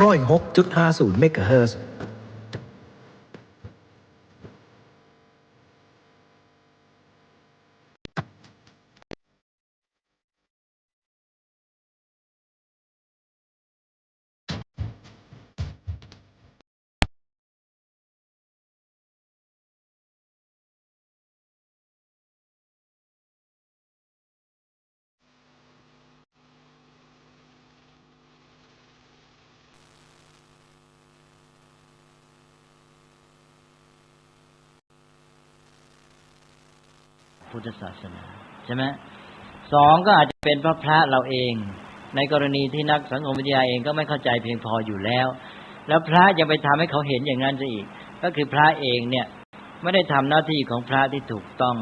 106.50 เมกะเฮิรตซ์พุทธศาสนาใช่ไหมสองก็อาจจะเป็นเพราะพระเราเองในกรณีที่นักสังคมวิทยาเองก็ไม่เข้าใจเพียงพออยู่แล้วพระยังไปทำให้เขาเห็นอย่างนั้นซะอีกก็คือพระเองเนี่ยไม่ได้ทำหน้าที่ของพระที่ถูกต้อง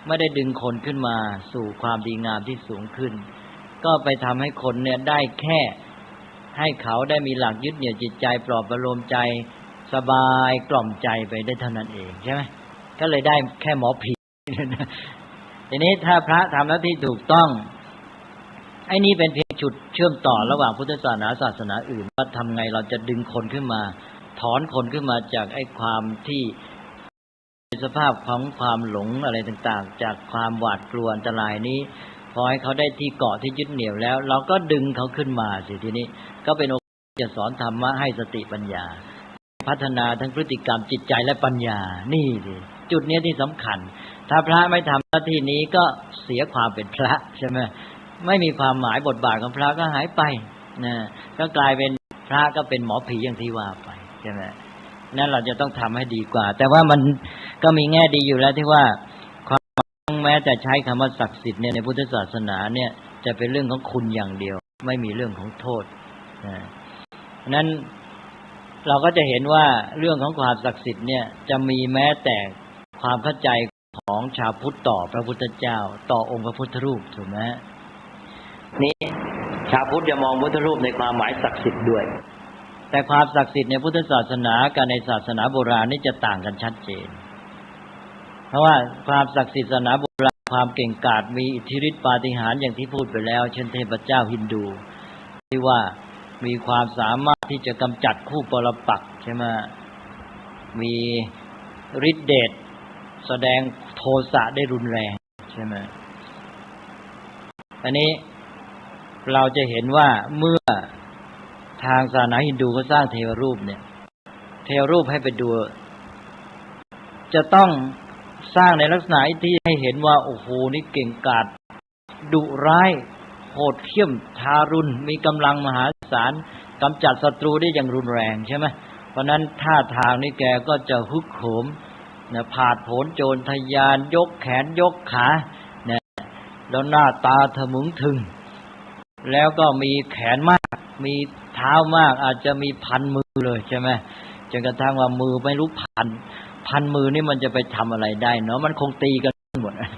ไม่ได้ดึงคนขึ้นมาสู่ความดีงามที่สูงขึ้นก็ไปทำให้คนเนี่ยได้แค่ให้เขาได้มีหลักยึดเหนี่ยวจิตใจปลอบประโลมใจสบายกล่อมใจไปได้เท่านั้นเองใช่ไหมก็เลยได้แค่หมอผีทีนี้ถ้าพระทำหน้าที่ถูกต้องไอ้นี่เป็นเพียงจุดเชื่อมต่อระหว่างพุทธศาสนาศาสนาอื่นว่าทำไงเราจะดึงคนขึ้นมาถอนคนขึ้นมาจากไอ้ความที่สภาพของความหลงอะไรต่างๆจากความหวาดกลัวอันตรายนี้พอให้เขาได้ที่เกาะที่ยึดเหนี่ยวแล้วเราก็ดึงเขาขึ้นมาสิทีนี้ก็เป็นโอกาสจะสอนธรรมะให้สติปัญญาพัฒนาทั้งพฤติกรรมจิตใจและปัญญานี่สิจุดนี้ที่สำคัญถ้าพระไม่ทำหน้าที่นี้ก็เสียความเป็นพระใช่ไหมไม่มีความหมายบทบาทของพระก็หายไปนะก็กลายเป็นพระก็เป็นหมอผีอย่างที่ว่าไปใช่ไหมนั่นเราจะต้องทำให้ดีกว่าแต่ว่ามันก็มีแง่ดีอยู่แล้วที่ว่าความแม้แต่ใช้คำว่าศักดิ์สิทธิ์เนี่ยในพุทธศาสนาเนี่ยจะเป็นเรื่องของคุณอย่างเดียวไม่มีเรื่องของโทษนะนั้นเราก็จะเห็นว่าเรื่องของความศักดิ์สิทธิ์เนี่ยจะมีแม้แต่ความเข้าใจของชาวพุทธต่อพระพุทธเจ้าต่อองค์พระพุทธรูปถูกไหมนี่ชาวพุทธจะมองพุทธรูปในความหมายศักดิ์สิทธิ์ด้วยแต่ความศักดิ์สิทธิ์ในพุทธศาสนากับในศาสนาโบราณนี่จะต่างกันชัดเจนเพราะว่าความศักดิ์สิทธิ์ศาสนาโบราณความเก่งกาจมีอิทธิฤทธิปาฏิหาริย์อย่างที่พูดไปแล้วเช่นเทพเจ้าฮินดูที่ว่ามีความสามารถที่จะกำจัดคู่ปรปักษ์ใช่ไหมมีฤทธิ์เดชแสดงโทสะได้รุนแรงใช่ไหมอันนี้เราจะเห็นว่าเมื่อทางศาสนาฮินดูเขาสร้างเทวรูปเนี่ยเทวรูปให้ไปดูจะต้องสร้างในลักษณะที่ให้เห็นว่าโอ้โหนี่เก่งกาจดุร้ายโหดเหี้ยมทารุณมีกำลังมหาศาลกำจัดศัตรูได้อย่างรุนแรงใช่ไหมเพราะนั้นท่าทางนี่แกก็จะฮึกโหมนะผาดโผนโจรทะยานยกแขนยกขานะแล้วหน้าตาทะมึงถึงแล้วก็มีแขนมากมีเท้ามากอาจจะมีพันมือเลยใช่ไหมจนกระทั่งว่ามือไม่รู้พันมือนี่มันจะไปทำอะไรได้เนาะมันคงตีกันหมดนะ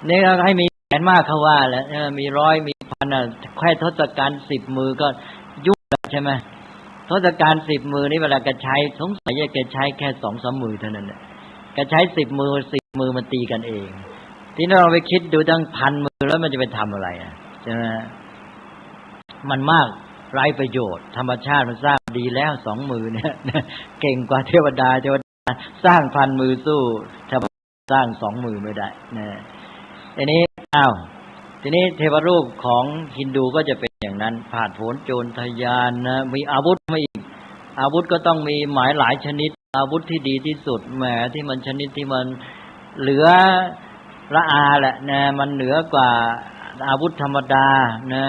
นี่เราให้มีแขนมากเขาว่าแล้วมีร้อยมีพันแค่ทศกัณฐ์10 มือก็ยุ่งแล้วใช่ไหมทศกัณฐ์10 มือนี่เวลาแกใช้สงสัยแกใช้แค่ 2-3 มือเท่านั้นแหละแกใช้10 มือ10 มือมันตีกันเองที่เราไปคิดดูตั้งพันมือแล้วมันจะไปทำอะไรใช่ไหมมันมากไร้ประโยชน์ธรรมชาติมันสร้างดีแล้ว2 มือเนี่ยเก่งกว่าเทวดาสร้างพันมือสู้ถ้าสร้าง2 มือไม่ได้นะทีนี้ทีนี้เทวรูปของฮินดูก็จะเป็นอย่างนั้นผาดโผนโจรทะยานนะมีอาวุธมาอีกอาวุธก็ต้องมีหมายหลายชนิดอาวุธที่ดีที่สุดแหมที่มันชนิดที่มันเหลือละอาแหละนะมันเหนือกว่าอาวุธธรรมดานะ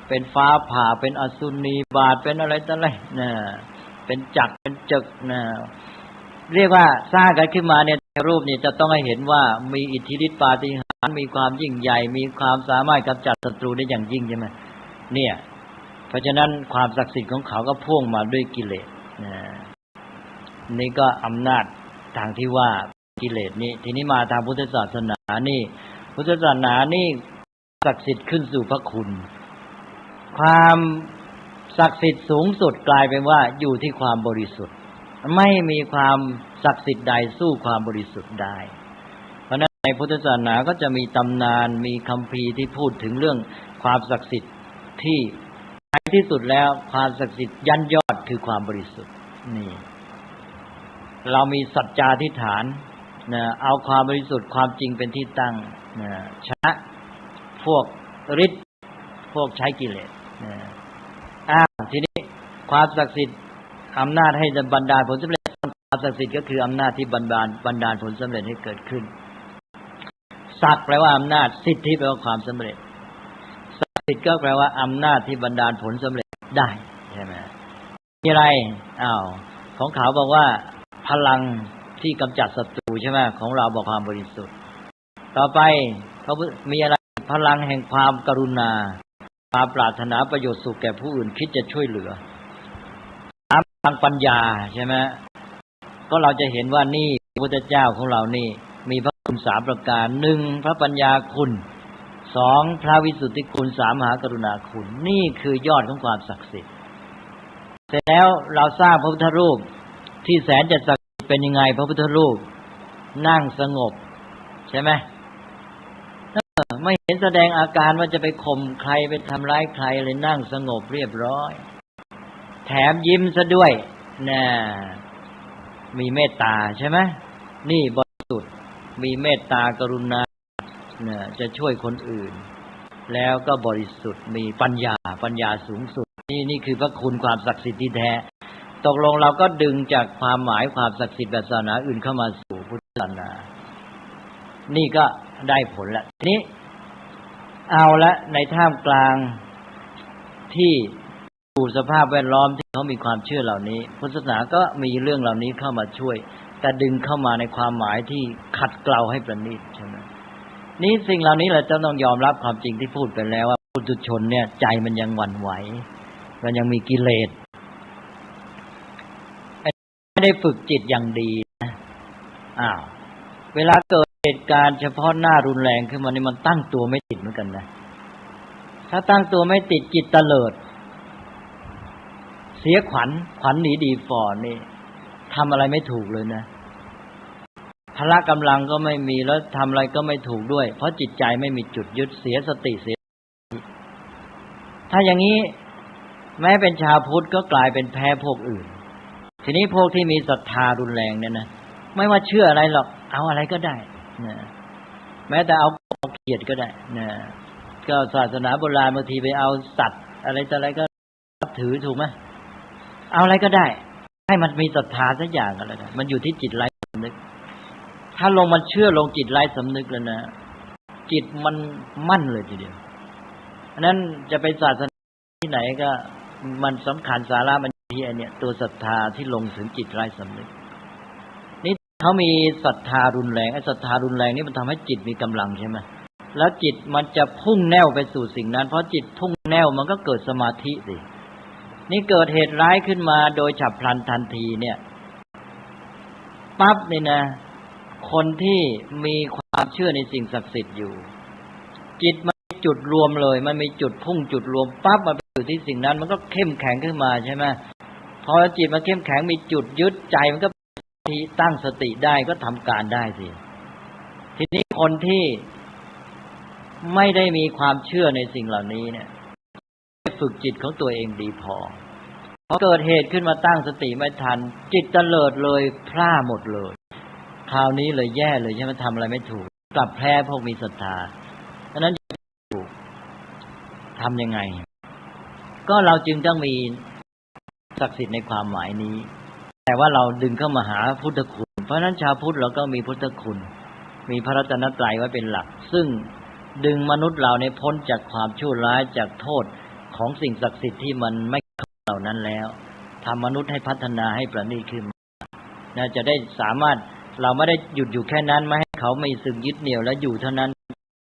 เป็นฟ้าผ่าเป็นอสุนีบาทเป็นอะไรต่ออะไรนะเป็นจักรเป็นจึกนะเรียกว่าสร้างกันขึ้นมาเนี่ยรูปนี้จะต้องให้เห็นว่ามีอิทธิฤทธิปาฏิหาริย์มีความยิ่งใหญ่มีความสามารถกำจัดศัตรูได้อย่างยิ่งใช่ไหมเนี่ยเพราะฉะนั้นความศักดิ์สิทธิ์ของเขาก็พ่วงมาด้วยกิเลสนี่ก็อำนาจทางที่ว่ากิเลสนี้ทีนี้มาทางพุทธศาสนานี่พุทธศาสนานี่ศักดิ์สิทธิ์ขึ้นสู่พระคุณความศักดิ์สิทธิ์สูงสุดกลายเป็นว่าอยู่ที่ความบริสุทธิ์ไม่มีความศักดิ์สิทธิ์ใดสู้ความบริสุทธิ์ได้เพราะนั้นในพุทธศาสนาก็จะมีตำนานมีคัมภีร์ที่พูดถึงเรื่องความศักดิ์สิทธิ์ที่ใน ที่สุดแล้วความศักดิ์สิทธิ์ยันยอดคือความบริสุทธิ์นี่เรามีสัจจาธิษฐานนะเอาความบริสุทธิ์ความจริงเป็นที่ตั้งนะชนะพวกฤทธิ์พวกใช้กิเลสนะทีนี้ความศักดิ์สิทธิ์อำนาจให้บรรดาลผลสำเร็จความศักดิ์สิทธิ์ก็คืออำนาจที่บรรดาลผลสำเร็จให้เกิดขึ้นศักดิ์แปลว่าอำนาจสิทธิแปลว่าความสำเร็จศักดิ์สิทธิ์ก็แปลว่าอำนาจที่บรรดาลผลสำเร็จได้ใช่ไหมมีอะไรของเขาบอกว่าพลังที่กำจัดศัตรูใช่ไหมของเราบอกความบริสุทธิ์ต่อไปเขามีอะไรพลังแห่งความกรุณาความปรารถนาประโยชน์สุขแก่ผู้อื่นคิดจะช่วยเหลือพลังปัญญาใช่ไหมก็เราจะเห็นว่านี่พระพุทธเจ้าของเรานี่มีพระคุณ3ประการ1พระปัญญาคุณ2พระวิสุทธิคุณ3มหากรุณาคุณนี่คือยอดของความศักดิ์สิทธิ์เสร็จแล้วเราสร้างพระพุทธรูปที่แสนจะศักดิ์สิทธิ์เป็นยังไงพระพุทธรูปนั่งสงบใช่ไหมไม่เห็นแสดงอาการว่าจะไปข่มใครไปทำร้ายใครเลยนั่งสงบเรียบร้อยแถมยิ้มซะด้วยน่ะมีเมตตาใช่ไหมนี่บริสุทธิ์มีเมตตากรุณาเนี่ยจะช่วยคนอื่นแล้วก็บริสุทธิ์มีปัญญาสูงสุดนี่คือพระคุณความศักดิ์สิทธิ์ที่แท้ตกลงเราก็ดึงจากความหมายความศักดิ์สิทธิ์แบบศาสนาอื่นเข้ามาสู่พุทธศาสนานี่ก็ได้ผลแล้วทีนี้เอาละในท่ามกลางที่ดูสภาพแวดล้อมที่เขามีความเชื่อเหล่านี้พุทธศาสนาก็มีเรื่องเหล่านี้เข้ามาช่วยแต่ดึงเข้ามาในความหมายที่ขัดเกลาให้ประณีตใช่ไหมนี่สิ่งเหล่านี้เราจะต้องยอมรับความจริงที่พูดไปแล้วว่าปุถุชนเนี่ยใจมันยังหวั่นไหวมันยังมีกิเลสไม่ได้ฝึกจิตอย่างดีนะเวลาเกิดเหตุการณ์เฉพาะหน้ารุนแรงขึ้นมานี่มันตั้งตัวไม่ติดเหมือนกันนะถ้าตั้งตัวไม่ติดจิตเตลิดเสียขวัญหนีดีฝ่อนี่ทำอะไรไม่ถูกเลยนะพละกำลังก็ไม่มีแล้วทำอะไรก็ไม่ถูกด้วยเพราะจิตใจไม่มีจุดยึดเสียสติเสียถ้าอย่างนี้แม้เป็นชาวพุทธก็กลายเป็นแพ้พวกอื่นทีนี้พวกที่มีศรัทธารุนแรงเนี่ยนะไม่ว่าเชื่ออะไรหรอกเอาอะไรก็ได้นะแม้แต่เอาเขียดก็ได้นะก็ศาสนาโบราณบางทีไปเอาสัตว์อะไรต่ออะไรก็นับถือถูกไหมเอาอะไรก็ได้ให้มันมีศรัทธาสักอย่างก็แล้วกันมันอยู่ที่จิตไร้สำนึกถ้าลงมันเชื่อลงจิตไร้สำนึกแล้วนะจิตมันมั่นเลยทีเดียวอันนั้นจะไปศาสนาที่ไหนก็มันสำคัญสาระมันที่อันเนี้ยตัวศรัทธาที่ลงถึงจิตไร้สำนึกนี่เขามีศรัทธารุนแรงไอ้ศรัทธารุนแรงนี่มันทำให้จิตมีกำลังใช่ไหมแล้วจิตมันจะพุ่งแน่วไปสู่สิ่งนั้นเพราะจิตพุ่งแน่วมันก็เกิดสมาธิสินี่เกิดเหตุร้ายขึ้นมาโดยฉับพลันทันทีเนี่ยปั๊บนี่นะคนที่มีความเชื่อในสิ่งศักดิ์สิทธิ์อยู่จิตมันจุดรวมเลยมันมีจุดพุ่งจุดรวมปั๊บมันไปอยู่ที่สิ่งนั้นมันก็เข้มแข็งขึ้นมาใช่ไหมพอจิตมันเข้มแข็งมีจุดยึดใจมันก็ตั้งสติได้ก็ทำการได้สิทีนี้คนที่ไม่ได้มีความเชื่อในสิ่งเหล่านี้เนี่ยฝึกจิตของตัวเองดีพอเกิดเหตุขึ้นมาตั้งสติไม่ทันจิตเตลิดเลยพลาดหมดเลยคราวนี้เลยแย่เลยใช่ไหมทำอะไรไม่ถูกกลับแพ้พวกมีศรัทธาฉะนั้นทำยังไงก็เราจึงต้องมีศักดิ์สิทธิ์ในความหมายนี้แต่ว่าเราดึงเข้ามาหาพุทธคุณเพราะฉะนั้นชาวพุทธเราก็มีพุทธคุณมีพระรัตนตรัยไว้เป็นหลักซึ่งดึงมนุษย์เราในพ้นจากความชั่วร้ายจากโทษของสิ่งศักดิ์สิทธิ์ที่มันไม่เหล่านั้นแล้วทำมนุษย์ให้พัฒนาให้ประณีตขึ้นน่าจะได้สามารถเราไม่ได้หยุดอยู่แค่นั้นไม่ให้เขาไม่สึกยึดเหนี่ยวแล้วอยู่เท่านั้น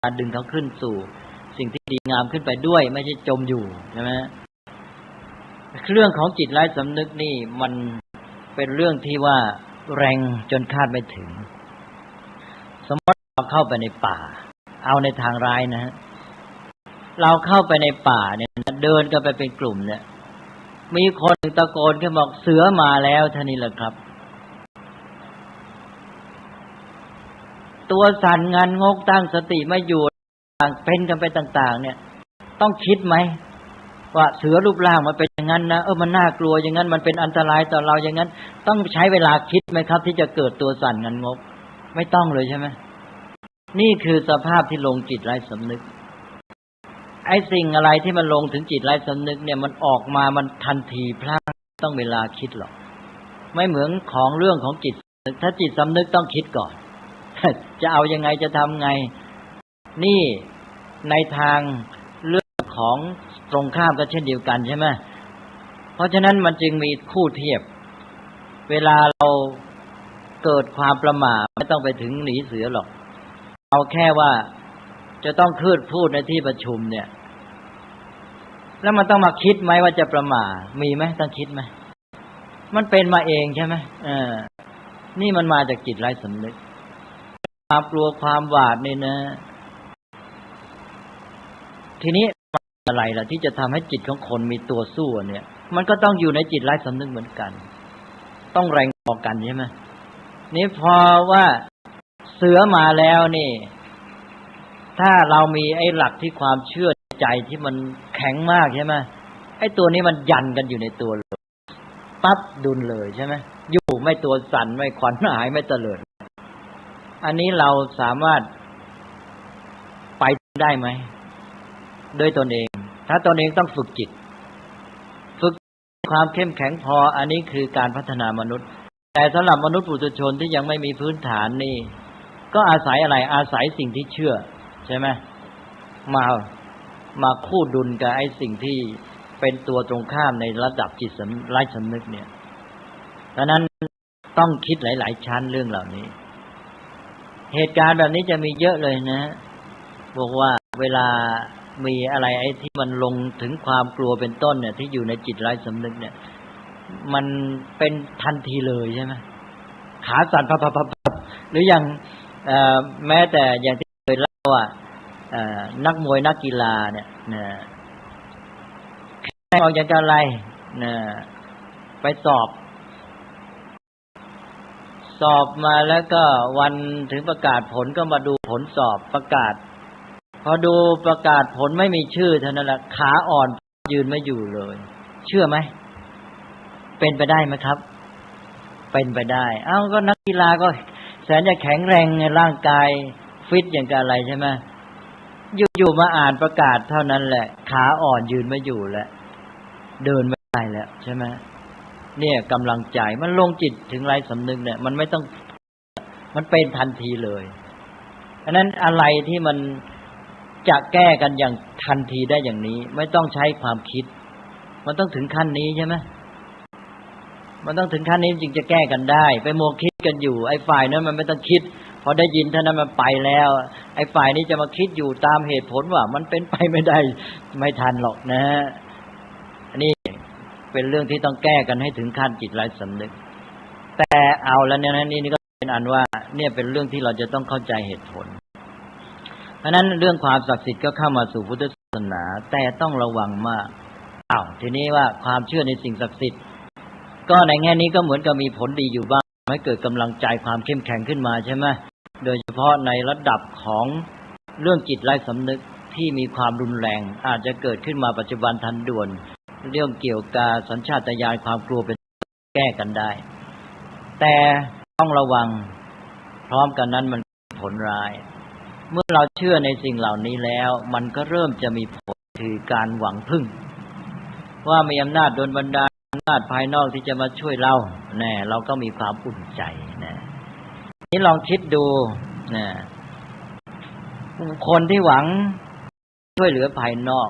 การดึงเขาขึ้นสู่สิ่งที่ดีงามขึ้นไปด้วยไม่ใช่จมอยู่ใช่ไหมเรื่องของจิตไร้สำนึกนี่มันเป็นเรื่องที่ว่าแรงจนคาดไม่ถึงสมมติเราเข้าไปในป่าเอาในทางร้ายนะฮะเราเข้าไปในป่าเนี่ยเดินกันไปเป็นกลุ่มเนี่ยมีคนตะโกนขึ้นบอกเสือมาแล้วท่านี้แหละครับตัวสั่นงันงกตั้งสติไม่อยู่เป็นกันไปต่างๆเนี่ยต้องคิดไหม ว่าเสือรูปร่างมันเป็นอย่างนั้นนะมันน่ากลัวอย่างนั้นมันเป็นอันตรายต่อเราอย่างนั้นต้องใช้เวลาคิดไหมครับที่จะเกิดตัวสั่นงันงกไม่ต้องเลยใช่ไหมนี่คือสภาพที่ลงจิตไร้สำนึกไอ้สิ่งอะไรที่มันลงถึงจิตไร้สำนึกเนี่ยมันออกมามันทันทีพลาดต้องเวลาคิดหรอกไม่เหมือนของเรื่องของจิตถ้าจิตสำนึกต้องคิดก่อนจะเอายังไงจะทำไงนี่ในทางเรื่องของตรงข้ามก็เช่นเดียวกันใช่ไหมเพราะฉะนั้นมันจึงมีคู่เทียบเวลาเราเกิดความประมาทไม่ต้องไปถึงหนีเสือหรอกเอาแค่ว่าจะต้องพูดในที่ประชุมเนี่ยแล้วมันต้องมาคิดไหมว่าจะประมาทมีไหมต้องคิดไหมมันเป็นมาเองใช่ไหมนี่มันมาจากจิตไร้สำนึกความกลัวความหวาดนี่นะทีนี้อะไรล่ะที่จะทำให้จิตของคนมีตัวสู้เนี่ยมันก็ต้องอยู่ในจิตไร้สำนึกเหมือนกันต้องแรงพอกันใช่ไหมนี่พอว่าเสือมาแล้วนี่ถ้าเรามีไอ้หลักที่ความเชื่อใจที่มันแข็งมากใช่ไหมไอ้ตัวนี้มันยันกันอยู่ในตัวเลยปั๊บดุลเลยใช่ไหมอยู่ไม่ตัวสั่นไม่ขวัญหายไม่เตลิดอันนี้เราสามารถไปได้ไหมด้วยตนเองถ้าตนเองต้องฝึกจิตฝึกความเข้มแข็งพออันนี้คือการพัฒนามนุษย์แต่สำหรับมนุษย์ปุถุชนที่ยังไม่มีพื้นฐานนี่ก็อาศัยอะไรอาศัยสิ่งที่เชื่อใช่ไหมมาคู่ดุลกับไอ้สิ่งที่เป็นตัวตรงข้ามในระดับจิตไร้สำนึกเนี่ยดังนั้นต้องคิดหลายๆชั้นเรื่องเหล่านี้เหตุการณ์แบบนี้จะมีเยอะเลยนะบอกว่าเวลามีอะไรไอ้ที่มันลงถึงความกลัวเป็นต้นเนี่ยที่อยู่ในจิตไร้สำนึกเนี่ยมันเป็นทันทีเลยใช่ไหมขาสั่นพับหรืออย่างแม้แต่อย่างที่เคยเล่าว่านักมวยนักกีฬาเนี่ยแข่งออกจากอะไรไปสอบมาแล้วก็วันถึงประกาศผลก็มาดูผลสอบประกาศพอดูประกาศผลไม่มีชื่อเท่านั้นแหละขาอ่อนยืนไม่อยู่เลยเชื่อไหมเป็นไปได้ไหมครับเป็นไปได้ก็นักกีฬาก็แสนจะแข็งแรงในร่างกายฟิตอย่างกับอะไรใช่ไหมอยู่มาอ่านประกาศเท่านั้นแหละขาอ่อนยืนไม่อยู่แล้วเดินไม่ได้แล้วใช่ไหมเนี่ยกำลังใจมันลงจิตถึงไร้สำนึกเนี่ยมันไม่ต้องมันเป็นทันทีเลยฉะนั้นอะไรที่มันจะแก้กันอย่างทันทีได้อย่างนี้ไม่ต้องใช้ความคิดมันต้องถึงขั้นนี้ใช่ไหมมันต้องถึงขั้นนี้จึงจะแก้กันได้ไปมัวคิดกันอยู่ไอ้ฝ่ายนั้นมันไม่ต้องคิดพอได้ยินเท่านั้นมันไปแล้วไอ้ฝ่ายนี้จะมาคิดอยู่ตามเหตุผลว่ามันเป็นไปไม่ได้ไม่ทันหรอกนะอันนี้เป็นเรื่องที่ต้องแก้กันให้ถึงขั้นจิตไร้สำนึกแต่เอาแล้วเนี่ยนี่ก็เป็นอันว่าเนี่ยเป็นเรื่องที่เราจะต้องเข้าใจเหตุผลเพราะนั้นเรื่องความศักดิ์สิทธิ์ก็เข้ามาสู่พุทธศาสนาแต่ต้องระวังมากทีนี้ว่าความเชื่อในสิ่งศักดิ์สิทธิ์ก็ในแง่นี้ก็เหมือนกับมีผลดีอยู่บ้างให้เกิดกำลังใจความเข้มแข็งขึ้นมาใช่ไหมโดยเฉพาะในระดับของเรื่องจิตไร้สำนึกที่มีความรุนแรงอาจจะเกิดขึ้นมาปัจจุบันทันด่วนเรื่องเกี่ยวกับสัญชาตญาณความกลัวเป็นแก้กันได้แต่ต้องระวังพร้อมกันนั้นมันผลร้ายเมื่อเราเชื่อในสิ่งเหล่านี้แล้วมันก็เริ่มจะมีผลคือการหวังพึ่งว่ามีอำนาจโดนบันดาลอำนาจภายนอกที่จะมาช่วยเราเราก็มีความอุ่นใจนี่ลองคิดดูคนที่หวังช่วยเหลือภายนอก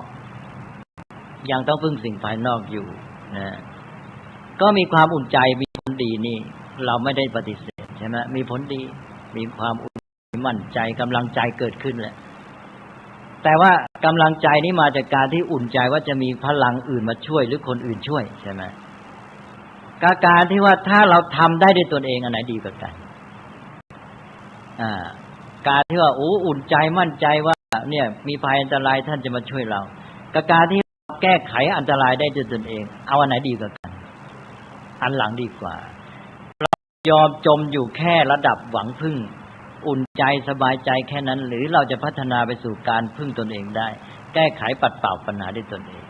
ยังต้องพึ่งสิ่งภายนอกอยู่ก็มีความอุ่นใจมีผลดีนี่เราไม่ได้ปฏิเสธใช่ไหมมีผลดีมีความอุ่นมั่นใจกำลังใจเกิดขึ้นแหละแต่ว่ากำลังใจนี้มาจากการที่อุ่นใจว่าจะมีพลังอื่นมาช่วยหรือคนอื่นช่วยใช่ไหมการที่ว่าถ้าเราทำได้ด้วยตนเองอันไหนดีกว่ากันการที่ว่าอุ่นใจมั่นใจว่าเนี่ยมีภัยอันตรายท่านจะมาช่วยเรากับการที่แก้ไขอันตรายได้ด้วยตนเองเอาอันไหนดีกว่ากันอันหลังดีกว่าเรายอมจมอยู่แค่ระดับหวังพึ่งอุ่นใจสบายใจแค่นั้นหรือเราจะพัฒนาไปสู่การพึ่งตนเองได้แก้ไขปัดเป่าปัญหาด้วยตนเอง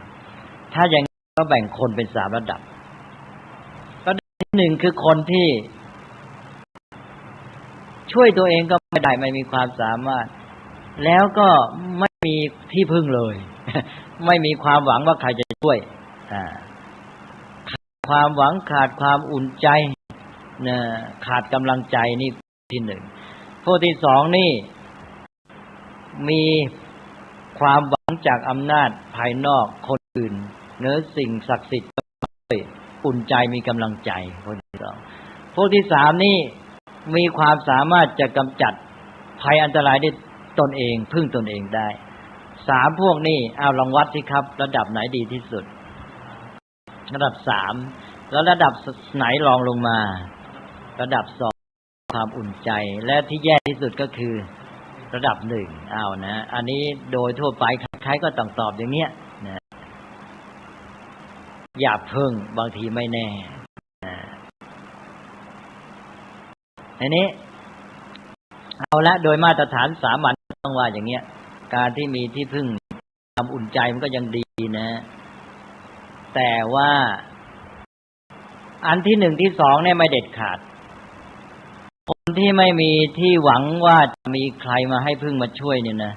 ถ้าอย่างนี้ก็แบ่งคนเป็น3 ระดับระดับที่1คือคนที่ช่วยตัวเองก็ไม่ได้ไม่มีความสามารถแล้วก็ไม่มีที่พึ่งเลยไม่มีความหวังว่าใครจะช่วยขาดความหวังขาดความอุ่นใจนะขาดกำลังใจนี่ที่1พวกที่2นี่มีความหวังจากอำนาจภายนอกคนอื่นเนื้อสิ่งศักดิ์สิทธิ์อุ่นใจมีกำลังใจคนที่2พวกที่3นี่มีความสามารถจะกำจัดภัยอันตรายได้ตนเองพึ่งตนเองได้3พวกนี้เอาลองวัดสิครับระดับไหนดีที่สุดระดับ3แล้วระดับไหนรองลงมาระดับ2ความอุ่นใจและที่แย่ที่สุดก็คือระดับ1เอานะอันนี้โดยทั่วไปใครๆก็ต้องตอบอย่างเนี้ยนะอย่าเพิ่งบางทีไม่แน่อันนี้เอาละโดยมาตรฐานสามัญต้องว่าอย่างเงี้ยการที่มีที่พึ่งความอุ่นใจมันก็ยังดีนะแต่ว่าอันที่1ที่2เนี่ยไม่เด็ดขาดคนที่ไม่มีที่หวังว่าจะมีใครมาให้พึ่งมาช่วยเนี่ยนะ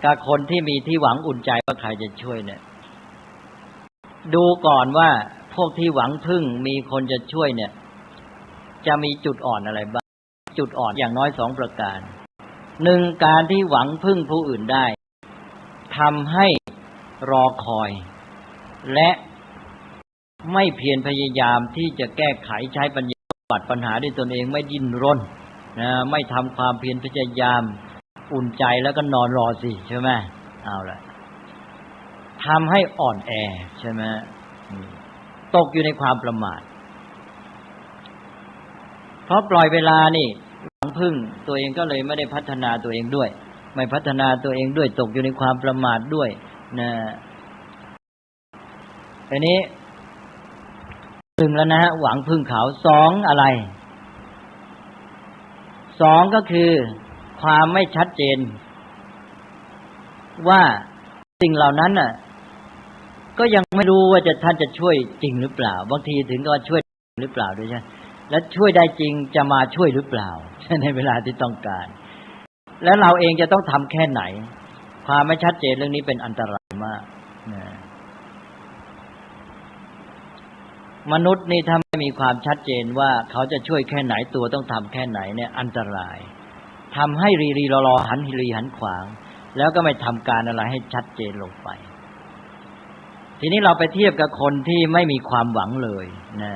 กับคนที่มีที่หวังอุ่นใจว่าใครจะช่วยเนี่ยดูก่อนว่าพวกที่หวังพึ่งมีคนจะช่วยเนี่ยจะมีจุดอ่อนอะไรบ้างจุดอ่อนอย่างน้อย2ประการ1การที่หวังพึ่งผู้อื่นได้ทำให้รอคอยและไม่เพียรพยายามที่จะแก้ไขใช้ปัญญาปัดปัญหาด้วยตนเองไม่ดิ้นรนนะไม่ทำความเพียรพยายามอุ่นใจแล้วก็นอนรอสิใช่ไหมเอาละทำให้อ่อนแอใช่ไหมตกอยู่ในความประมาทเพราะปล่อยเวลานี่หวังพึ่งตัวเองก็เลยไม่ได้พัฒนาตัวเองด้วยไม่พัฒนาตัวเองด้วยตกอยู่ในความประมาทด้วยนะอันนี้1แล้วนะฮะหวังพึ่งเขา2อะไร2ก็คือความไม่ชัดเจนว่าสิ่งเหล่านั้นน่ะก็ยังไม่รู้ว่าท่านจะช่วยจริงหรือเปล่าบางทีถึงก็ช่วยหรือเปล่าด้วยใช่และช่วยได้จริงจะมาช่วยหรือเปล่าในเวลาที่ต้องการแล้วเราเองจะต้องทำแค่ไหนความไม่ชัดเจนเรื่องนี้เป็นอันตรายมากมนุษย์นี่ถ้าไม่มีความชัดเจนว่าเขาจะช่วยแค่ไหนตัวต้องทำแค่ไหนเนี่ยอันตรายทำให้รีรอหันหิรีหันขวางแล้วก็ไม่ทำการอะไรให้ชัดเจนลงไปทีนี้เราไปเทียบกับคนที่ไม่มีความหวังเลยนะ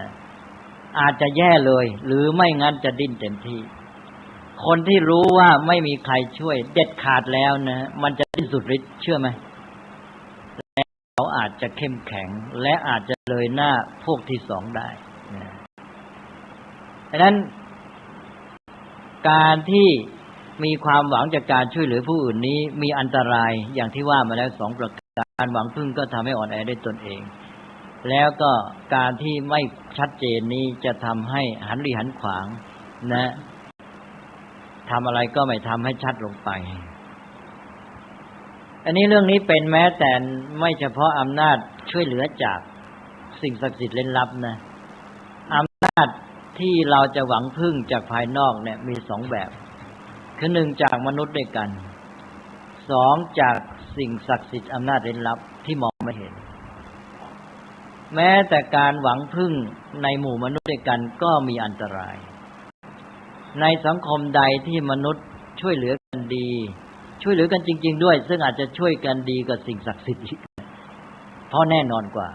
อาจจะแย่เลยหรือไม่งั้นจะดิ้นเต็มที่คนที่รู้ว่าไม่มีใครช่วยเด็ดขาดแล้วนะมันจะดิ้นสุดฤทธิ์เชื่อไหมเขาอาจจะเข้มแข็งและอาจจะเลยหน้าพวกที่2ได้นะดังนั้นการที่มีความหวังจากการช่วยเหลือผู้อื่นนี้มีอันตรายอย่างที่ว่ามาแล้ว2ประการการหวังพึ่งก็ทำให้อ่อนแอได้ตนเองแล้วก็การที่ไม่ชัดเจนนี้จะทำให้หันหลีหันขวางนะทำอะไรก็ไม่ทำให้ชัดลงไปอันนี้เรื่องนี้เป็นแม้แต่ไม่เฉพาะอำนาจช่วยเหลือจากสิ่งศักดิ์สิทธิ์เร้นลับนะอำนาจที่เราจะหวังพึ่งจากภายนอกเนี่ยมี2แบบคือ1จากมนุษย์ด้วยกัน2จากสิ่งศักดิ์สิทธิ์อำนาจเร้นลับที่มองไม่เห็นแม้แต่การหวังพึ่งในหมู่มนุษย์ด้วยกันก็มีอันตรายในสังคมใดที่มนุษย์ช่วยเหลือกันดีช่วยเหลือกันจริงๆด้วยซึ่งอาจจะช่วยกันดีกว่าสิ่งศักดิ์สิทธิ์เพราะแน่นอนกว่า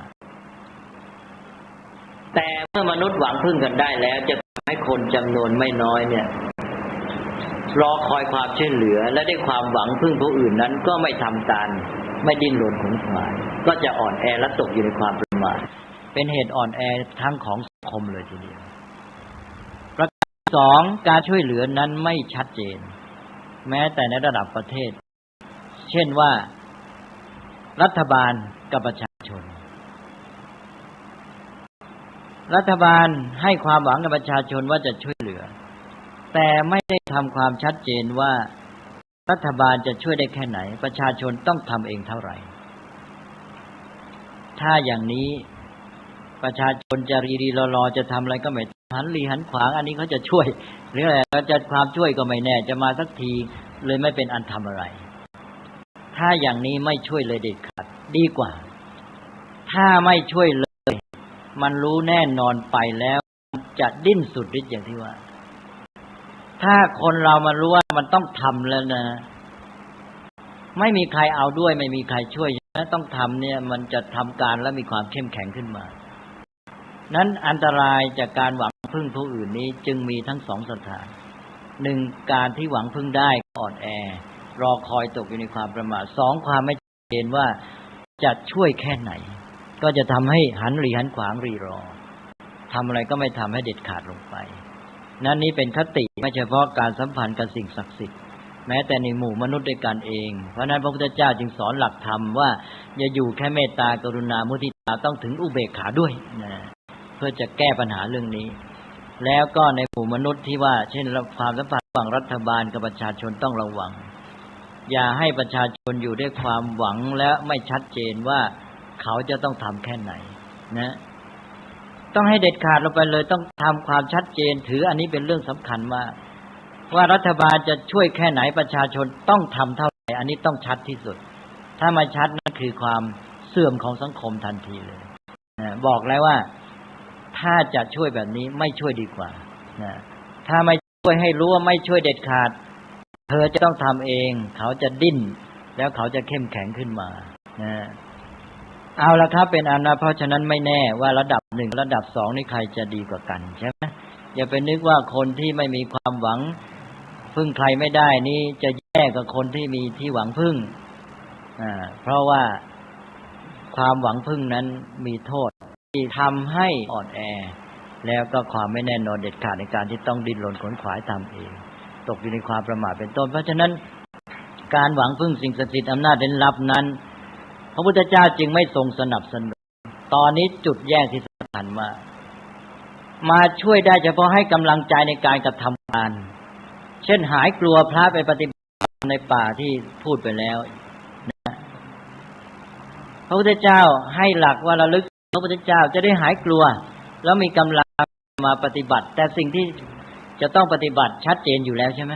แต่เมื่อมนุษย์หวังพึ่งกันได้แล้วจะทำให้คนจำนวนไม่น้อยเนี่ยรอคอยความช่วยเหลือและได้ความหวังพึ่งผู้อื่นนั้นก็ไม่ทำตามไม่ดิ้นรนขนขวายก็จะอ่อนแอและตกอยู่ในความประมาทเป็นเหตุอ่อนแอทั้งของสังคมเลยทีเดียวประการ2การช่วยเหลือนั้นไม่ชัดเจนแม้แต่ในระดับประเทศเช่นว่ารัฐบาลกับประชาชนรัฐบาลให้ความหวังกับประชาชนว่าจะช่วยเหลือแต่ไม่ได้ทำความชัดเจนว่ารัฐบาลจะช่วยได้แค่ไหนประชาชนต้องทำเองเท่าไหร่ ถ้าอย่างนี้ประชาชนจะรีรอจะทำอะไรก็ไม่หันรีหันขวางอันนี้เขาจะช่วยหรืออะไรเราจะความช่วยก็ไม่แน่จะมาสักทีเลยไม่เป็นอันทำอะไรถ้าอย่างนี้ไม่ช่วยเลยเด็ดขาดดีกว่าถ้าไม่ช่วยเลยมันรู้แน่นอนไปแล้วจะดิ้นสุดฤทธิ์อย่างที่ว่าถ้าคนเรามันรู้ว่ามันต้องทำแล้วนะไม่มีใครเอาด้วยไม่มีใครช่วยต้องทำเนี่ยมันจะทำการและมีความเข้มแข็งขึ้นมานั้นอันตรายจากการหวังพึ่งผู้อื่นนี้จึงมีทั้งสองสถานหนึ่งการที่หวังพึ่งได้อ่อนแอรอคอยตกอยู่ในความประมาทสองความไม่ชัดเจนว่าจะช่วยแค่ไหนก็จะทำให้หันหลีหันขวางรีรอทำอะไรก็ไม่ทำให้เด็ดขาดลงไปนั่นนี้เป็นคติไม่เฉพาะการสัมพันธ์กับสิ่งศักดิ์สิทธิ์แม้แต่ในหมู่มนุษย์ด้วยกันเองเพราะนั้นพระพุทธเจ้าจึงสอนหลักธรรมว่าอย่าอยู่แค่เมตตากรุณามุทิตาต้องถึงอุเบกขาด้วยนะเพื่อจะแก้ปัญหาเรื่องนี้แล้วก็ในหมู่มนุษย์ที่ว่าเช่นความสัมพันธ์ระหว่างรัฐบาลกับประชาชนต้องระวังอย่าให้ประชาชนอยู่ด้วยความหวังและไม่ชัดเจนว่าเขาจะต้องทำแค่ไหนนะต้องให้เด็ดขาดลงไปเลยต้องทำความชัดเจนถืออันนี้เป็นเรื่องสำคัญมากว่ารัฐบาลจะช่วยแค่ไหนประชาชนต้องทำเท่าไหร่อันนี้ต้องชัดที่สุดถ้าไม่ชัดนั่นคือความเสื่อมของสังคมทันทีเลยนะบอกแล้วว่าถ้าจะช่วยแบบนี้ไม่ช่วยดีกว่านะถ้าไม่ช่วยให้รู้ว่าไม่ช่วยเด็ดขาดเธอจะต้องทำเองเขาจะดิ้นแล้วเขาจะเข้มแข็งขึ้นมานะเอาละครับเป็นอันนะเพราะฉะนั้นไม่แน่ว่าระดับ1ระดับ2นี่ใครจะดีกว่ากันใช่ไหมอย่าไปนึกว่าคนที่ไม่มีความหวังพึ่งใครไม่ได้นี่จะแย่กว่าคนที่มีที่หวังพึ่งเพราะว่าความหวังพึ่งนั้นมีโทษที่ทำให้อ่อนแอแล้วก็ความไม่แน่นอนเด็ดขาดในการที่ต้องดิ้นรนขนขวายทำเองตกอยู่ในความประมาทเป็นต้นเพราะฉะนั้นการหวังพึ่งสิ่งศักดิ์สิทธิ์อำนาจเร้นลับนั้นพระพุทธเจ้าจึงไม่ทรงสนับสนุนตอนนี้จุดแยกที่สำคัญมาช่วยได้เฉพาะให้กำลังใจในการกระทำการเช่นหายกลัวพระไปปฏิบัติในป่าที่พูดไปแล้วนะพระพุทธเจ้าให้หลักว่าระลึกพระพุทธเจ้าจะได้หายกลัวแล้วมีกำลังมาปฏิบัติแต่สิ่งที่จะต้องปฏิบัติชัดเจนอยู่แล้วใช่ไหม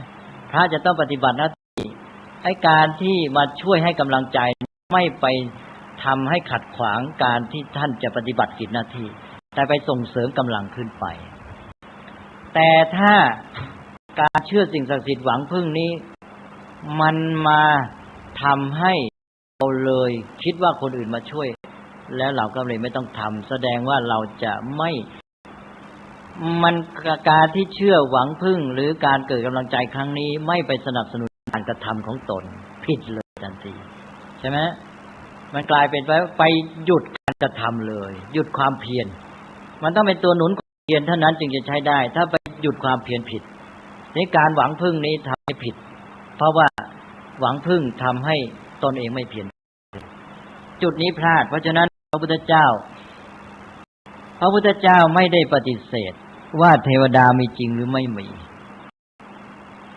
พระจะต้องปฏิบัติหน้าที่ให้การที่มาช่วยให้กำลังใจไม่ไปทำให้ขัดขวางการที่ท่านจะปฏิบัติกิจหน้าที่แต่ไปส่งเสริมกำลังขึ้นไปแต่ถ้าการเชื่อสิ่งศักดิ์สิทธิ์หวังพึ่งนี้มันมาทำให้เราเลยคิดว่าคนอื่นมาช่วยแล้วเราก็เลยไม่ต้องทำแสดงว่าเราจะไม่มันการที่เชื่อหวังพึ่งหรือการเกิดกำลังใจครั้งนี้ไม่ไปสนับสนุนการกระทำของตนผิดเลยทันทีใช่ไหมมันกลายเป็นไปหยุดการกระทำเลยหยุดความเพียรมันต้องเป็นตัวหนุนความเพียรเท่านั้นจึงจะใช้ได้ถ้าไปหยุดความเพียรผิดในการหวังพึ่งนี้ทำให้ผิดเพราะว่าหวังพึ่งทำให้ตนเองไม่เพียรจุดนี้พลาดเพราะฉะนั้นพระพุทธเจ้าไม่ได้ปฏิเสธว่าเทวดามีจริงหรือไม่มี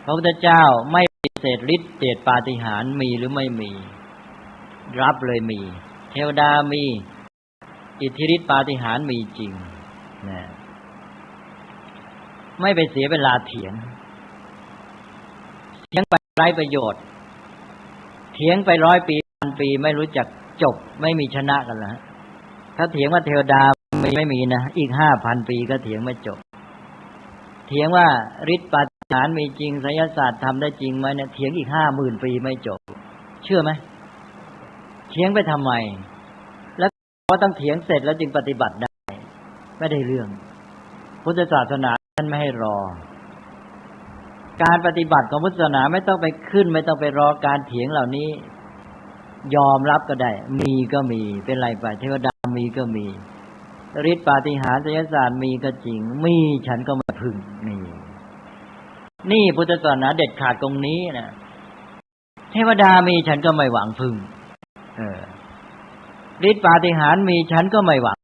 พระพุทธเจ้าไม่ปฏิเสธฤทธิ์เดชปาฏิหาริย์มีหรือไม่มีรับเลยมีเทวดามีอิทธิฤทธิ์ปาฏิหาริย์มีจริงนะไม่ไปเสียเวลาเถียงไปไร้ประโยชน์เถียงไป100 ปี1,000 ปีไม่รู้จักจบไม่มีชนะกันแล้วถ้าเถียงว่าเทวดาไม่มีนะอีก 5,000 ปีก็เถียงไม่จบเถียงว่าฤทธิ์ปาฏิหาริย์มีจริงไสยศาสตร์ทำได้จริงไหมเนี่ยเถียงอีก 50,000 ปีไม่จบเชื่อไหมเถียงไปทำไมแล้วพอต้องเถียงเสร็จแล้วจึงปฏิบัติได้ไม่ได้เรื่องพุทธศาสนาท่านไม่ให้รอการปฏิบัติของพุทธศาสนาไม่ต้องไปขึ้นไม่ต้องไปรอการเถียงเหล่านี้ยอมรับก็ได้มีก็มีเป็นไรไปเทวดามีก็มีฤทธิ์ปาฏิหาริย์ไสยศาสตร์มีก็จริงมีฉันก็ไม่พึ่งนี่พุทธศาสนาเด็ดขาดตรงนี้นะเทวดามีฉันก็ไม่หวังพึ่งฤทธิ์ปาฏิหาริย์มีฉันก็ไม่หวัง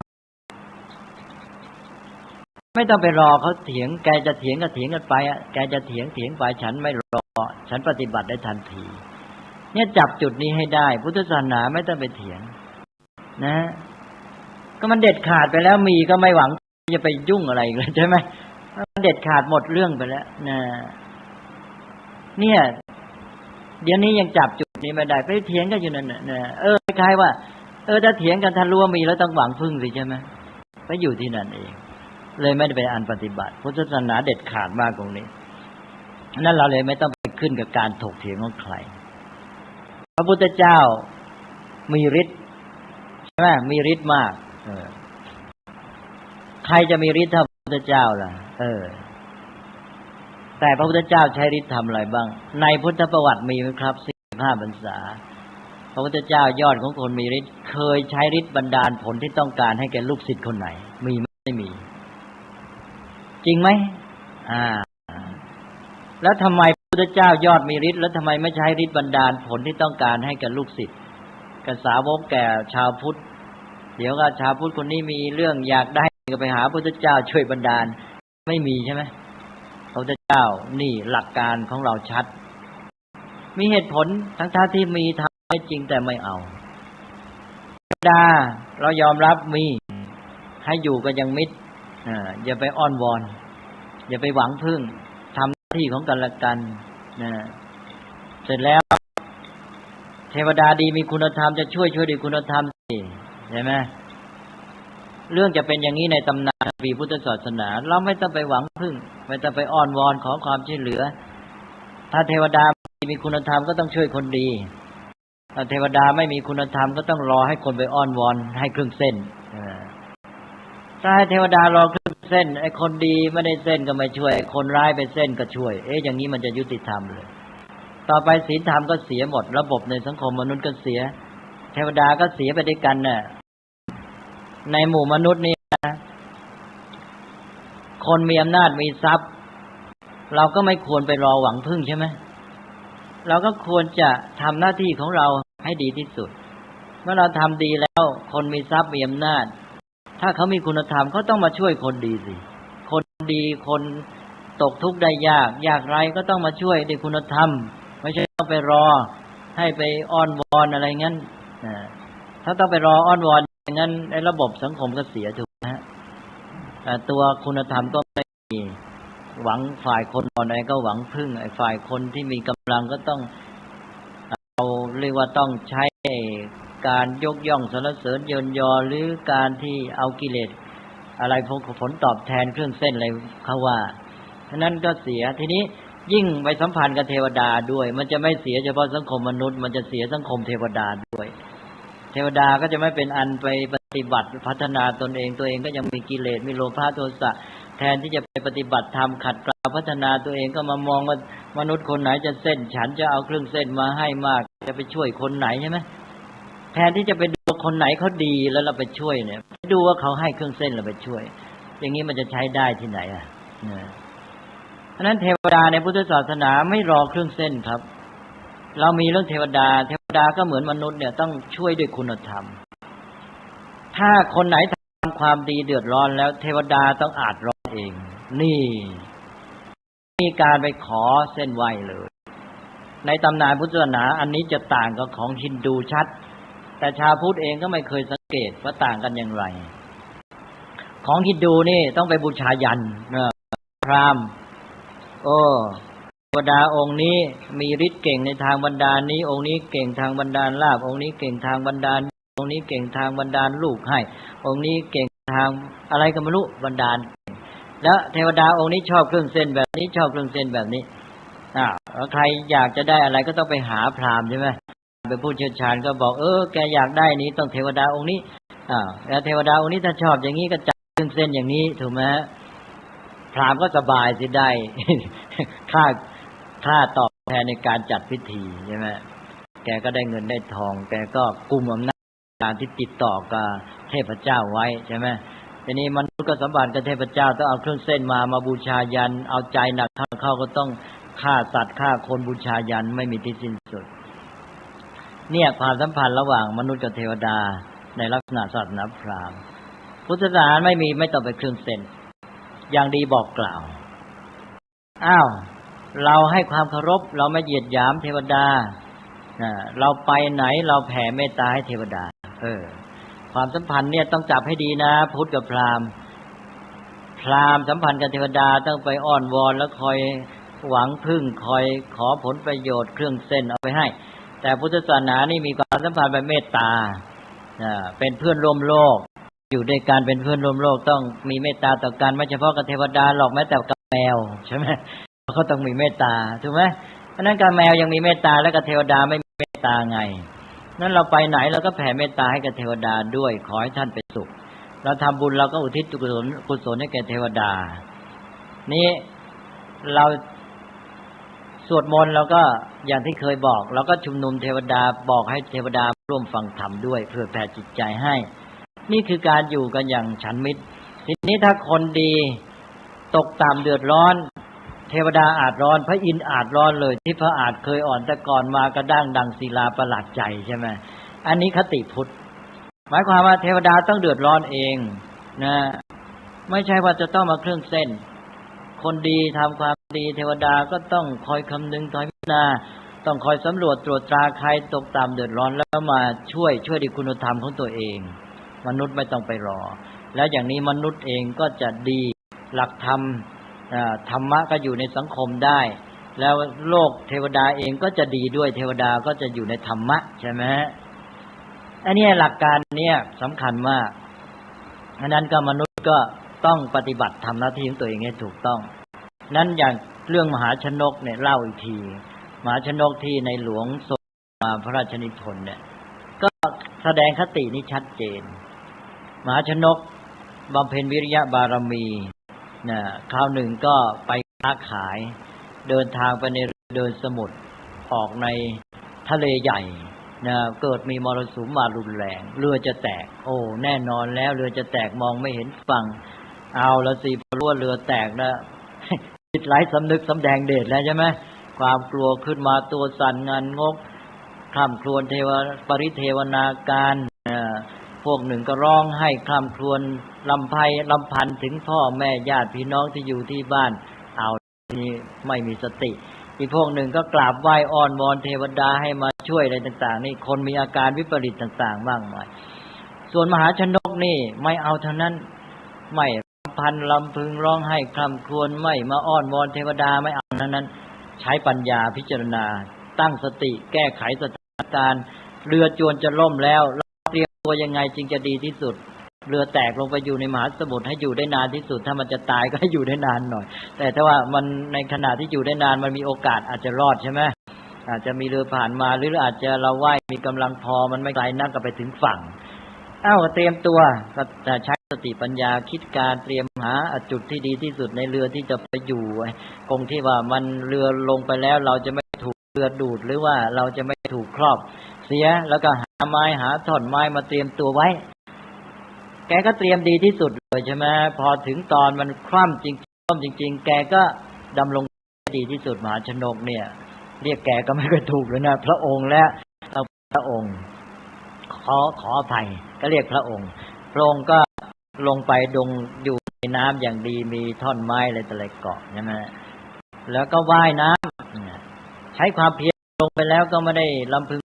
ไม่ต้องไปรอเขาเถียงแกจะเถียงก็เถียงกันไปแกจะเถียงไปฉันไม่รอฉันปฏิบัติได้ทันทีเนี่ยจับจุดนี้ให้ได้พุทธศาสนาไม่ต้องไปเถียงนะ ก็มันเด็ดขาดไปแล้วมีก็ไม่หวังจะไปยุ่งอะไรอีกเลยใช่ไหมมันเด็ดขาดหมดเรื่องไปแล้วนะเนี่ยเดี๋ยวนี้ยังจับจุดนี้ไม่ได้ไปเถียงกันอยู่นั่นน่ะคล้ายๆว่าถ้าเถียงกันถ้ารู้ว่ามีแล้วต้องหวังพึ่งสิใช่ไหมไปอยู่ที่นั่นเองเลยไม่ได้ไปอันปฏิบัติพุทธศาสนาเด็ดขาดมากตรงนี้นั่นเราเลยไม่ต้องไปขึ้นกับการถกเถียงของใครพระพุทธเจ้ามีฤทธิ์ใช่ไหมมีฤทธิ์มากใครจะมีฤทธิ์เท่าพระพุทธเจ้าล่ะแต่พระพุทธเจ้าใช้ฤทธิ์ทำอะไรบ้างในพุทธประวัติมีไหมครับ45พรรษาพระพุทธเจ้ายอดของคนมีฤทธิ์เคยใช้ฤทธิ์บันดาลผลที่ต้องการให้แก่ลูกศิษย์คนไหนมีไม่มีจริงไหมแล้วทำไมพระพุทธเจ้ายอดมีฤทธิ์แล้วทำไมไม่ใช้ฤทธิ์บันดาลผลที่ต้องการให้แก่ลูกศิษย์กับสาวกแก่ชาวพุทธเดี๋ยวก็ชาวพุทธคนนี้มีเรื่องอยากได้ก็ไปหาพระพุทธเจ้าช่วยบันดาลไม่มีใช่ไหมพระพุทธเจ้านี่หลักการของเราชัดมีเหตุผลทั้งที่มีทำไม่จริงแต่ไม่เอาเรายอมรับมีให้อยู่กันยังมิตรอย่าไปอ้อนวอนอย่าไปหวังพึ่งทำหน้าที่ของกันและกันเสร็จแล้วเทวดาดีมีคุณธรรมจะช่วยด้วยคุณธรรมสิใช่ไหมเรื่องจะเป็นอย่างนี้ในตำนานปีพุทธศาสนาเราไม่ต้องไปหวังพึ่งไม่ต้องไปอ้อนวอนขอความช่วยเหลือถ้าเทวดามีคุณธรรมก็ต้องช่วยคนดีถ้าเทวดาไม่มีคุณธรรมก็ต้องรอให้คนไปอ้อนวอนให้ครึ่งเส้นถ้าให้เทวดารอครึ่งเส้นไอ้คนดีไม่ได้เส้นก็ไม่ช่วยคนร้ายไปเส้นก็ช่วยอย่างนี้มันจะยุติธรรมเลยต่อไปศีลธรรมก็เสียหมดระบบในสังคมมนุษย์ก็เสียเทวดาก็เสียไปด้วยกันน่ะในหมู่มนุษย์นี่คนมีอำนาจมีทรัพย์เราก็ไม่ควรไปรอหวังพึ่งใช่ไหมเราก็ควรจะทำหน้าที่ของเราให้ดีที่สุดเมื่อเราทำดีแล้วคนมีทรัพย์มีอำนาจถ้าเขามีคุณธรรมเขาต้องมาช่วยคนดีสิคนดีคนตกทุกข์ได้ยากไร้ก็ต้องมาช่วยด้วยคุณธรรมไม่ใช่ต้องไปรอให้ไปอ้อนวอนอะไรงั้นถ้าต้องไปรออ้อนวอนอย่างนั้นไอ้ระบบสังคมก็เสียถูกไหมตัวคุณธรรมก็ไม่มีหวังฝ่ายคนอ่อนแอก็หวังพึ่งไอ้ฝ่ายคนที่มีกำลังก็ต้องเอาเรียกว่าต้องใช้การยกย่องสรรเสริญเยินยอหรือการที่เอากิเลสอะไรผลตอบแทนเครื่องเส้นอะไรเขาว่าฉะนั้นก็เสียทีนี้ยิ่งไปสัมพันธ์กับเทวดาด้วยมันจะไม่เสียเฉพาะสังคมมนุษย์มันจะเสียสังคมเทวดาด้วยเทวดาก็จะไม่เป็นอันไปปฏิบัติพัฒนาตนเองตัวเองก็ยังมีกิเลสมีโลภะโทสะแทนที่จะไปปฏิบัติธรรมขัดเกลาพัฒนาตัวเองก็มามองว่ามนุษย์คนไหนจะเส้นฉันจะเอาเครื่องเส้นมาให้มากจะไปช่วยคนไหนใช่ไหมแทนที่จะไปดูคนไหนเขาดีแล้วเราไปช่วยเนี่ยดูว่าเขาให้เครื่องเส้นเราไปช่วยอย่างนี้มันจะใช้ได้ที่ไหนเพราะนั้นเทวดาในพุทธศาสนาไม่รอเครื่องเส้นครับเรามีเรื่องเทวดาก็เหมือนมนุษย์เนี่ยต้องช่วยด้วยคุณธรรมถ้าคนไหนทำความดีเดือดร้อนแล้วเทวดาต้องอาจรอเองนี่มีการไปขอเส้นไหวเลยในตำนานพุทธศาสนาอันนี้จะต่างกับของฮินดูชัดแต่ชาวพุทธเองก็ไม่เคยสังเกตว่าต่างกันอย่างไรของฮินดูนี่ต้องไปบูชายันพราหมณ์เทวดาองค์นี้มีฤทธิ์เก่งในทางบันดาลนี้องค์นี้เก่งทางบันดาลลาภองค์นี้เก่งทางบันดาลองค์นี้เก่งทางบันดาลลูกให้องค์นี้เก่งทางอะไรก็ไม่รู้บันดาลแล้วเทวดาองค์นี้ชอบเครื่องเส้นแบบนี้ชอบเครื่องเส้นแบบนี้แล้วใครอยากจะได้อะไรก็ต้องไปหาพราหมณ์ใช่ไหมเป็นผู้เชี่ยวชาญก็บอกแกอยากได้นี้ต้องเทวดาองค์นี้แล้วเทวดาองค์นี้ถ้าชอบอย่างนี้ก็จัดเครื่องเส้นอย่างนี้ถูกไหมพราหมณ์ก็สบายสิได้ ค่าตอบแทนในการจัดพิธีใช่ไหมแกก็ได้เงินได้ทองแกก็กุมอำนาจการที่ติดต่อกับเทพเจ้าไว้ใช่ไหมทีนี้มนุษย์ก็สัมพันธ์กับเทพเจ้าต้องเอาเครื่องเส้นมาบูชายันเอาใจหนักเข้าก็ต้องฆ่าสัตว์ฆ่าคนบูชายันไม่มีที่สิ้นสุดเนี่ยความสัมพันธ์ระหว่างมนุษย์กับเทวดาในลักษณะศาสนาพราหมณ์พุทธศาสนาไม่ต้องไปเครื่องเส้นอย่างดีบอกกล่าวเราให้ความเคารพเราไม่เหยียดหยามเทวดาเราไปไหนเราแผ่เมตตาให้เทวดา ความสัมพันธ์เนี่ยต้องจับให้ดีนะพุทธกับพราหมณ์สัมพันธ์กับเทวดาต้องไปอ้อนวอนแล้วคอยหวังพึ่งคอยขอผลประโยชน์เครื่องเส้นเอาไปให้แต่พุทธศาสนานี่มีความสัมพันธ์แบบเมตตาเป็นเพื่อนร่วมโลกอยู่ด้วยกันเป็นเพื่อนร่วมโลกต้องมีเมตตาต่อกันไม่เฉพาะกับเทวดาหรอกแม้แต่กับแมวใช่ไหมเขาต้องมีเมตตาถูกไหมเพราะนั้นกับแมวยังมีเมตตาแล้วกับเทวดาไม่มีเมตตาไงนั้นเราไปไหนเราก็แผ่เมตตาให้กับเทวดาด้วยขอให้ท่านเป็นสุขเราทำบุญเราก็อุทิศกุศลให้แก่เทวดานี่เราสวดมนต์เราก็อย่างที่เคยบอกเราก็ชุมนุมเทวดาบอกให้เทวดาร่วมฟังธรรมด้วยเพื่อแผ่จิตใจให้นี่คือการอยู่กันอย่างฉันมิตรทีนี้ถ้าคนดีตกต่ำเดือดร้อนเทวดาอาจร้อนพระอินทร์อาจร้อนเลยที่พระอาจเคยอ่อนแต่ก่อนมากระด้างดังศิลาประหลาดใจใช่ไหมอันนี้คติพุทธหมายความว่าเทวดาต้องเดือดร้อนเองนะไม่ใช่ว่าจะต้องมาเครื่องเส้นคนดีทำความดีเทวดาก็ต้องคอยคำนึงคอยพิจารณาต้องคอยสำรวจตรวจตราใครตกต่ำเดือดร้อนแล้วมาช่วยดีคุณธรรมของตัวเองมนุษย์ไม่ต้องไปรอแล้วอย่างนี้มนุษย์เองก็จะดีหลักธรรมธรรมะก็อยู่ในสังคมได้แล้วโลกเทวดาเองก็จะดีด้วยเทวดาก็จะอยู่ในธรรมะใช่ไหมอันนี้หลักการเนี่ยสำคัญมากฉะนั้นก็มนุษย์ก็ต้องปฏิบัติทำหน้าที่ของตัวเองให้ถูกต้องนั้นอย่างเรื่องมหาชนกเนี่ยเล่าอีกทีมหาชนกที่ในหลวงทรงมาพระราชนิพนธ์เนี่ยก็แสดงคตินี้ชัดเจนมหาชนกบำเพ็ญวิริยะบารมีคราวหนึ่งก็ไปค้าขายเดินทางไปในเดินสมุทรออกในทะเลใหญ่เกิดมีมรสุมมารุนแรงเรือจะแตกโอ้แน่นอนแล้วเรือจะแตกมองไม่เห็นฝั่งเอาละสิพอรู้ว่าเรือแตกนะจิตไร้สำนึกสำแดงเดชแล้วใช่ไหมความกลัวขึ้นมาตัวสั่นงันงกคร่ำครวญปริเทวนาการพวกหนึ่งก็ร้องให้คร่ำครวญลำพันถึงพ่อแม่ญาติพี่น้องที่อยู่ที่บ้านเอานี่ไม่มีสติอีกพวกหนึ่งก็กราบไหว้อ้อนวอนเทวดาให้มาช่วยอะไรต่างๆนี่คนมีอาการวิปริตต่างๆบ้างมายส่วนมหาชนกนี่ไม่เอาเท่านั้นไม่พันลำพึงร้องให้คร่ำครวญไม่มาอ้อนวอนเทวดาไม่เอาเท่านั้นใช้ปัญญาพิจารณาตั้งสติแก้ไขสถานการณ์เรือจวนจะล่มแล้วเตรียมตัวยังไงจึงจะดีที่สุดเรือแตกลงไปอยู่ในมหาสมุทรให้อยู่ได้นานที่สุดถ้ามันจะตายก็ให้อยู่ได้นานหน่อยแต่ถ้าว่ามันในขณะที่อยู่ได้นานมันมีโอกาสอาจจะรอดใช่ไหมอาจจะมีเรือผ่านมาหรืออาจจะเราว่ายมีกำลังพอมันไม่ไกลนักก็ไปถึงฝั่งเตรียมตัวก็ใช้สติปัญญาคิดการเตรียมหาจุดที่ดีที่สุดในเรือที่จะไปอยู่คงที่ว่ามันเรือลงไปแล้วเราจะไม่ถูกเรือดูดหรือว่าเราจะไม่ถูกครอบเสียแล้วก็หาไม้หาท่อนไม้มาเตรียมตัวไว้แกก็เตรียมดีที่สุดเลยใช่ไหมพอถึงตอนมันคว่ำจริงแกก็ดำรงดีที่สุดมหาชนกเนี่ยเรียกแกก็ไม่ค่อยถูกเลยนะพระองค์และพระองค์ขออภัยก็เรียกพระองค์ก็ลงไปอยู่ในน้ำอย่างดีมีท่อนไม้อะไรต่ออะไรเกาะใช่ไหมแล้วก็ว่ายน้ำใช้ความเพียรลงไปแล้วก็ไม่ได้ลำพึง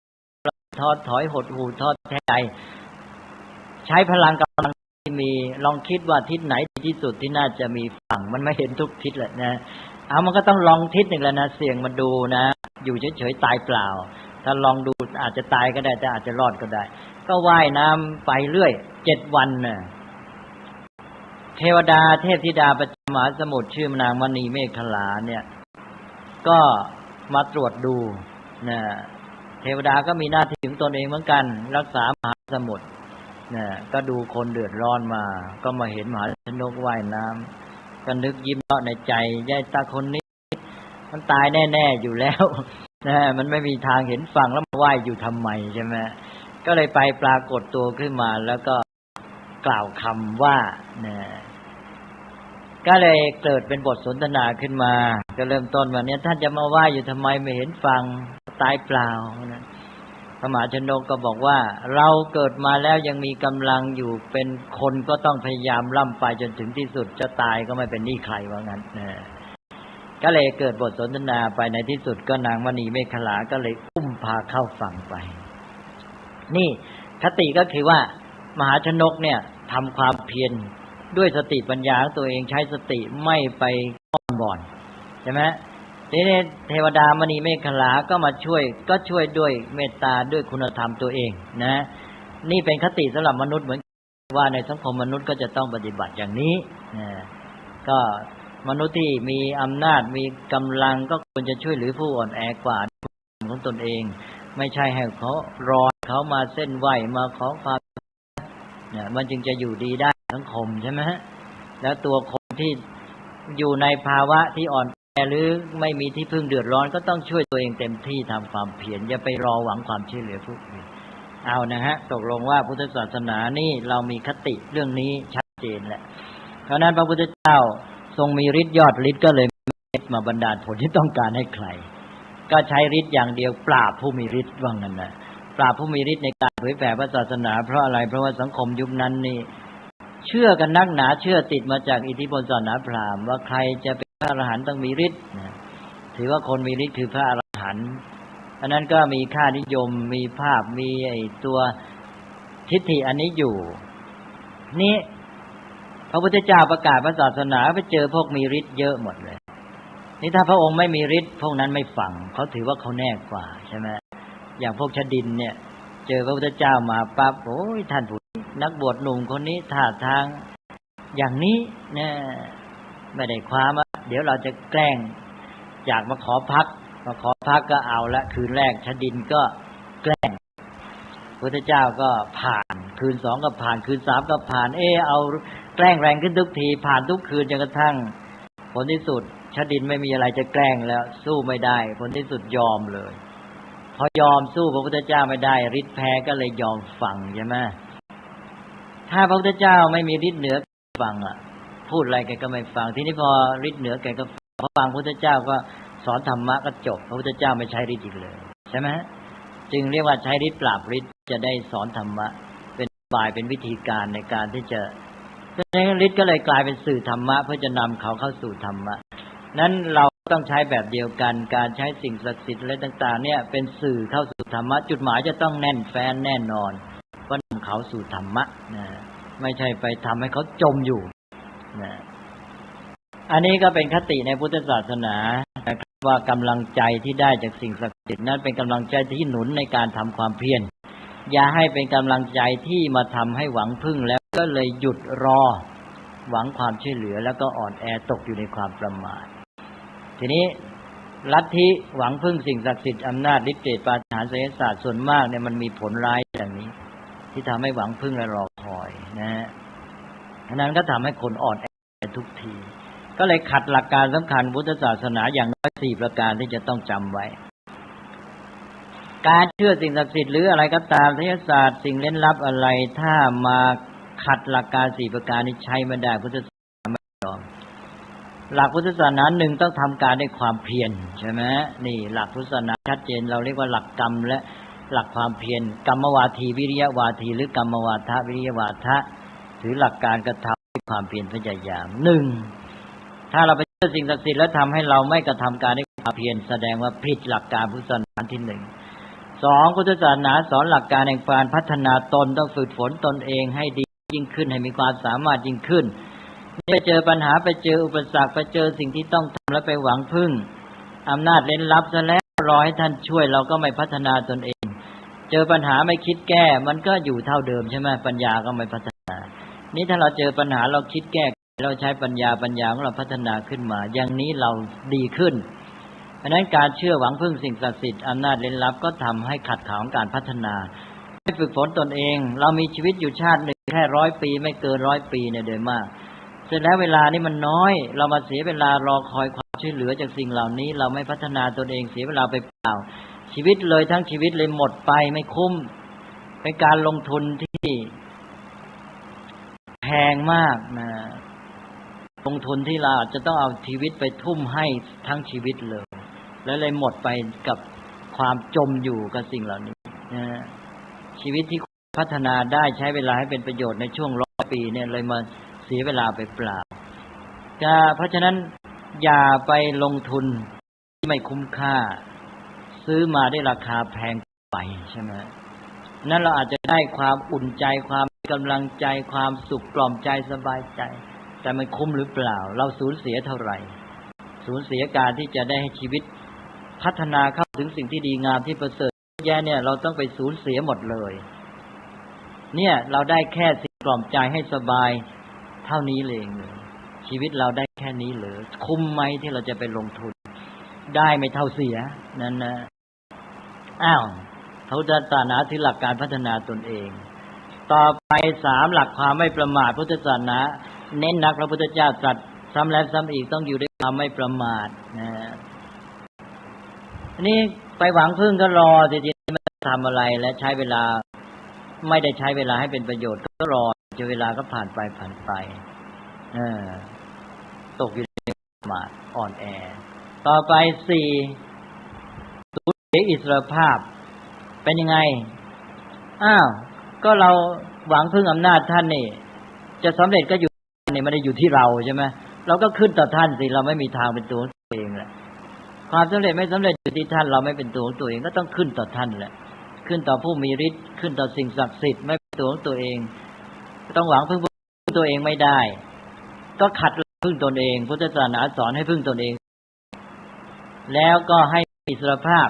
ท้อถอยหดหู่ท้อแท้ใจใช้พลังกำลังที่มีลองคิดว่าทิศไหนดีที่สุดที่น่าจะมีฝั่งมันไม่เห็นทุกทิศแหละนะมันก็ต้องลองทิศหนึ่งแล้วนะเสี่ยงมาดูนะอยู่เฉยๆตายเปล่าถ้าลองดูอาจจะตายก็ได้แต่อาจจะรอดก็ได้ก็ว่ายน้ำไปเรื่อย7 วันน่ะเทวดาเทพธิดาประจำมหาสมุทรชื่อนางมณีเมขลาเนี่ยก็มาตรวจดูนะเทวดาก็มีหน้าที่ของตนเองเหมือนกันรักษามหาสมุทรก็ดูคนเดือดร้อนมาก็มาเห็นมหาชนกว่ายน้ำก็นึกยิ้มเลาะในใจยายตาคนนี้มันตายแน่ๆอยู่แล้วมันไม่มีทางเห็นฝั่งแล้วมาว่ายอยู่ทำไมใช่ไหมก็เลยไปปรากฏตัวขึ้นมาแล้วก็กล่าวคำว่าก็เลยเกิดเป็นบทสนทนาขึ้นมาก็เริ่มต้นว่าเนี่ยท่านจะมาว่ายอยู่ทำไมไม่เห็นฝั่งตายเปล่านะพระมหาชนกก็บอกว่าเราเกิดมาแล้วยังมีกำลังอยู่เป็นคนก็ต้องพยายามล่ำไปจนถึงที่สุดจะตายก็ไม่เป็นหนี้ใครว่างั้นก็เลยเกิดบทสนทนาไปในที่สุดก็นางมณีเมขลาก็เลยอุ้มพาเข้าฝั่งไปนี่คติก็คือว่า มหาชนกเนี่ยทำความเพียรด้วยสติปัญญาของตัวเองใช้สติไม่ไปอ้อนวอนใช่ไหมทีนี้เทวดามณีเมขลาก็มาช่วยด้วยเมตตาด้วยคุณธรรมตัวเองนะนี่เป็นคติสำหรับมนุษย์เหมือนว่าในสังคมมนุษย์ก็จะต้องปฏิบัติอย่างนี้ก็มนุษย์ที่มีอำนาจมีกำลังก็ควรจะช่วยเหลือผู้อ่อนแอกว่าของตนเองไม่ใช่ให้เขารอเขามาเส้นไหวมาขอความเนี่ยมันจึงจะอยู่ดีได้สังคมใช่ไหมฮะแล้วตัวคนที่อยู่ในภาวะที่อ่อนแอหรือไม่มีที่พึ่งเดือดร้อนก็ต้องช่วยตัวเองเต็มที่ทำความเพียรอย่าไปรอหวังความช่วยเหลือผู้อื่นเอานะฮะตกลงว่าพุทธศาสนานี่เรามีคติเรื่องนี้ชัดเจนแหละเพราะนั้นพระพุทธเจ้าทรงมีฤทธิ์ยอดฤทธิ์ก็เลยมาบันดาลผลที่ต้องการให้ใครก็ใช้ฤทธิ์อย่างเดียวปราบผู้มีฤทธิ์ว่างั้นนะปราบผู้มีฤทธิ์ในการเผยแผ่พระศาสนาเพราะอะไรเพราะว่าสังคมยุคนั้นนี่เชื่อกันนักหนาเชื่อติดมาจากอิทธิพลศาสนาพราหมณ์ว่าใครจะเป็นพระอรหันต์ต้องมีฤทธิ์ถือว่าคนมีฤทธิ์คือพระอรหันต์อันนั้นก็มีค่านิยมมีภาพมีไอ้ตัวทิฏฐิอันนี้อยู่นี่พระพุทธเจ้าประกาศพระศาสนาไปเจอพวกมีฤทธิ์เยอะหมดเลยนี่ถ้าพระองค์ไม่มีฤทธิ์พวกนั้นไม่ฟังเขาถือว่าเขาแน่กว่าใช่ไหมอย่างพวกชดินเนี่ยเจอพระพุทธเจ้ามาปั๊บโอ้ยท่านผู้นักบวชหนุ่มคนนี้ท่าทางอย่างนี้เนี่ยไม่ได้ความเดี๋ยวเราจะแกล้งอยากมาขอพักก็เอาละคืนแรกชดินก็แกล้งพระพุทธเจ้าก็ผ่านคืน2ก็ผ่านคืน3ก็ผ่านเอาแกล้งแรงขึ้นทุกทีผ่านทุกคืนจนกระทั่งผลที่สุดชดินไม่มีอะไรจะแกล้งแล้วสู้ไม่ได้ผลที่สุดยอมเลยพอยอมสู้พระพุทธเจ้าไม่ได้ฤทธิ์แพ้ก็เลยยอมฟังใช่ไหมถ้าพระพุทธเจ้าไม่มีฤทธิ์เหนือฟังพูดอะไรแกก็ไม่ฟังทีนี้พอฤทธิ์เหนือแกก็พอฟังพระพุทธเจ้าก็สอนธรรมะก็จบพระพุทธเจ้าไม่ใช้ฤทธิ์อีกเลยใช่ไหมจึงเรียกว่าใช้ฤทธิ์ปราบฤทธิ์จะได้สอนธรรมะเป็นบายเป็นวิธีการในการที่จะเพราะฉะนั้นฤทธิ์ก็เลยกลายเป็นสื่อธรรมะเพื่อจะนำเขาเข้าสู่ธรรมะนั้นเราต้องใช้แบบเดียวกันการใช้สิ่งศักดิ์สิทธิ์อะไรต่างๆเนี่ยเป็นสื่อเข้าสู่ธรรมะจุดหมายจะต้องแน่นแฟ้นแน่นอนว่านำเขาสู่ธรรมะนะไม่ใช่ไปทำให้เขาจมอยู่นะอันนี้ก็เป็นคติในพุทธศาสนาว่ากำลังใจที่ได้จากสิ่งศักดิ์สิทธิ์นั้นเป็นกำลังใจที่หนุนในการทำความเพียรอย่าให้เป็นกำลังใจที่มาทำให้หวังพึ่งแล้วก็เลยหยุดรอหวังความช่วยเหลือแล้วก็อ่อนแอตกอยู่ในความประมาททีนี้ลัทธิหวังพึ่งสิ่งศักดิ์สิทธิ์อำนาจฤทธิ์เดชปาฏิหาริย์ไสยศาสตร์ส่วนมากเนี่ยมันมีผลร้ายอย่างนี้ที่ทำให้หวังพึ่งและรอคอยนะฮะฉะนั้นก็ทำให้คนอ่อนแอทุกทีก็เลยขัดหลักการสำคัญพุทธศาสนาอย่างน้อย4ประการที่จะต้องจำไว้การเชื่อสิ่งศักดิ์สิทธิ์หรืออะไรก็ตามไสยศาสตร์สิ่งเร้นลับอะไรถ้ามาขัดหลักการ4ประการนี้ใช้ไม่ได้พุทธศาสนาไม่ยอมหลักพุทธศาสนา1ต้องทำการด้วยความเพียรใช่ไหมนี่หลักพุทธศาสนาชัดเจนเราเรียกว่าหลักกรรมและหลักความเพียรกรรมวาทีวิริยวาทีหรือกรรมวาทะวิริยวาทะถือหลักการกระทำด้วยความเพียรพยายาม1ถ้าเราไปเชื่อสิ่งศักดิ์สิทธิ์แล้วทำให้เราไม่กระทำการด้วยความเพียรแสดงว่าผิดหลักการพุทธศาสนาที่1 2พุทธศาสนาสอนหลักการแห่งการพัฒนาตนต้องฝึกฝนตนเองให้ดียิ่งขึ้นให้มีความสามารถยิ่งขึ้นไปเจอปัญหาไปเจออุปสรรคไปเจอสิ่งที่ต้องทำแล้วไปหวังพึ่งอำนาจเร้นลับซะแล้วรอให้ท่านช่วยเราก็ไม่พัฒนาตนเองเจอปัญหาไม่คิดแก้มันก็อยู่เท่าเดิมใช่ไหมปัญญาก็ไม่พัฒนานี่ถ้าเราเจอปัญหาเราคิดแก้เราใช้ปัญญาของเราพัฒนาขึ้นมาอย่างนี้เราดีขึ้นเพราะนั้นการเชื่อหวังพึ่งสิ่งศักดิ์สิทธิ์อำนาจเร้นลับก็ทำให้ขัดขวางการพัฒนาให้ฝึกฝนตนเองเรามีชีวิตอยู่ชาติหนึ่งแค่100 ปีไม่เกิน100 ปีเนี่ยโดยมากเสร็จแล้วเวลานี่มันน้อยเรามาเสียเวลารอคอยความช่วยเหลือจากสิ่งเหล่านี้เราไม่พัฒนาตนเองเสียเวลาไปเปล่าชีวิตเลยทั้งชีวิตเลยหมดไปไม่คุ้มเป็นการลงทุนที่แพงมากนะลงทุนที่เราอาจจะต้องเอาชีวิตไปทุ่มให้ทั้งชีวิตเลยแล้วเลยหมดไปกับความจมอยู่กับสิ่งเหล่านี้นะชีวิตที่พัฒนาได้ใช้เวลาให้เป็นประโยชน์ในช่วง100 ปีเนี่ยเลยมาเสียเวลาไปเปล่าเพราะฉะนั้นอย่าไปลงทุนที่ไม่คุ้มค่าซื้อมาได้ราคาแพงไปใช่ไหมนั่นเราอาจจะได้ความอุ่นใจความ กำลังใจความสุขปลอบใจสบายใจแต่มันคุ้มหรือเปล่าเราสูญเสียเท่าไหร่สูญเสียการที่จะได้ให้ชีวิตพัฒนาเข้าถึงสิ่งที่ดีงามที่ประเสริฐแย่เนี่ยเราต้องไปสูญเสียหมดเลยเนี่ยเราได้แค่สิ่งปลอบใจให้สบายเท่านี้เองชีวิตเราได้แค่นี้เหรอคุ้มไหมที่เราจะไปลงทุนได้ไม่เท่าเสียนั่นนะพุทธศาสนาถือหลักการพัฒนาตนเองต่อไป3หลักความไม่ประมาทพุทธศาสนาเน้นนักพระพุทธเจ้าตรัสซ้ำแล้วซ้ำอีกต้องอยู่ด้วยความไม่ประมาทนะนี่ไปหวังพึ่งก็รอทีนี้ไม่ทำอะไรและใช้เวลาไม่ได้ใช้เวลาให้เป็นประโยชน์ก็รอจนเวลาก็ผ่านไปตกอยู่ในประมาทอ่อนแอต่อไป4สูญเสียอิสรภาพเป็นยังไงก็เราหวังพึ่งอำนาจท่านนี่จะสำเร็จก็อยู่นี่ไม่ได้อยู่ที่เราใช่ไหมเราก็ขึ้นต่อท่านสิเราไม่มีทางเป็นตัวของตัวเองแหละความสำเร็จไม่สำเร็จอยู่ที่ท่านเราไม่เป็นตัวของตัวเองก็ต้องขึ้นต่อท่านแหละขึ้นต่อผู้มีฤทธิ์ขึ้นต่อสิ่งศักดิ์สิทธิ์ไม่เป็นตัวของตัวเองต้องหวังพึ่งตัวเองไม่ได้ก็ขัดพึ่งตนเองพุทธศาสนาสอนให้พึ่งตนเองแล้วก็ให้อิสรภาพ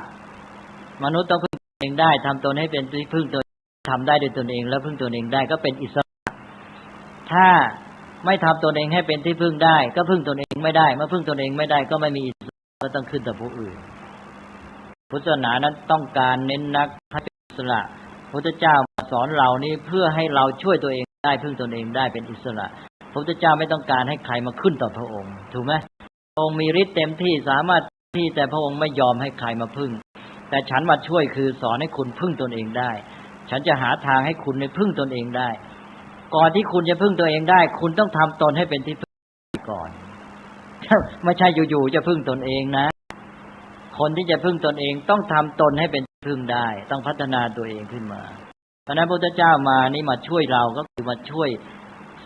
มนุษย์ต้องพึ่งตนเองได้ทำตนให้เป็นที่พึ่งตนทำได้ด้วยตนเองแล้วพึ่งตนเองได้ก็เป็นอิสระถ้าไม่ทำตนเองให้เป็นที่พึ่งได้ก็พึ่งตนเองไม่ได้เมื่อพึ่งตนเองไม่ได้ก็ไม่มีอิสระก็ต้องขึ้นต่อผู้อื่นพุทธศาสนานั้นต้องการเน้นนักให้เป็นอิสระพุทธเจ้าสอนเรานี้เพื่อให้เราช่วยตัวเองได้พึ่งตนเองได้เป็นอิสระพระพุทธเจ้าไม่ต้องการให้ใครมาขึ้นต่อพระองค์ถูกไหมพระองค์มีฤทธิ์เต็มที่สามารถที่แต่พระองค์ไม่ยอมให้ใครมาพึ่งแต่ฉันมาช่วยคือสอนให้คุณพึ่งตนเองได้ฉันจะหาทางให้คุณในพึ่งตนเองได้ก่อนที่คุณจะพึ่งตัวเองได้คุณต้องทำตนให้เป็นที่พึ่งก่อนไม่ใช่อยู่ๆจะพึ่งตนเองนะคนที่จะพึ่งตนเองต้องทำตนให้เป็นที่พึ่งได้ต้องพัฒนาตัวเองขึ้นมาเพราะฉะนั้นพระพุทธเจ้ามานี่มาช่วยเราก็คือมาช่วย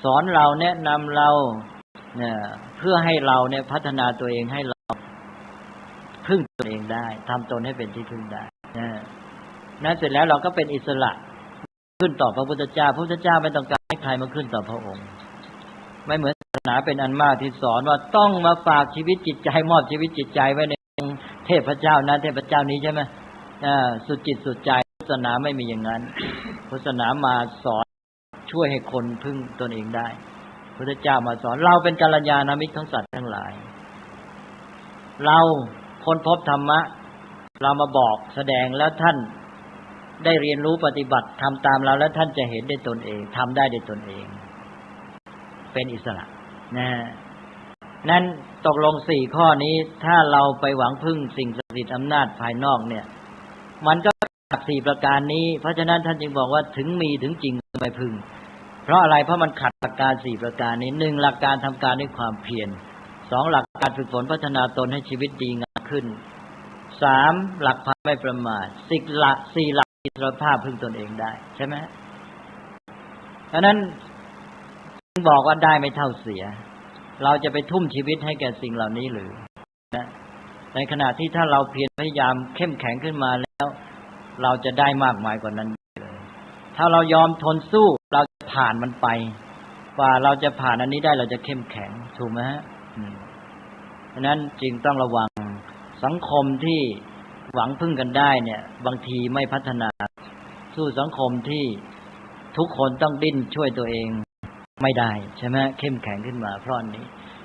สอนเราแนะนำเราเนี่ยเพื่อให้เราเนี่ยพัฒนาตัวเองให้เราพึ่งตนเองได้ทำตนให้เป็นที่พึ่งได้นั้นเสร็จแล้วเราก็เป็นอิสระขึ้นต่อพระพุทธเจ้าพระพุทธเจ้าไม่ต้องการให้ใครมาขึ้นต่อพระองค์ไม่เหมือนศาสนาเป็นอันมากที่สอนว่าต้องมาฝากชีวิตจิตใจมอบชีวิตจิตใจไว้ในเทพเจ้านั้นเทพเจ้านี้ใช่ไหมสุดจิตสุดใจศาสนาไม่มีอย่างนั้นศาสนามาสอนช่วยให้คนพึ่งตนเองได้พระพุทธเจ้ามาสอนเราเป็นกัลยาณมิตรของสัตว์ทั้งหลายเราค้นพบธรรมะเรามาบอกแสดงแล้วท่านได้เรียนรู้ปฏิบัติทำตามเราแล้วท่านจะเห็นได้ตนเองทำได้ด้วยตนเองเป็นอิสระนั้นตกลง4ข้อนี้ถ้าเราไปหวังพึ่งสิ่งศักดิ์สิทธิ์อำนาจภายนอกเนี่ยมันก็ขัด4ประการนี้เพราะฉะนั้นท่านจึงบอกว่าถึงมีถึงจริงไม่พึ่งเพราะอะไรเพราะมันขัดหลักการ4ประการนี้1หลักการทำการด้วยความเพียร2หลักการฝึกฝนพัฒนาตนให้ชีวิตดีงามขึ้น3หลักความไม่ประมาท4หลักอิสรภาพพึ่งตนเองได้ใช่ไหมเพราะนั้นบอกว่าได้ไม่เท่าเสียเราจะไปทุ่มชีวิตให้แก่สิ่งเหล่านี้หรือนะในขณะที่ถ้าเราเพียรพยายามเข้มแข็งขึ้นมาแล้วเราจะได้มากมายกว่านั้นเลยถ้าเรายอมทนสู้เราจะผ่านมันไปกว่าเราจะผ่านอันนี้ได้เราจะเข้มแข็งถูกไหมฮะเพราะนั้นจึงต้องระวังสังคมที่หวังพึ่งกันได้เนี่ยบางทีไม่พัฒนาสู้สังคมที่ทุกคนต้องดิ้นช่วยตัวเองไม่ได้ใช่ไหมเข้มแข็งขึ้นมาเพราะนี้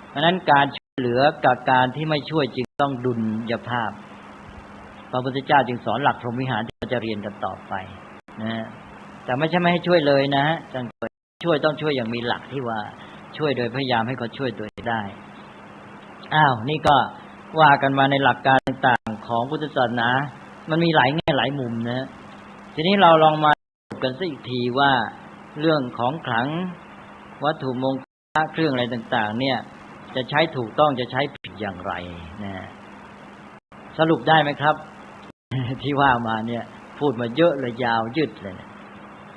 เพราะนั้นการช่วยเหลือกับการที่ไม่ช่วยจึงต้องดุลยภาพพระพุทธเจ้าจึงสอนหลักพรหมวิหารที่เราจะเรียนกันต่อไปนะแต่ไม่ใช่ไม่ให้ช่วยเลยนะต้องช่วยอย่างมีหลักที่ว่าช่วยโดยพยายามให้เขาช่วยตัวเองได้นี่ก็ว่ากันมาในหลักการต่างๆของพุทธศาสนามันมีหลายแง่หลายมุมนะทีนี้เราลองมาดูกันสักอีกทีว่าเรื่องของขลังวัตถุมงคลเครื่องอะไรต่างๆเนี่ยจะใช้ถูกต้องจะใช้ผิดอย่างไรนะสรุปได้ไหมครับ ที่ว่ามาเนี่ยพูดมาเยอะเลยยาวยืดเลยนะ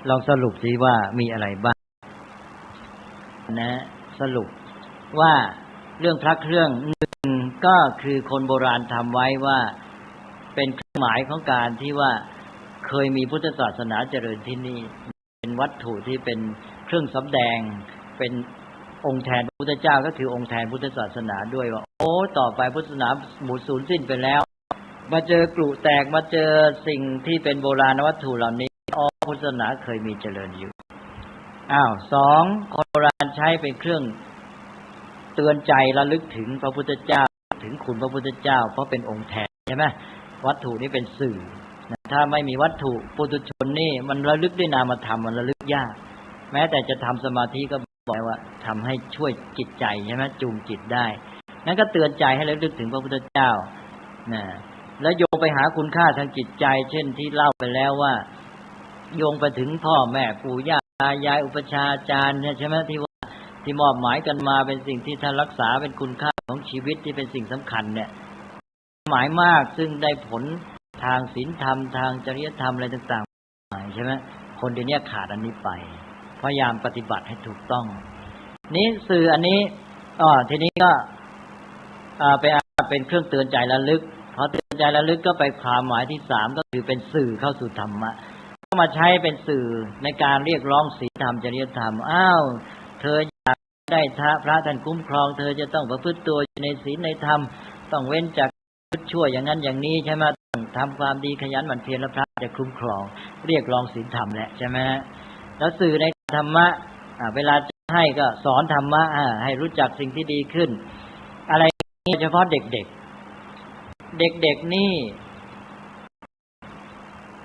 ลองสรุปสิว่ามีอะไรบ้างนะสรุปว่าเรื่องพระเครื่องหนึ่งก็คือคนโบราณทำไว้ว่าเป็นเครื่องหมายของการที่ว่าเคยมีพุทธศาสนาเจริญที่นี่เป็น วัตถุที่เป็นเครื่องสำแดงเป็นองค์แทนพระพุทธเจ้าก็คือองค์แทนพุทธศาสนาด้วยว่าโอ้ต่อไปพุทธศาสนาหมดสูญสิ้นไปแล้วมาเจอกรุแตกมาเจอสิ่งที่เป็นโบราณวัตถุเหล่านี้พุทธศาสนาเคยมีเจริญอยู่สองคนโบราณใช้เป็นเครื่องเตือนใจระลึกถึงพระพุทธเจ้าถึงคุณพระพุทธเจ้าเพราะเป็นองค์แทนใช่ไหมวัตถุนี้เป็นสื่อถ้าไม่มีวัตถุปุถุชนนี่มันระลึกด้วยนามธรรมมันระลึกยากแม้แต่จะทำสมาธิก็บอกว่าทำให้ช่วยจิตใจใช่ไหมจูงจิตได้นั้นก็เตือนใจให้ระลึกถึงพระพุทธเจ้านะแล้วโยงไปหาคุณค่าทางจิตใจเช่นที่เล่าไปแล้วว่าโยงไปถึงพ่อแม่ปู่ย่าตายายอุปชฌาย์อาจารย์เนี่ยใช่ไหมที่ว่าที่มอบหมายกันมาเป็นสิ่งที่ท่านรักษาเป็นคุณค่าของชีวิตที่เป็นสิ่งสำคัญเนี่ยหมายมากซึ่งได้ผลทางศีลธรรมทางจริยธรรมอะไรต่างๆใช่ไหมคนเดี๋ยวนี้ขาดอันนี้ไปพยายามปฏิบัติให้ถูกต้องนี้สื่ออันนี้ทีนี้ก็เป็นเครื่องเตือนใจระลึกพอเตือนใจระลึกก็ไปความหมายที่สามก็คือเป็นสื่อเข้าสู่ธรรมะก็มาใช้เป็นสื่อในการเรียกร้องศีลธรรมจริยธรรมเธออยากได้พระท่านคุ้มครองเธอจะต้องประพฤติตัวในศีลในธรรมต้องเว้นจากชั่วอย่างนั้นอย่างนี้ใช่ไหมต้องทำความดีขยันหมั่นเพียรแล้วพระจะคุ้มครองเรียกร้องศีลธรรมแหละใช่ไหมแล้วสื่อในธรรมะเวลาจะให้ก็สอนธรรมะให้รู้จักสิ่งที่ดีขึ้นอะไรนี้เฉพาะเด็กนี่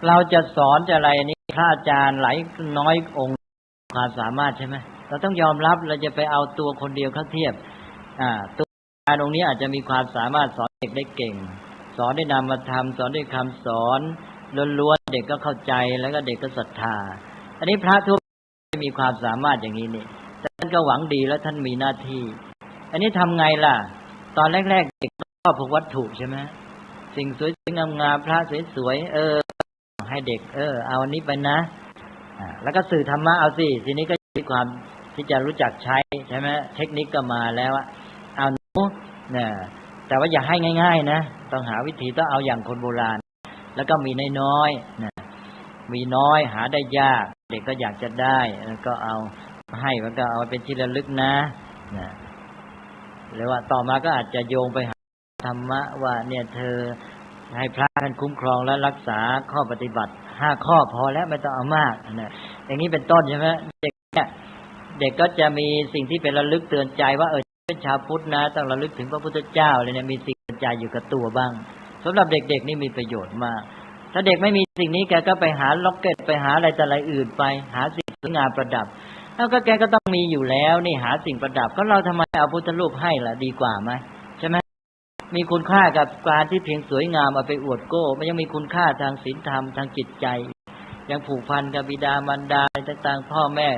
เราจะสอนจะอะไรนี่พระอาจารย์หลายน้อยองค์ความสามารถใช่ไหมเราต้องยอมรับเราจะไปเอาตัวคนเดียวเข้าเทียบตัวอาจารย์องค์นี้อาจจะมีความสามารถสอนเด็กได้เก่งสอนด้วยนามธรรมสอนด้วยคำสอนล้วนๆเด็กก็เข้าใจแล้วก็เด็กก็ศรัทธาอันนี้พระทั่วไปมีความสามารถอย่างนี้นี่แต่ท่านก็หวังดีแล้วท่านมีหน้าที่อันนี้ทำไงล่ะตอนแรกๆเด็กชอบพวกวัตถุใช่ไหมสิ่งสวยๆงามๆพระสวยๆให้เด็กเอาอันนี้ไปนะแล้วก็สื่อธรรมะเอาสิทีนี้ก็มีความที่จะรู้จักใช้ใช่ไหมเทคนิคก็มาแล้วเอาหนูเนี่ยแต่ว่าอย่าให้ง่ายๆนะต้องหาวิธีต้องเอาอย่างคนโบราณแล้วก็มีน้อยๆนะมีน้อยหาได้ยากเด็กก็อยากจะได้แล้วก็เอาให้มันก็เอาเป็นที่ระลึกนะหรือว่าต่อมาก็อาจจะโยงไปหาธรรมะว่าเนี่ยเธอให้พระท่านคุ้มครองและรักษาข้อปฏิบัติ5ข้อพอแล้วไม่ต้องเอามากนะอย่างนี้เป็นต้นใช่ไหมเด็กก็จะมีสิ่งที่เป็นระลึกเตือนใจว่าเป็นชาวพุทธนะต้องระลึกถึงพระพุทธเจ้าอะไรเนี่ยมีสิ่งเตือนใจอยู่กับตัวบ้างสำหรับเด็กๆนี่มีประโยชน์มากถ้าเด็กไม่มีสิ่งนี้แกก็ไปหาล็อกเก็ตไปหาอะไรแต่อะไรอื่นไปหาสิ่งสวยงามประดับแล้วก็แกก็ต้องมีอยู่แล้วนี่หาสิ่งประดับก็เราทำไมเอาพุทธรูปให้ล่ะดีกว่าไหมใช่ไหมมีคุณค่ากับการที่เพียงสวยงามเอาไปอวดโก้มันยังมีคุณค่าทางศีลธรรมทางจิตใจยังผูกพันกับบิดามารดาต่างๆพ่อแม่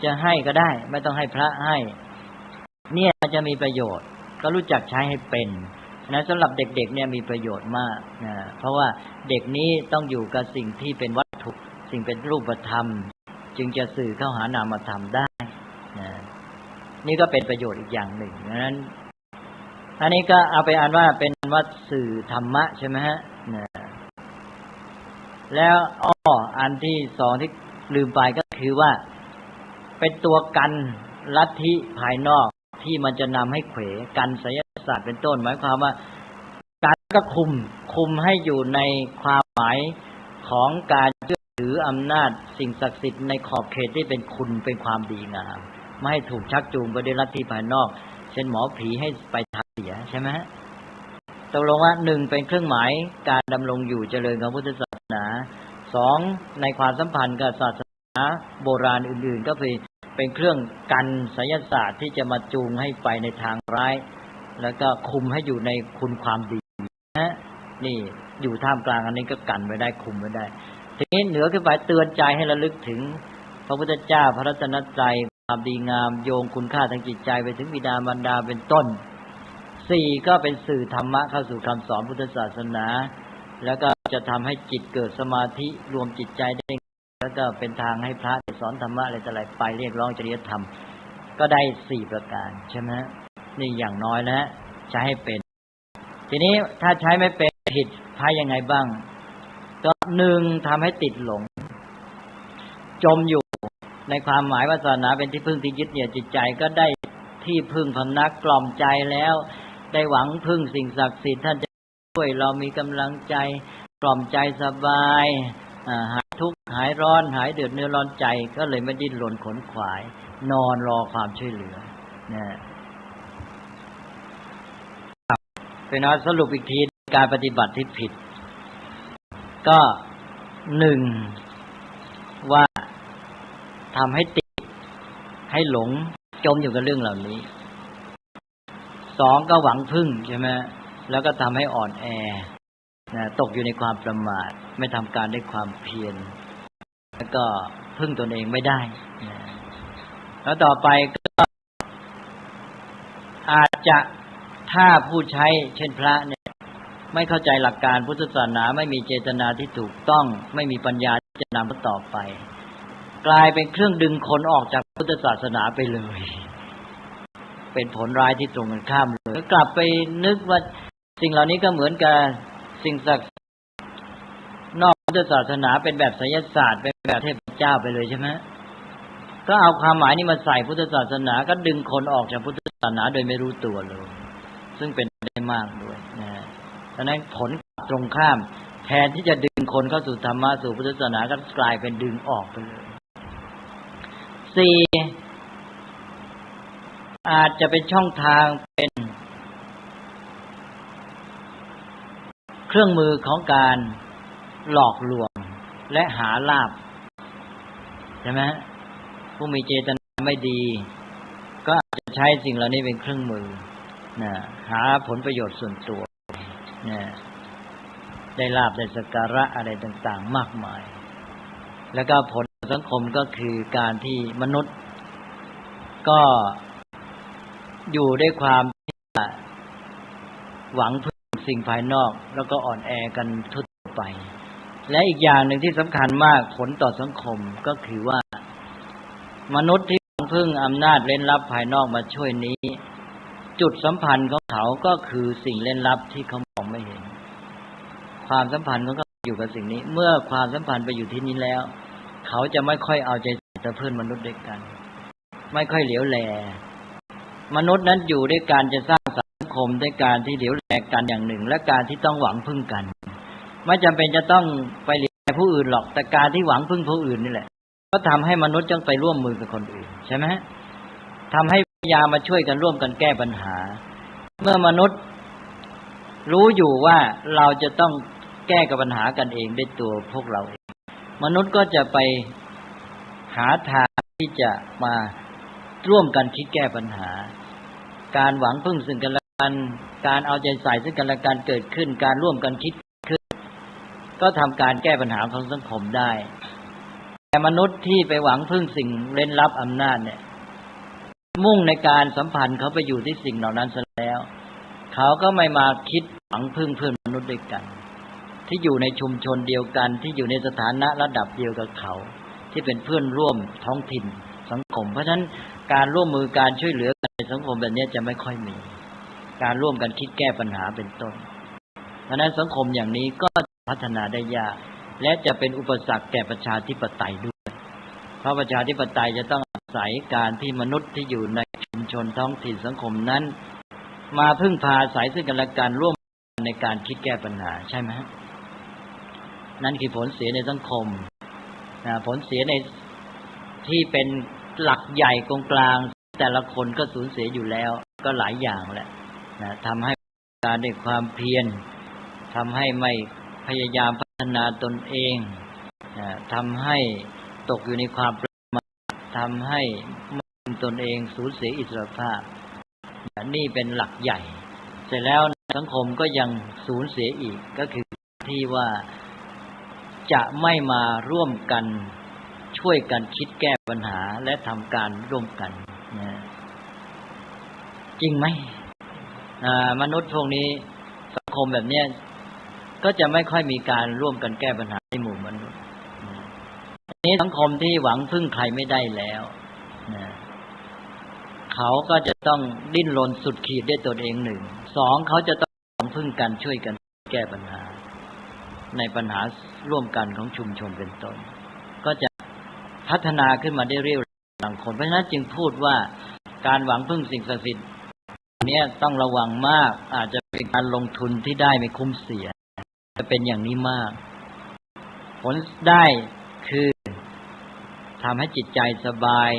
จะให้ก็ได้ไม่ต้องให้พระให้เนี่ยจะมีประโยชน์ก็รู้จักใช้ให้เป็นนะสำหรับเด็กๆเนี่ยมีประโยชน์มากนะเพราะว่าเด็กนี้ต้องอยู่กับสิ่งที่เป็นวัตถุสิ่งเป็นรูปธรรมจึงจะสื่อเข้าหานามธรรมได้นะนี่ก็เป็นประโยชน์อีกอย่างหนึ่งนั้นอันนี้ก็เอาไปอ่านว่าเป็นว่าสื่อธรรมะใช่ไหมฮะนะแล้วอันที่สองที่ลืมไปก็คือว่าเป็นตัวกันลัทธิภายนอกที่มันจะนำให้เขวกันไสยศาสตร์เป็นต้นหมายความว่าการก็คุมให้อยู่ในความหมายของการเชื่อถืออำนาจสิ่งศักดิ์สิทธิ์ในขอบเขตที่เป็นคุณเป็นความดีงามไม่ให้ถูกชักจูงไปด้วยลัทธิภายนอกเช่นหมอผีให้ไปทำเสียใช่ไหมตกลงว่า1เป็นเครื่องหมายการดำรงอยู่เจริญของพุทธศาสนา2ในความสัมพันธ์กับศาสนาโบราณอื่นๆก็เป็นเครื่องกันไสยศาสตร์ที่จะมาจูงให้ไปในทางร้ายแล้วก็คุมให้อยู่ในคุณความดีนะนี่อยู่ท่ามกลางอันนี้ก็กันไว้ได้คุมไว้ได้ทีนี้เหนือขึ้นไปเตือนใจให้ระลึกถึงพระพุทธเจ้าพระรัตนตรัยความดีงามโยงคุณค่าทางจิตใจไปถึงบิดามารดาเป็นต้น4ก็เป็นสื่อธรรมะเข้าสู่คำสอนพุทธศาสนาแล้วก็จะทำให้จิตเกิดสมาธิรวมจิตใจได้แล้วก็เป็นทางให้พระสอนธรรมะอะไรต่ออะไรไปเรียกร้องจริยธรรมก็ได้4ประการใช่ไหมนี่อย่างน้อยนะใช้ให้เป็นทีนี้ถ้าใช้ไม่เป็นผิดพายยังไงบ้างก็1ทำให้ติดหลงจมอยู่ ในความหมายว่าศาสนาเป็นที่พึ่งที่ยึดเหนี่ยวจิตใจก็ได้ที่พึ่งพำนักกล่อมใจแล้วได้หวังพึ่งสิ่งศักดิ์สิทธิ์ท่านจะช่วยเรามีกำลังใจกล่อมใจสบายหายทุกข์หายร้อนหายเดือดเนื้อร้อนใจก็เลยไม่ดิ้นรนขนขวายนอนรอความช่วยเหลือนะเป็นเอาสรุปอีกทีการปฏิบัติที่ผิดก็หนึ่งว่าทำให้ติดให้หลงจมอยู่กับเรื่องเหล่านี้สองก็หวังพึ่งใช่ไหมแล้วก็ทำให้อ่อนแอตกอยู่ในความประมาทไม่ทำการด้วยความเพียรแล้วก็พึ่งตนเองไม่ได้แล้วต่อไปก็อาจจะถ้าผู้ใช้เช่นพระเนี่ยไม่เข้าใจหลักการพุทธศาสนาไม่มีเจตนาที่ถูกต้องไม่มีปัญญาที่จะนำต่อไปกลายเป็นเครื่องดึงคนออกจากพุทธศาสนาไปเลยเป็นผลร้ายที่ตรงกันข้ามเลยกลับไปนึกว่าสิ่งเหล่านี้ก็เหมือนกับสิ่งศักดิ์นอกพุทธศาสนาเป็นแบบไสยศาสตร์เป็นแบบเทพเจ้าไปเลยใช่ไหมก็เอาความหมายนี้มาใส่พุทธศาสนาก็ดึงคนออกจากพุทธศาสนาโดยไม่รู้ตัวเลยซึ่งเป็นได้มากด้วยนะดังนั้นผลตรงข้ามแทนที่จะดึงคนเข้าสู่ธรรมะสู่พุทธศาสนาก็กลายเป็นดึงออกไปเลยสี่อาจจะเป็นช่องทางเป็นเครื่องมือของการหลอกลวงและหาลาภใช่ไหมผู้มีเจตนาไม่ดีก็อาจจะใช้สิ่งเหล่านี้เป็นเครื่องมือหาผลประโยชน์ส่วนตัวได้ลาภได้สักการะอะไรต่างๆมากมายแล้วก็ผลสังคมก็คือการที่มนุษย์ก็อยู่ด้วยความที่หวังพึ่งสิ่งภายนอกแล้วก็อ่อนแอกันทั่วไปและอีกอย่างหนึ่งที่สำคัญมากผลต่อสังคมก็คือว่ามนุษย์ที่หวังพึ่งอำนาจเร้นลับภายนอกมาช่วยนี้จุดสัมพันธ์ของเขาก็คือสิ่งเร้นลับที่เขามองไม่เห็นความสัมพันธ์ของเขาอยู่กับสิ่งนี้เมื่อความสัมพันธ์ไปอยู่ที่นี้แล้วเขาจะไม่ค่อยเอาใจใส่ต่อเพื่อนมนุษย์ด้วยกันไม่ค่อยเหลียวแลมนุษย์นั้นอยู่ด้วยการจะสร้างสังคมด้วยการที่เหลียวแลกันอย่างหนึ่งและการที่ต้องหวังพึ่งกันไม่จำเป็นจะต้องไปเหลียวแลผู้อื่นหรอกแต่การที่หวังพึ่งผู้อื่นนี่แหละก็ทำให้มนุษย์ต้องไปร่วมมือกับคนอื่นใช่ไหมทำให้พยายามมาช่วยกันร่วมกันแก้ปัญหาเมื่อมนุษย์รู้อยู่ว่าเราจะต้องแก้กับปัญหากันเองด้วยตัวพวกเราเองมนุษย์ก็จะไปหาทางที่จะมาร่วมกันคิดแก้ปัญหาการหวังพึ่งซึ่งกันและกันการเอาใจใส่ซึ่งกันและกันเกิดขึ้นการร่วมกันคิดขึ้นก็ทำการแก้ปัญหาของสังคมได้แต่มนุษย์ที่ไปหวังพึ่งสิ่งเร้นลับอำนาจเนี่ยมุ่งในการสัมพันธ์เขาไปอยู่ที่สิ่งเหล่านั้นซะแล้วเขาก็ไม่มาคิดหวังพึ่งเพื่อนมนุษย์ด้วยกันที่อยู่ในชุมชนเดียวกันที่อยู่ในสถานะระดับเดียวกับเขาที่เป็นเพื่อนร่วมท้องถิ่นสังคมเพราะฉะนั้นการร่วมมือการช่วยเหลือกันในสังคมแบบนี้จะไม่ค่อยมีการร่วมกันคิดแก้ปัญหาเป็นต้นเพราะฉะนั้นสังคมอย่างนี้ก็พัฒนาได้ยากและจะเป็นอุปสรรคแก่ประชาธิปไตยด้วยเพราะประชาธิปไตยจะต้องอาศัยการที่มนุษย์ที่อยู่ในชุมชนท้องถิ่นสังคมนั้นมาพึ่งพาอาศัยซึ่งกันและกันร่วมในการคิดแก้ปัญหาใช่ไหมนั่นคือผลเสียในสังคมผลเสียในที่เป็นหลักใหญ่กลางแต่ละคนก็สูญเสียอยู่แล้วก็หลายอย่างแหละทำให้การด้วยความเพียรทำให้ไม่พยายามพัฒนาตนเองทำให้ตกอยู่ในความประมาททำให้ตนเองสูญเสียอิสรภาพนี่เป็นหลักใหญ่เสร็จแล้วสังคมก็ยังสูญเสียอีกก็คือที่ว่าจะไม่มาร่วมกันช่วยกันคิดแก้ปัญหาและทำการร่วมกันจริงไหมมนุษย์พวกนี้สังคมแบบนี้ก็จะไม่ค่อยมีการร่วมกันแก้ปัญหาในหมู่มนุษย์นี้สังคมที่หวังพึ่งใครไม่ได้แล้วเขาก็จะต้องดิ้นรนสุดขีดด้วยตนเองหนึ่งสองเขาจะต้องหวังพึ่งกันช่วยกันแก้ปัญหาในปัญหาร่วมกันของชุมชนเป็นต้นก็จะท พัฒนาขึ้นมาได้เรื่อยๆบางคนเพราะฉะนั้นจึงพูดว่าการหวังพึ่งสิ่งศักดิ์สิทธิ์เนี่ยต้องระวังมากอาจจะเป็นการลงทุนที่ได้ไม่คุ้มเสียจะเป็นอย่างนี้มากผลได้คือทำให้จิตใจสบาย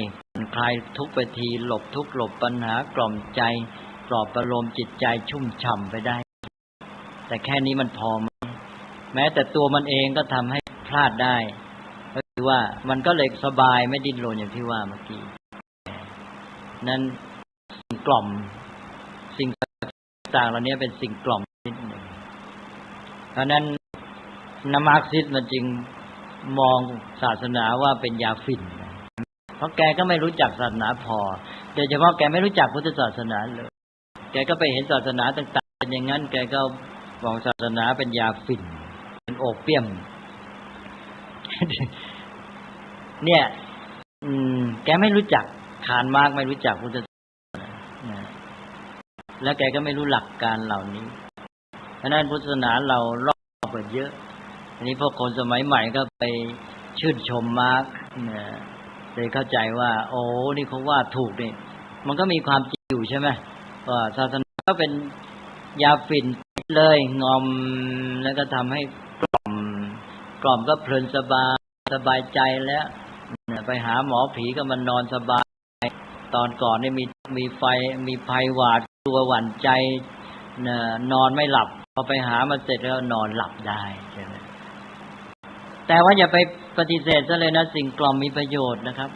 คลายทุกข์ไปทีหลบทุกข์หลบปัญหากล่อมใจปลอบประโลมจิตใจชุ่มฉ่ำไปได้แต่แค่นี้มันพอไหมแม้แต่ตัวมันเองก็ทำให้พลาดได้ก็คือว่ามันก็เลยสบายไม่ดิ้นรนอย่างที่ว่าเมื่อกี้นั้นสิ่งกล่อมสิ่งต่างๆเหล่านี้เป็นสิ่งกล่อมนิดหนึ่งเพราะนั้นมาร์กซิสมันจึงมองศาสนาว่าเป็นยาฝิ่นเพราะแกก็ไม่รู้จักศาสนาพอโดยเฉพาะแกไม่รู้จักพุทธศาสนาเลยแกก็ไปเห็นศาสนาต่างๆเป็นอย่างนั้นแกก็มองศาสนาเป็นยาฝิ่นเป็นโอเปียมเนี่ยแกไม่รู้จักคาร์ลมาร์กซ์ไม่รู้จักพุทธศาสนาแล้วแกก็ไม่รู้หลักการเหล่านี้เพราะนั้นพุทธศาสนาเรารอบเปิดเยอะอันนี้พวกคนสมัยใหม่ก็ไปชื่นชมมาร์กซ์เลยเข้าใจว่าโอ้นี่เขาว่าถูกนี่มันก็มีความจริงอยู่ใช่ไหมว่าศาสนาก็เป็นยาฝิ่นเลยงอมแล้วก็ทำให้กล่อมก็เพลินสบายใจแล้วไปหาหมอผีก็มันนอนสบายตอนก่อนนี่มีไฟมีภัยหวาดกลัวหวั่นใจนอนไม่หลับพอไปหามาเสร็จแล้วนอนหลับได้ใช่ไหมแต่ว่าอย่าไปปฏิเสธซะเลยนะสิ่งกล่อมมีประโยชน์นะครับ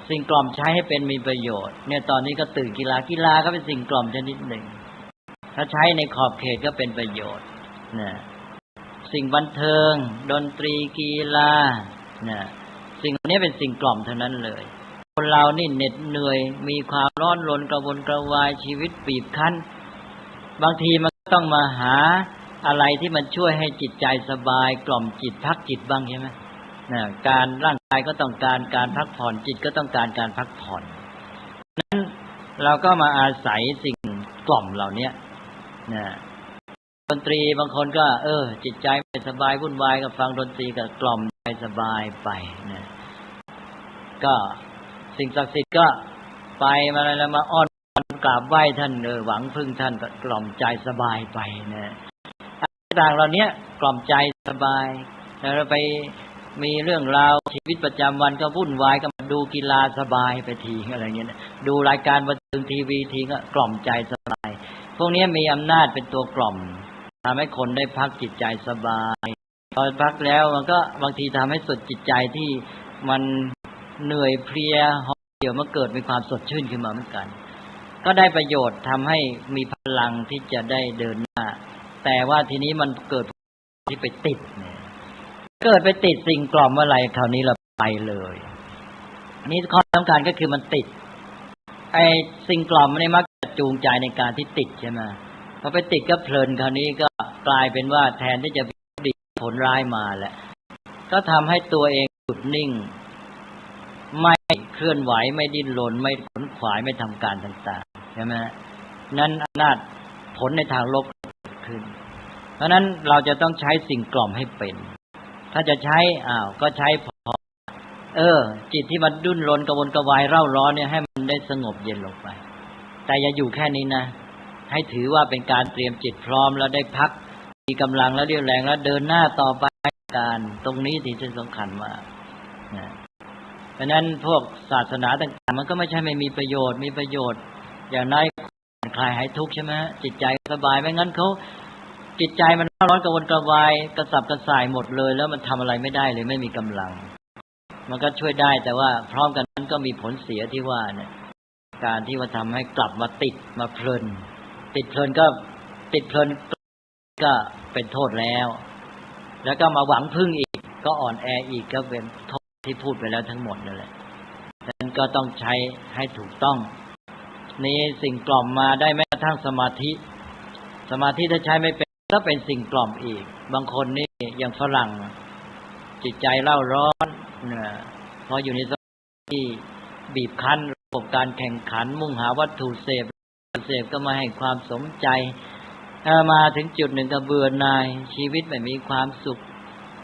สิ่งกล่อมใช้ให้เป็นมีประโยชน์เนี่ยตอนนี้ก็ตื่นกีฬาก็เป็นสิ่งกล่อมชนิดหนึ่งถ้าใช้ในขอบเขตก็เป็นประโยชน์นะสิ่งบันเทิงดนตรีกีฬานะสิ่งนี้เป็นสิ่งกล่อมเท่านั้นเลยคนเรานี่เหน็ดเหนื่อยมีความร้อนรนกระวนกระวายชีวิตบีบคั้นบางทีมันต้องมาหาอะไรที่มันช่วยให้จิตใจสบายกล่อมจิตพักจิตบ้างใช่ไหมนะการร่างกายก็ต้องการการพักผ่อนจิตก็ต้องการการพักผ่อนนั้นเราก็มาอาศัยสิ่งกล่อมเหล่านี้นะดนตรีบางคนก็จิตใจไม่สบายวุ่นวายก็ฟังดนตรีก็กล่อมใจสบายไปนะก็สิ่งศักดิ์สิทธิ์ก็ไปมาแล้วมาอ้อนกราบไหว้ท่านหวังพึ่งท่านก็กล่อมใจสบายไปนะต่างๆเหล่านี้กล่อมใจสบายแล้วไปมีเรื่องราวชีวิตประจำวันก็วุ่นวายก็มาดูกีฬาสบายไปทีอะไรเงี้ยนะดูรายการบันเทิงทีวีทีก็กล่อมใจสบายพวกนี้มีอำนาจเป็นตัวกล่อมทำให้คนได้พักจิตใจสบายพอพักแล้วมันก็บางทีทำให้สดจิตใจที่มันเหนื่อยเพลียหอบเหี่ยวมาเกิดมีความสดชื่นขึ้นมาเหมือนกันก็ได้ประโยชน์ทำให้มีพลังที่จะได้เดินหน้าแต่ว่าทีนี้มันเกิดที่ไปติดเนี่ยเกิดไปติดสิ่งกล่อมอะไรคราวนี้เราไปเลยนี่ข้อสำคัญก็คือมันติดไอ้สิ่งกล่อมมันมักจะจูงใจในการที่ติดใช่ไหมพอไปติดก็เพลินคราวนี้ก็กลายเป็นว่าแทนที่จะดีผลร้ายมาแหละก็ทำให้ตัวเองหยุดนิ่งไม่เคลื่อนไหวไม่ดิ้นรนไม่ขนขวายไม่ทำการต่างๆใช่ไหมนั้นอำนาจผลในทางลบเกิดขึ้นเพราะนั้นเราจะต้องใช้สิ่งกล่อมให้เป็นถ้าจะใช้ก็ใช้พอจิตที่มันดิ้นรนกระวนกระวายเร่าร้อนเนี่ยให้มันได้สงบเย็นลงไปแต่อย่าอยู่แค่นี้นะให้ถือว่าเป็นการเตรียมจิตพร้อมแล้วได้พักมีกำลังแล้วเรี่ยวแรงแล้วเดินหน้าต่อไปการตรงนี้ที่สำคัญมากนะเพราะนั้นพวกศาสนาต่างๆมันก็ไม่ใช่ไม่มีประโยชน์มีประโยชน์อย่างน้อยคลายหายทุกข์ใช่ไหมจิตใจสบายไม่งั้นเขาจิตใจมันร้อนกระวนกระวายกระสับกระส่ายหมดเลยแล้วมันทำอะไรไม่ได้เลยไม่มีกำลังมันก็ช่วยได้แต่ว่าพร้อมกันนั้นก็มีผลเสียที่ว่าเนี่ยการที่ว่าทำให้กลับมาติดมาเพลินติดเพลินก็เป็นโทษแล้วก็มาหวังพึ่งอีกก็อ่อนแออีกก็เป็นโทษที่พูดไปแล้วทั้งหมดนั่นแหละดังนั้นก็ต้องใช้ให้ถูกต้องนี่สิ่งกล่อมมาได้แม้กระทั่งสมาธิถ้าใช้ไม่เป็นก็เป็นสิ่งกล่อมอีกบางคนนี่อย่างฝรั่งจิตใจเร่าร้อนพออยู่ในสถานที่บีบคั้นระบบการแข่งขันมุ่งหาวัตถุเสพก็มาให้ความสมใจมาถึงจุดหนึ่งก็เบื่อหน่ายชีวิตไม่มีความสุข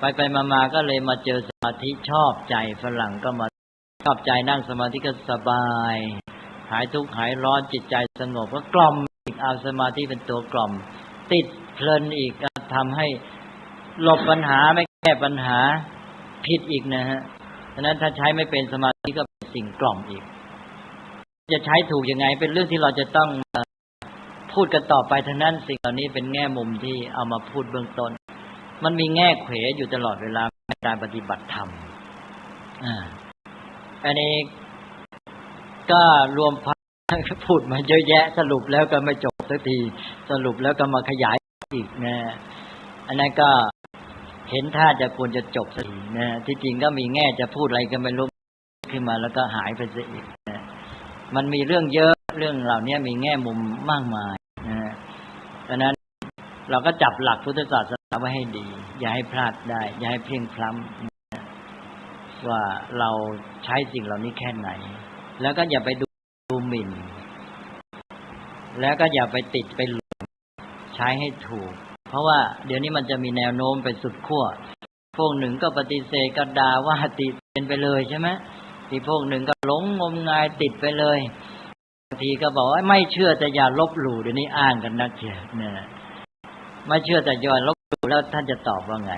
ไปมาก็เลยมาเจอสมาธิชอบใจฝรั่งก็มาชอบใจนั่งสมาธิก็สบายหายทุกข์หายร้อนจิตใจสงบก็กล่อมอีกเอาสมาธิเป็นตัวกล่อมติดเพลินอีกทำให้หลบปัญหาไม่แก้ปัญหาผิดอีกนะฮะฉะนั้นถ้าใช้ไม่เป็นสมาธิก็เป็นสิ่งกล่อมอีกจะใช้ถูกยังไงเป็นเรื่องที่เราจะต้องพูดกันต่อไปทั้งนั้นสิ่งเหล่านี้เป็นแง่มุมที่เอามาพูดเบื้องต้นมันมีแง่เขวอยู่ตลอดเวลาในการปฏิบัติธรรมอันนี้ก็รวมพูดมาเยอะแยะสรุปแล้วก็ไม่จบสักทีสรุปแล้วก็มาขยายอีกนะอันนั้นก็เห็นท่าจะควรจะจบสักทีนะที่จริงก็มีแง่จะพูดอะไรก็ไม่รู้ขึ้นมาแล้วก็หายไปซะอีกนะมันมีเรื่องเยอะเรื่องเหล่านี้มีแง่มุมมากมายนะดังนั้นเราก็จับหลักพุทธศาสนาไว้ให้ดีอย่าให้พลาดได้อย่าให้เพลียงพล้ำว่าเราใช้สิ่งเหล่านี้แค่ไหนแล้วก็อย่าไปดูหมิ่นแล้วก็อย่าไปติดไปหลงใช้ให้ถูกเพราะว่าเดี๋ยวนี้มันจะมีแนวโน้มไปสุดขั้วพวกหนึ่งก็ปฏิเสธก็ด่าว่าติเป็นไปเลยใช่ไหมที่พวกหนึ่งก็หลงงมงายติดไปเลยบางทีก็บอกว่าไม่เชื่อแต่อย่าลบหลู่เดี๋ยวนี้อ้างกันนักเชียวเนี่ยไม่เชื่อแต่อย่าลบหลู่แล้วท่านจะตอบว่าไง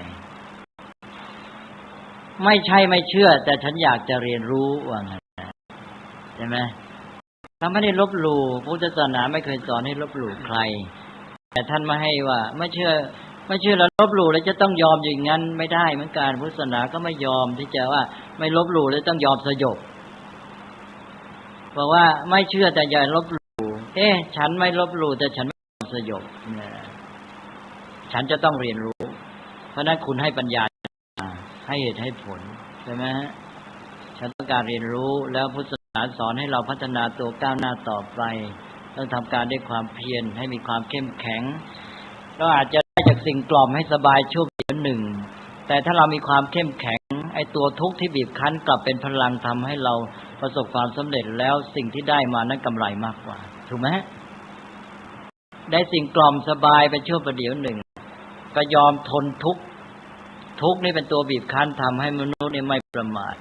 ไม่ใช่ไม่เชื่อแต่ฉันอยากจะเรียนรู้ว่าไงใช่ไหมท่านไม่ได้ลบหลู่พุทธศาสนาไม่เคยสอนให้ลบหลู่ใครแต่ท่านมาให้ว่าไม่เชื่อแล้วลบหลู่แล้วจะต้องยอมอย่างนั้นไม่ได้เหมือนกันพุทธศาสนาก็ไม่ยอมที่จะว่าไม่ลบหลู่แล้วต้องยอมสยบบอกว่าไม่เชื่อแต่อย่าลบหลู่ฉันไม่ลบหลู่แต่ฉันไม่ยอมสยบฉันจะต้องเรียนรู้เพราะนั้นคุณให้ปัญญาให้เหตุให้ผลใช่ไหมฉันต้องการเรียนรู้แล้วพุทธศาสนาสอนให้เราพัฒนาตัวก้าวหน้าต่อไปต้องทำการด้วยความเพียรให้มีความเข้มแข็งเราอาจจะได้จากสิ่งกล่อมให้สบายชั่วเดียวหนึ่งแต่ถ้าเรามีความเข้มแข็งไอ้ตัวทุกข์ที่บีบคั้นกลับเป็นพลังทำให้เราประสบความสำเร็จแล้วสิ่งที่ได้มานั้นกำไรมากกว่าถูกไหมได้สิ่งกล่อมสบายเป็นชั่วประเดี๋ยวหนึ่งก็ยอมทนทุกข์นี่เป็นตัวบีบคั้นทำให้มนุษย์นี่ไม่ประมาท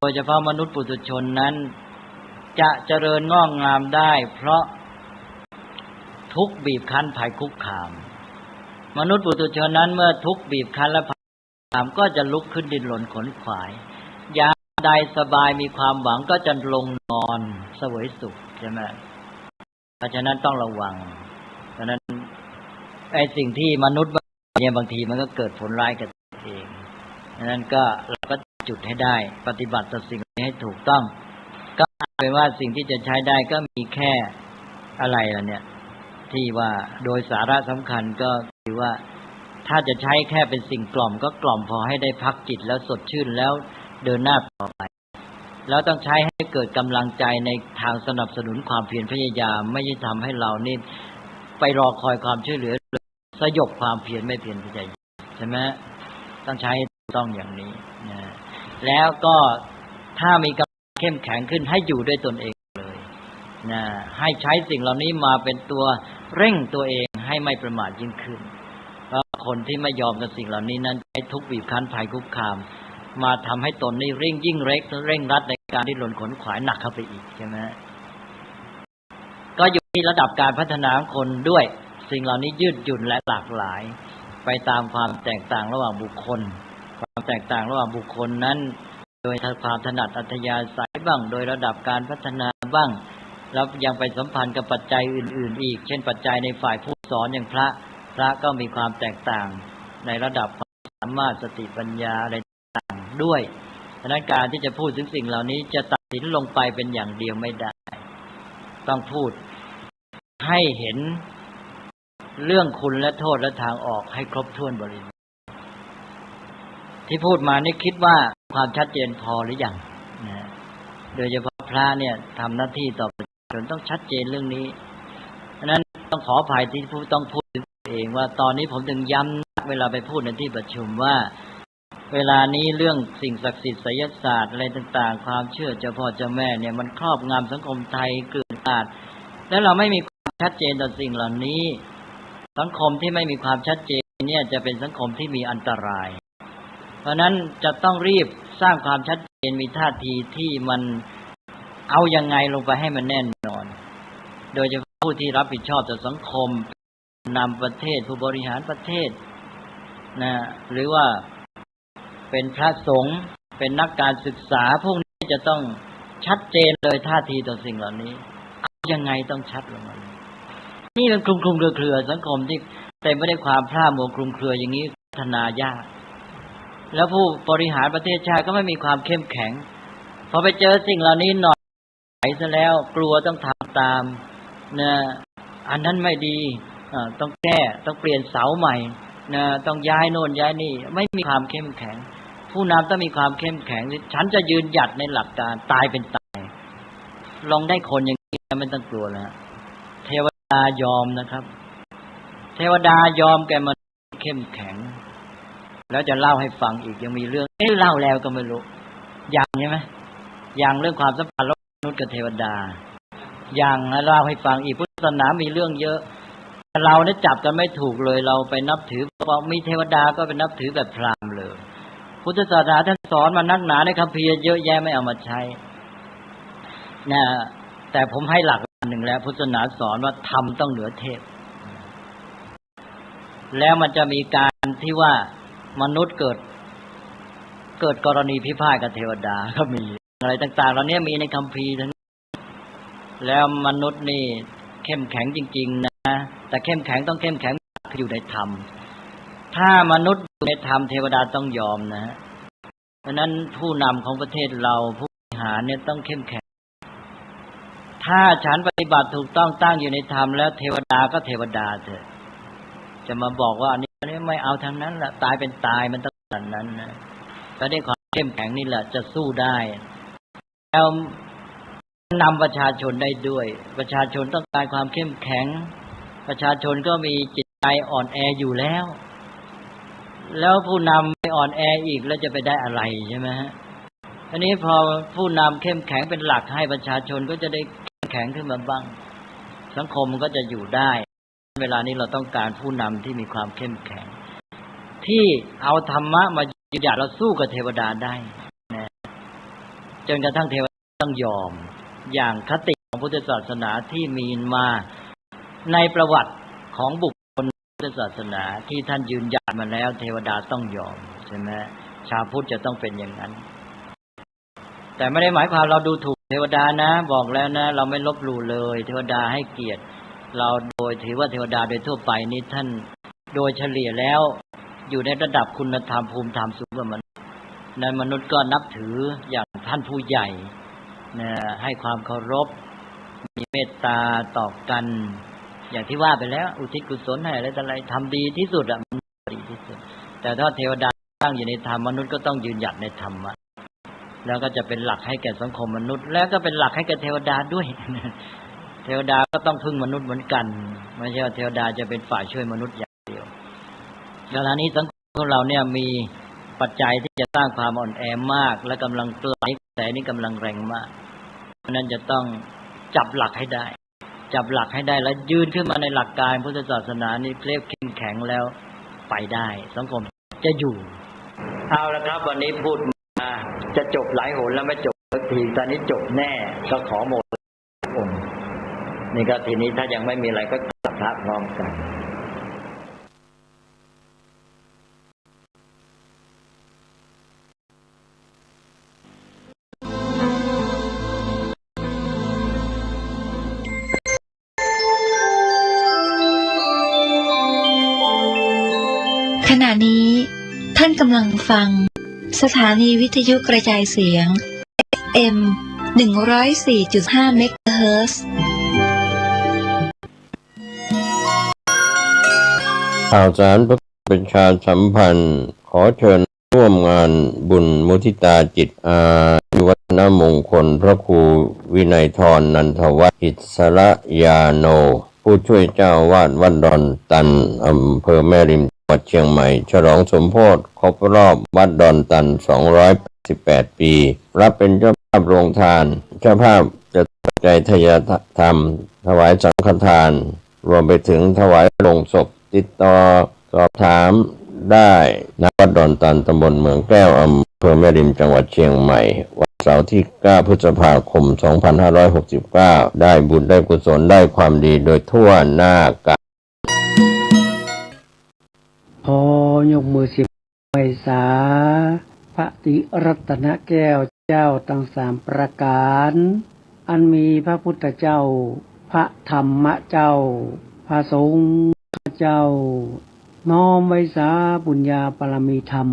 โดยเฉพาะมนุษย์ปุถุชนนั้นจะเจริญงอกงามได้เพราะทุกข์บีบคั้นภัยคุกคามมนุษย์ปุถุชนนั้นเมื่อทุกข์บีบคั้นและภัยคุกคามก็จะลุกขึ้นดิ้นรนขนขวายยามใดสบายมีความหวังก็จะลงนอนเสวยสุขใช่ไหมเพราะฉะนั้นต้องระวังเพราะนั้นไอ้สิ่งที่มนุษย์เนี่ยบางทีมันก็เกิดผลร้ายกับตัวเองฉะนั้นก็เราก็จุดให้ได้ปฏิบัติต่อสิ่งนี้ให้ถูกต้องก็เป็นว่าสิ่งที่จะใช้ได้ก็มีแค่อะไรล่ะเนี่ยที่ว่าโดยสาระสำคัญก็คือว่าถ้าจะใช้แค่เป็นสิ่งกล่อมก็กล่อมพอให้ได้พักจิตแล้วสดชื่นแล้วเดินหน้าต่อไปแล้วต้องใช้ให้เกิดกำลังใจในทางสนับสนุนความเพียรพยายามไม่ใช่ทำให้เรานี่ไปรอคอยความช่วยเหลือสยบความเพียรไม่เพียรพยายามใช่ไหมต้องใช้ต้องอย่างนี้นะแล้วก็ถ้ามีกำลังเข้มแข็งขึ้นให้อยู่ด้วยตนเองเลยนะให้ใช้สิ่งเหล่านี้มาเป็นตัวเร่งตัวเองให้ไม่ประมาทยิ่งขึ้นเพราะคนที่ไม่ยอมกับสิ่งเหล่านี้นั้นใช้ทุกข์บีบคั้นภัยคุกคามมาทำให้ตนนี่เร่งรัดในการที่หล่นขนขวายหนักเข้าไปอีกใช่ไหมก็อยู่ที่ระดับการพัฒนาของคนด้วยสิ่งเหล่านี้ยืดหยุ่นและหลากหลายไปตามความแตกต่างระหว่างบุคคลความแตกต่างระหว่างบุคคลนั้นโดยความถนัดอัธยาศัยบ้างโดยระดับการพัฒนาบ้างแล้วยังไปสัมพันธ์กับปัจจัยอื่นๆอีกเช่นปัจจัยในฝ่ายผู้สอนอย่างพระก็มีความแตกต่างในระดับความสามารถสติปัญญาอะไรต่างด้วยฉะนั้นการที่จะพูดถึงสิ่งเหล่านี้จะตัดสินลงไปเป็นอย่างเดียวไม่ได้ต้องพูดให้เห็นเรื่องคุณและโทษและทางออกให้ครบถ้วนบริบูรณ์ที่พูดมานี่คิดว่าความชัดเจนพอหรือยังนะโดยเฉพาะพระเนี่ยทำหน้าที่ต่อประชาชนต้องชัดเจนเรื่องนี้ฉะนั้นต้องขออภัยที่ต้องพูดถึงเองว่าตอนนี้ผมถึงย้ำเวลาไปพูดในที่ประชุมว่าเวลานี้เรื่องสิ่งศักดิ์สิทธิ์ไสยศาสตร์อะไรต่างๆความเชื่อเจ้าพ่อเจ้าแม่เนี่ยมันครอบงำสังคมไทยเกลื่อนกลาดแล้วเราไม่มีความชัดเจนต่อสิ่งเหล่านี้สังคมที่ไม่มีความชัดเจนเนี่ยจะเป็นสังคมที่มีอันตราย เพราะนั้นจะต้องรีบสร้างความชัดเจนมีท่าทีที่มันเอายังไงลงไปให้มันแน่นอนโดยเฉพาะผู้ที่รับผิดชอบต่อสังคมนำประเทศผู้บริหารประเทศนะหรือว่าเป็นพระสงฆ์เป็นนักการศึกษาพวกนี้จะต้องชัดเจนเลยท่าทีต่อสิ่งเหล่านี้เอายังไงต้องชัดลงมานี่เป็นคลุมเครือสังคมที่เต็มไปด้วยความพร่ามัวคลุมเครืออย่างนี้พัฒนายากแล้วผู้บริหารประเทศชาติก็ไม่มีความเข้มแข็งพอไปเจอสิ่งเหล่านี้หน่อยไหลซะแล้วกลัวต้องทำตามนะอันนั้นไม่ดีต้องแก้ต้องเปลี่ยนเสาใหม่นะต้องย้ายโน่นย้ายนี่ไม่มีความเข้มแข็งผู้นำต้องมีความเข้มแข็งฉันจะยืนหยัดในหลักการตายเป็นตายลองได้คนอย่างนี้ไม่ต้องกลัวแล้วเทวดายอมนะครับเทวดายอมแกมันเข้มแข็งแล้วจะเล่าให้ฟังอีกยังมีเรื่องเล่าแล้วก็ไม่รู้อย่างใช่ไหมอย่างเรื่องความสัมพันธ์ระหว่างมนุษย์กับเทวดาอย่างเล่าให้ฟังอีกพุทธศาสนามีเรื่องเยอะเราเนี่ยจับกันไม่ถูกเลยเราไปนับถือพอมีเทวดาก็ไปนับถือแบบพราหมณ์เลยพุทธศาสนาท่านสอนมานักหนาในคัมภีร์เยอะแยะไม่เอามาใช้นะแต่ผมให้หลักหนึ่งแล้วพุทธศาสนาสอนว่าธรรมต้องเหนือเทพแล้วมันจะมีการที่ว่ามนุษย์เกิดกรณีพิพาทกับเทวดาก็มีอะไรต่างๆเหล่านี้มีในคัมภีร์ทั้งแล้วมนุษย์นี่เข้มแข็งจริงๆนะแต่เข้มแข็งต้องเข้มแข็งอยู่ในธรรมถ้ามนุษย์อยู่ในธรรมเทวดาต้องยอมนะเพราะนั้นผู้นำของประเทศเราผู้บริหารเนี่ยต้องเข้มแข็งถ้าฉันปฏิบัติถูกต้องตั้งอยู่ในธรรมแล้วเทวดาก็เทวดาเถอะจะมาบอกว่าอันนี้ไม่เอาทางนั้นแหละตายเป็นตายมันต้องแบบนั้นนะแต่ด้วยความเข้มแข็งนี่แหละจะสู้ได้แล้วนำประชาชนได้ด้วยประชาชนต้องการความเข้มแข็งประชาชนก็มีจิตใจอ่อนแออยู่แล้วผู้นำไปอ่อนแออีกแล้วจะไปได้อะไรใช่ไหมฮะอันนี้พอผู้นำเข้มแข็งเป็นหลักให้ประชาชนก็จะได้เข้มแข็งขึ้นมาบ้างสังคมก็จะอยู่ได้เวลานี้เราต้องการผู้นำที่มีความเข้มแข็งที่เอาธรรมะมายืนหยัดเราสู้กับเทวดาได้นะจนกระทั่งเทวดาต้องยอมอย่างคติของพุทธศาสนาที่มีมาในประวัติของบุคคลพุทธศาสนาที่ท่านยืนหยัดมาแล้วเทวดาต้องยอมใช่ไหมชาวพุทธจะต้องเป็นอย่างนั้นแต่ไม่ได้หมายความเราดูถูกเทวดานะบอกแล้วนะเราไม่ลบหลู่เลยเทวดาให้เกียรติเราโดยถือว่าเทวดาโดยทั่วไปนี้ท่านโดยเฉลี่ยแล้วอยู่ในระดับคุณธรรมภูมิธรรมสูงกว่ามนุษย์ในมนุษย์ก็นับถืออย่างท่านผู้ใหญ่นะให้ความเคารพมีเมตตาต่อกันอย่างที่ว่าไปแล้วอุทิศกุศลให้อะไรต่ออะไรทำดีที่สุดอ่ะมันดีที่สุดแต่ถ้าเทวดาตั้งอยู่ในธรรมมนุษย์ก็ต้องยืนหยัดในธรรมะแล้วก็จะเป็นหลักให้แก่สังคมมนุษย์แล้วก็เป็นหลักให้แก่เทวดาด้วยเทวดาก็ต้องพึ่งมนุษย์เหมือนกันไม่ใช่ว่าเทวดาจะเป็นฝ่ายช่วยมนุษย์อย่างเดียวเวลานี้สังคมของเราเนี่ยมีปัจจัยที่จะสร้างความอ่อนแอมากและกำลังไหลแต่นี่กำลังแรงมากเพราะนั้นจะต้องจับหลักให้ได้แล้วยืนขึ้นมาในหลักการพุทธศาสนานี่เรียกเข้มแข็งแล้วไปได้สังคมจะอยู่เอาละครับวันนี้พูดมาจะจบหลายหนแล้วไม่จบสักทีตอนนี้จบแน่ก็ขอโมทนานี่ก็ทีนี้ถ้ายังไม่มีอะไรก็กราบพระพร้อมกันขณะนี้ท่านกำลังฟังสถานีวิทยุกระจายเสียง FM 104.5 เมกะเฮิรตซ์ข่าวสารประชาสัมพันธ์ขอเชิญร่วมงานบุญมุทิตาจิตอายุวัฒนมงคลพระครูวินัยธรนันทวัฒน์อิสระยาโนผู้ช่วยเจ้าวาดวัดดอนตันอำเภอแม่ริมจังหวัดเชียงใหม่ฉลองสมโภชครบรอบวัดดอนตัน288ปีรับเป็นเจ้าภาพโรงทานเจ้าภาพจะปัจจัยทายธรรมถวายสังฆทานรวมไปถึงถวายโลงศพติดต่อสอบถาม ได้ณวัดดอนตันตำบลเมืองแก้วอำเภอแม่ริมจังหวัดเชียงใหม่วันเสาร์ที่9พฤษภาคม2569ได้บุญได้กุศลได้ความดีโดยทั่วหน้ากันพอยกมือสิบไมษาพระติรัตนแก้วเจ้าทั้ง3ประการอันมีพระพุทธเจ้าพระธรรมเจ้าพระสงฆ์เจ้าน้อมไว้สาบุญญาปรมีธรรม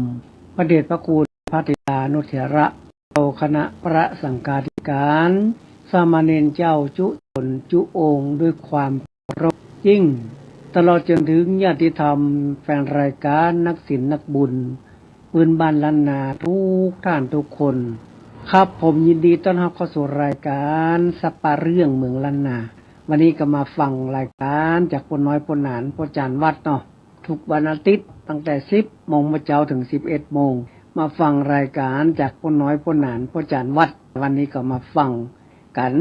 พระเดชพระคุณพระธิดานุเถระเจ้าคณะพระสังฆาธิการสามเณรเจ้าจุตนจุองค์ด้วยความเคารพยิ่งตลอดจนถึงญาติธรรมแฟนรายการนักศิลป์นักบุญปืนบ้านล้านนาทุกท่านทุกคนครับผมยินดีต้อนรับเข้าสู่รายการสัปปะเรื่องเมืองล้านนาวันนี้ก็มาฟังรายการจากพน้อยพนานพจานวัดเนาะทุกวันอาทิตย์ตั้งแต่ 10 โมงมาเจ้าถึง 11 โมงมาฟังรายการจากพน้อยพนานพจานวัดวันนี้ก็มาฟังกัน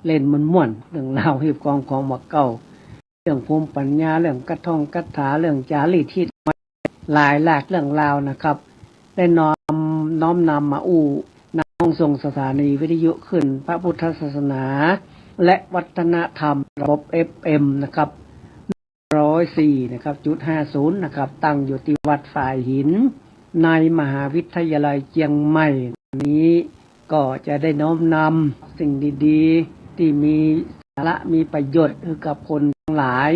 เล่นม่วนๆเรื่องราวฮีบกองของหมอกเก่าเรื่องภูมิปัญญาเรื่องกระท่องกถาเรื่องจารีตที่หลายหลากเรื่องราวนะครับได้น้อมนำมานำส่งสถานีวิทยุขึ้นพระพุทธศาสนาและวัฒนธรรมระบบ FM นะครับ104นะครับ.50นะครับตั้งอยู่ที่วัดฝ่ายหินในมหาวิทยาลัยเชียงใหม่นี้ก็จะได้น้อมนำสิ่งดีๆที่มีสาระมีประโยชน์ให้กับคนทั้งหลาย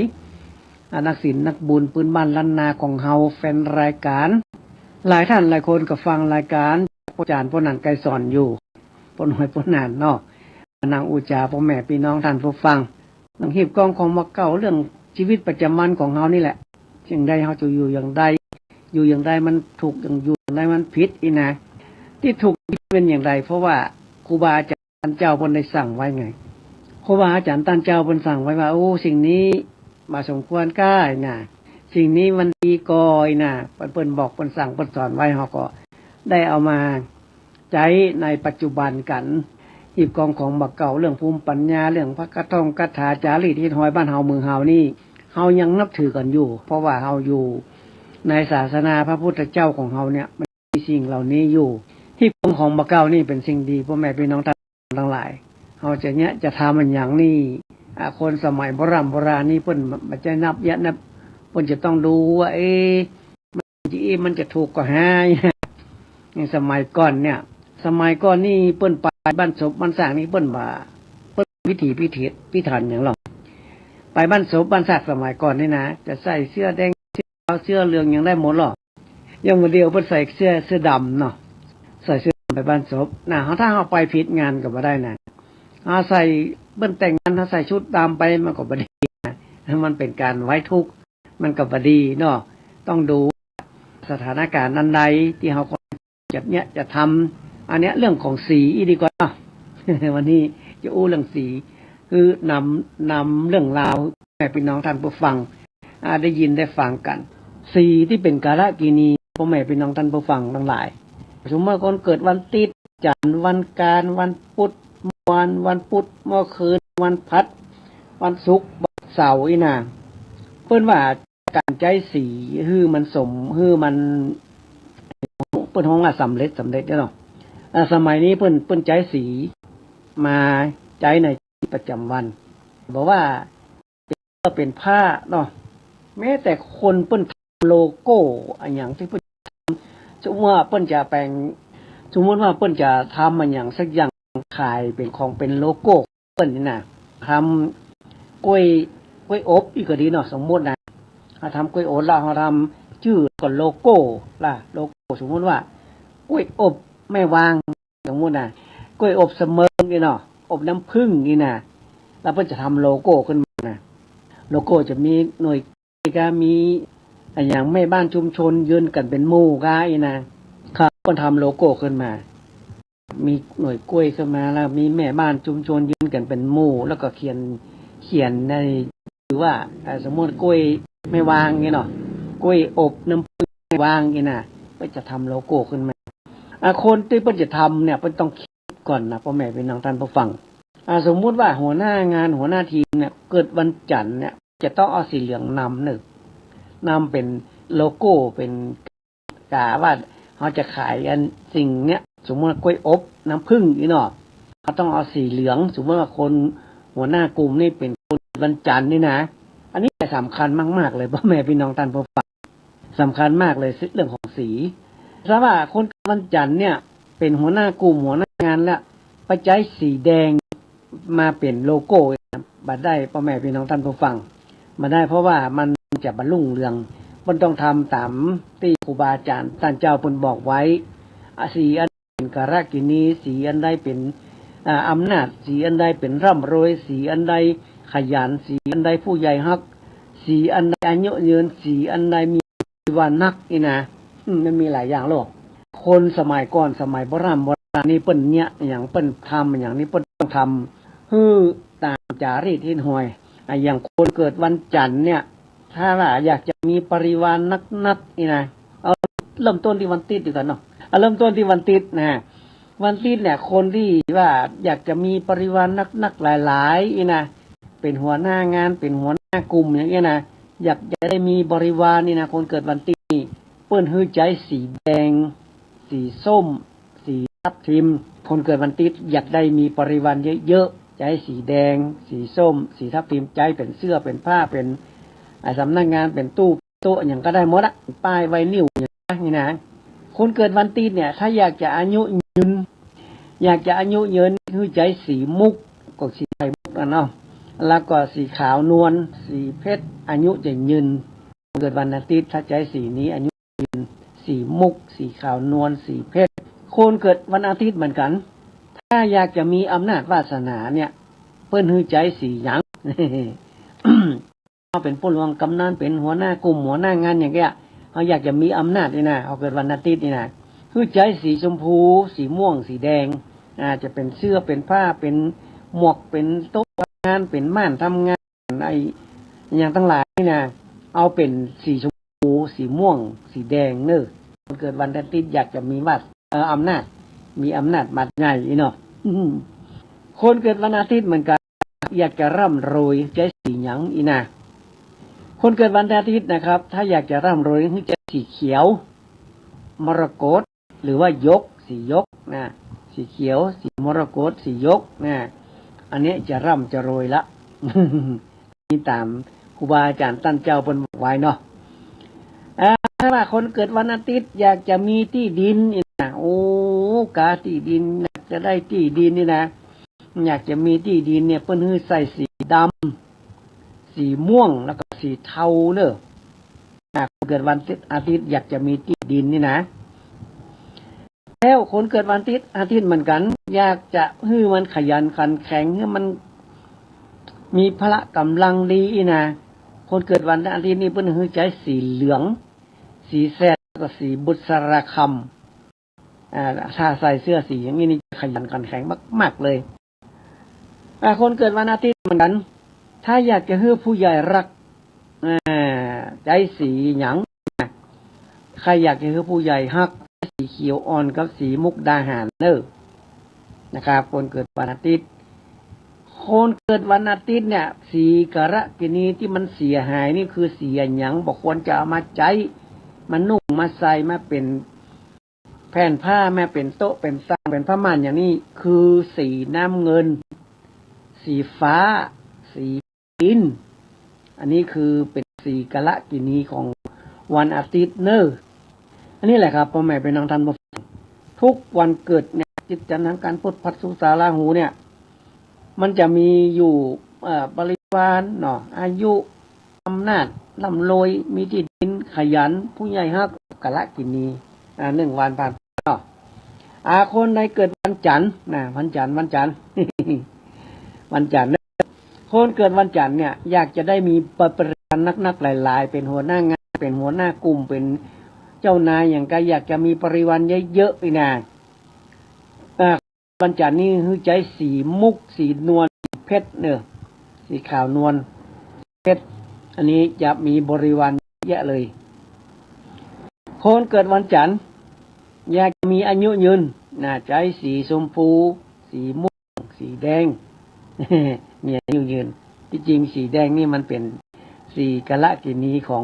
นักศิลป์นักบุญพื้นบ้านล้านนาของเฮาแฟนรายการหลายท่านหลายคนก็ฟังรายการอาจารย์พนันไกรสอนอยู่ปนหอยปนานเนาะนางอุจาพ่อแม่พี่น้องท่านผู้ฟังหนังหีบกองของมาเก่าเรื่องชีวิตประจำวันของเฮานี่แหละอย่างใดเฮาจะอยู่อย่างใดอยู่อย่างใดมันถูกอย่างอยู่อย่างใดมันผิดอีนะที่ถูกเป็นอย่างไรเพราะว่าครูบาอาจารย์เจ้าเพิ่นได้สั่งไว้ไงครูบาอาจารย์ท่านเจ้าเพิ่นสั่งไว้ว่าโอ้สิ่งนี้มาสมควรก้ายนะสิ่งนี้มันดีก่อยนะเพิ่นบอกเพิ่นสั่งเพิ่นสอนไว้เฮาก็ได้เอามาใช้ในปัจจุบันกันหีบกองของบักเก่าเรื่องภูมิปัญญาเรื่องพระกระท่องกถาจารีตที่หอยบ้านเฮาเมืองเฮานี่เฮายังนับถือกันอยู่เพราะว่าเฮาอยู่ในศาสนาพระพุทธเจ้าของเฮาเนี่ยมันมีสิ่งเหล่านี้อยู่หีบกองของบักเก่านี่เป็นสิ่งดีพ่อแม่พี่น้องทั้งหลายเฮาจะทำมันอย่างนี้คนสมัยโบราณนี่เพิ่นมันจะนับเพิ่นจะต้องดูว่ามันจะถูกกว่าหายในสมัยก่อนนี่เปิ้นไปบ้านศพบ้านสร้างนี่เปิ้นวิถีพิถันอย่างหรอกไปบ้านศพบ้านสร้างสมัยก่อนนี่นะจะใส่เสื้อแดงเสื้อเหลืองอย่างได้หมดหรอกอย่างเดียวเปิ้นใส่เสื้อดำเนาะใส่เสื้อไปบ้านศพถ้าเฮาไปผิดงานก็บ่ได้นะใส่เปิ้นแต่งงานถ้าใส่ชุดดำไปมันก็บ่ดีนะมันเป็นการไว้ทุกข์มันก็บ่ดีเนาะต้องดูสถานการณ์นั้นใดที่เฮาจะทำอันเนี้ยเรื่องของสีดีกว่าวันนี้จะอู้เรื่องสีคือนำเรื่องราวให้พี่น้องท่านผู้ฟังได้ยินได้ฟังกันสีที่เป็นกาลกินีพ่อแม่พี่น้องท่านผู้ฟังทั้งหลายสมมติคนเกิดวันติดจันทร์วันการวันพุธวันพุธเมื่อคืนวันพัดวันศุกร์วันเสาร์อีน่ะเพิ่นว่าการใจสีมันสมมันเปิ้นฮ้องว่าสำเร็จเนาะสมัยนี้เปิ้นใจสีมาใจในประจำวันบอกว่าเป็นผ้าเนาะแม้แต่คนเปิ้นทำโลโก้อันอย่างที่เปิ้นสมมุติว่าเปิ้นจะทำอันอย่างสักอย่างขายเป็นของเป็นโลโก้เปิ้นนี่น่ะทำกล้วยอบอีกก็ดีเนาะสมมุตินะทำกล้วยอบแล้วเฮาทำชื่อก็โลโก้ล่ะโลโก้สมมุติว่ากล้วยอบแม่วางสมมุตินะกล้วยอบเสมิงนี่เนาะอบน้ำผึ้งนี่นะแล้วเพิ่นจะทำโลโก้ขึ้นมานะโลโก้จะมีหน่วยก็มีอย่างแม่บ้านชุมชนยืนกันเป็นหมู่ก็อีนะครับเพิ่นทำโลโก้ขึ้นมามีหน่วยกล้วยขึ้นมาแล้วมีแม่บ้านชุมชนยืนกันเป็นหมู่แล้วก็เขียนในหรือว่าสมมุติกล้วยไม่วางนี่เนาะกล้วยอบน้ำผึ้งไม่วางนี่นะเพิ่นจะทำโลโก้ขึ้นมาคนที่เพิ่นจะทำเนี่ยเพิ่นต้องคิดก่อนนะพ่อแม่พี่น้องท่านผู้ฟังสมมุติว่าหัวหน้างานหัวหน้าทีมเนี่ยเกิดวันจันทร์เนี่ยจะต้องเอาสีเหลืองนำเป็น โลโก้เป็นกาว่าเขาจะขายอันสิ่งเนี้ยสมมติว่ากล้วยอบน้ำผึ้งนี่เนาะเขาต้องเอาสีเหลืองสมมติว่าคนหัวหน้ากลุ่มนี่เป็นคนวันจันทร์นี่นะอันนี้สำคัญมากๆเลยพ่อแม่พี่น้องท่านผู้ฟังสำคัญมากเลยเรื่องของสีเพราะว่าคนวันจันทร์เนี่ยเป็นหัวหน้ากลุ่มหัวหน้างานแล้วไปใช้สีแดงมาเป็นโลโก้บัดได้พ่อแม่พี่น้องท่านผู้ฟังมาได้เพราะว่ามันจะบรรลุเรืองมันต้องทำตามที่ครูบาอาจารย์ท่านเจ้าเพิ่นบอกไว้สีอันเป็นกรกินีสีอันใดเป็นอำนาจสีอันใดเป็นร่ำรวยสีอันใดขยันสีอันใดผู้ใหญ่ฮักสีอันใดอายุยืนสีอันใดมีวันนักนี่นะมันมีหลายอย่างโลกคนสมัยก่อนสมัยโบราณนี่เปิ้นเนี่ยอย่างเปิ้นทำอย่างนี้เปิ้นต้องทำคือตามจารีตที่ห่วยอย่างคนเกิดวันจันทร์เนี่ยถ้าว่าอยากจะมีปริวารนักนี่นะเอาเริ่มต้นที่วันติดดีกว่าเนาะเอาเริ่มต้นที่วันติดนะวันติดเนี่ยคนที่ว่าอยากจะมีปริวารนักหลายๆนี่นะเป็นหัวหน้างานเป็นหัวหน้ากลุ่มอย่างเงี้ยนะอยากจะได้มีบริวารนี่นะคนเกิดวันติดนี่เปิ้นฮื้อใจสีแดงสีส้มสีทับทิมคนเกิดวันติดอยากได้มีปริวารเยอะๆใจสีแดงสีส้มสีทับทิมใจเป็นเสื้อเป็นผ้าเป็นสำนักงานเป็นตู้โต๊ะอย่างก็ได้หมดอะป้ายไวนิวอย่างนี้นะคนเกิดวันติดเนี่ยถ้าอยากจะอายุยืนคือใจสีมุกก็สีไข่มุกนะเนาะแล้วก็สีขาวนวลสีเพชรอายุจะยืนคนเกิดวันอาทิตย์ถ้าใจสีนี้อายุยืนสีมุกสีขาวนวลสีเพชรคนเกิดวันอาทิตย์เหมือนกันถ้าอยากจะมีอำนาจวาสนาเนี่ยเปิ้นฮื้อใจสีหยัง เขาเป็นผู้รวงกำนันเป็นหัวหน้ากลุ่มหัวหน้างานอย่างเงี้ยเขาอยากจะมีอำนาจนี่นะเขาเกิดวันอาทิตย์นี่นะฮื้อใจสีชมพูสีม่วงสีแดงจะเป็นเสื้อเป็นผ้าเป็นหมวกเป็นโต๊ะทำงานเป็นม่านทำงานไอ้อย่างทั้งหลายนี่นะเอาเป็นสีชมพูสีม่วงสีแดงเนอะคนเกิดวันอาทิตย์อยากจะมีวัดอำนาจมีอำนาจมัดใหญ่เนาะคนเกิดวันอาทิตย์เหมือนกันอยากจะร่ำรวยใจสีหยังอีนะคนเกิดวันอาทิตย์นะครับถ้าอยากจะร่ำรวยคือจะสีเขียวมรกตหรือว่ายกสียกนะสีเขียวสีมรกตสียกนะอันนี้จะร่ำจะรวยละ นี่ตามครูบาอาจารย์ท่านเจ้าเป็นบอกไว้เนาะถ้าว่าคนเกิดวันอาทิตย์อยากจะมีที่ดินนี่นะโอ้กาที่ดินอยากจะได้ที่ดินนี่นะอยากจะมีที่ดินเนี่ยเพิ่นฮื้อใส่สีดำสีม่วงแล้วก็สีเทาเนอะคนเกิดวันอาทิตย์อยากจะมีที่ดินนี่นะแล้วคนเกิดวันอาทิตย์เหมือนกันอยากจะฮื้อมันขยันขันแข็งให้มันมีพละกำลังดีนะคนเกิดวันอาทิตย์นี่เพิ่นฮื้อใจสีเหลืองสีแสดก็สีบุษราคำถ้าใส่เสื้อสีอย่างนี้นี่ขยันขันแข็งมากๆเลยคนเกิดวันอาทิตย์เหมือนกันถ้าอยากจะให้ผู้ใหญ่รักใจสีหยังใครอยากจะให้ผู้ใหญ่ฮักสีเขียวอ่อนกับสีมุกดาหารเนอะนะครับคนเกิดวันอาทิตย์คนเกิดวันอาทิตย์เนี่ยสีกระกินีที่มันเสียหายนี่คือเสียหยังบอกควรจะเอามาใจมานุ่งมาใส่มาเป็นแผ่นผ้าแม่เป็นโต๊ะเป็นสร้างเป็นผ้าม่านอย่างนี้คือสีน้ำเงินสีฟ้าสีดินอันนี้คือเป็นสีกะละกินีของวันอาทิตย์เนอะอันนี้แหละครับพ่อแม่เป็นน้องท่านผู้ฟังทุกวันเกิดเนี่ยจิตจันทร์การพุทธพัฒสุสาราหูเนี่ยมันจะมีอยู่บริวารเนาะอายุอำนาจร่ำรวยมีที่ดินขยันผู้ใหญ่ฮักกะละกินี1 วันผ่านเนาะคนใดเกิดวันจันทร์นะวันจันทร์ วันจันทร์คนเกิดวันจันทร์เนี่ยอยากจะได้มีปริวารนักหลายๆเป็นหัวหน้างานเป็นหัวหน้ากลุ่มเป็นเจ้านายอย่างก็อยากจะมีปริวารเยอะๆอีกนะวันจันทร์นี่คือใจสีมุกสีนวลสีเพชรเนอะสีขาวนวลเพชรอันนี้จะมีบริวารเยอะเลยคนเกิดวันจันทร์อยากจะมีอายุยืนใจสีชมพูสีม่วงสีแดง มีอายุยืนที่จริงสีแดงนี่มันเป็นสีกะละกินีของ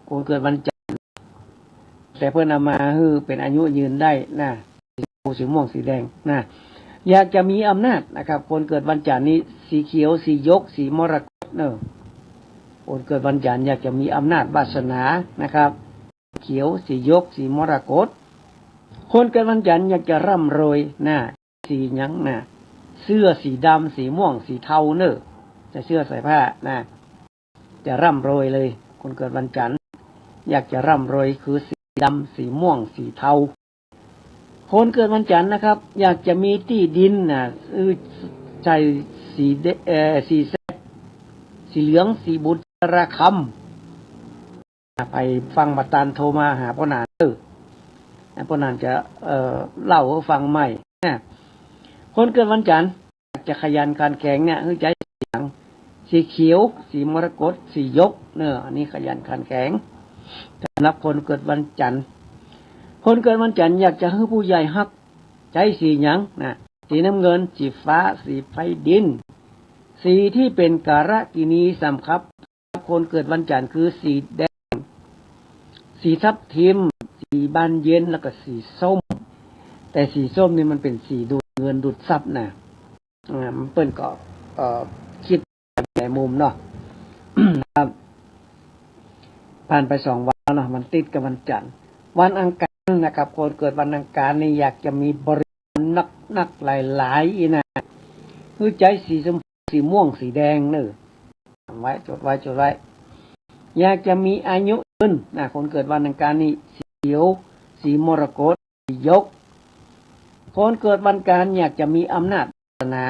คนเกิดวันจันทร์ แต่เพิ่นเอามาคือเป็นอายุยืนได้นะสีม่วงสีแดงนะอยากจะมีอำนาจนะครับคนเกิดวันจันทร์นี้สีเขียวสียกสีมรกตเนอะคนเกิดวันจันทร์อยากจะมีอำนาจวาสนานะครับเขียวสียกสีมรกตคนเกิดวันจันทร์อยากจะร่ำรวยนะสีหยังนะเสื้อสีดำสีม่วงสีเทาเนอะจะเสื้อใส่ผ้านะจะร่ำรวยเลยคนเกิดวันจันทร์อยากจะร่ำรวยคือสีดำสีม่วงสีเทาคนเกิดวันจันทร์นะครับอยากจะมีที่ดินนะใจสีแซดสีเหลืองสีบุตรราคำไปฟังบัตรตานโทรมาหาพ่อนานพ่อนานจะเล่าให้ฟังใหม่นะคนเกิดวันจันทร์อยากจะขยันการแข่งเนี่ยคือใจสีเขียวสีมรกตสียกเนอะอันนี้ขยันขันแข็งสำหรับคนเกิดวันจันทร์คนเกิดวันจันทร์อยากจะให้ผู้ใหญ่ฮักใจสีหยังนะสีน้ำเงินสีฟ้าสีไฟดินสีที่เป็นการกินีสำคัญคนเกิดวันจันทร์คือสีแดงสีทับทิมสีบานเย็นแล้วก็สีส้มแต่สีส้มนี่มันเป็นสีดูดเงินดูดทรัพย์นะมันเปิ้นก็คิดหลายมุมเนาะ ครับผ่านไป2 วันแล้วเนาะมันติดกับวันจันทร์วันอังคารนะครับคนเกิดวันอังคารนี่อยากจะมีบริวารนักหลายๆอีนะคือใจสีชมพูสีม่วงสีแดงเนอะจดไว้อยากจะมีอายุยืนนะคนเกิดวันอังคารนี่สีเขียวสีมรกตสียกคนเกิดวันอังคารอยากจะมีอำนาจศาสนา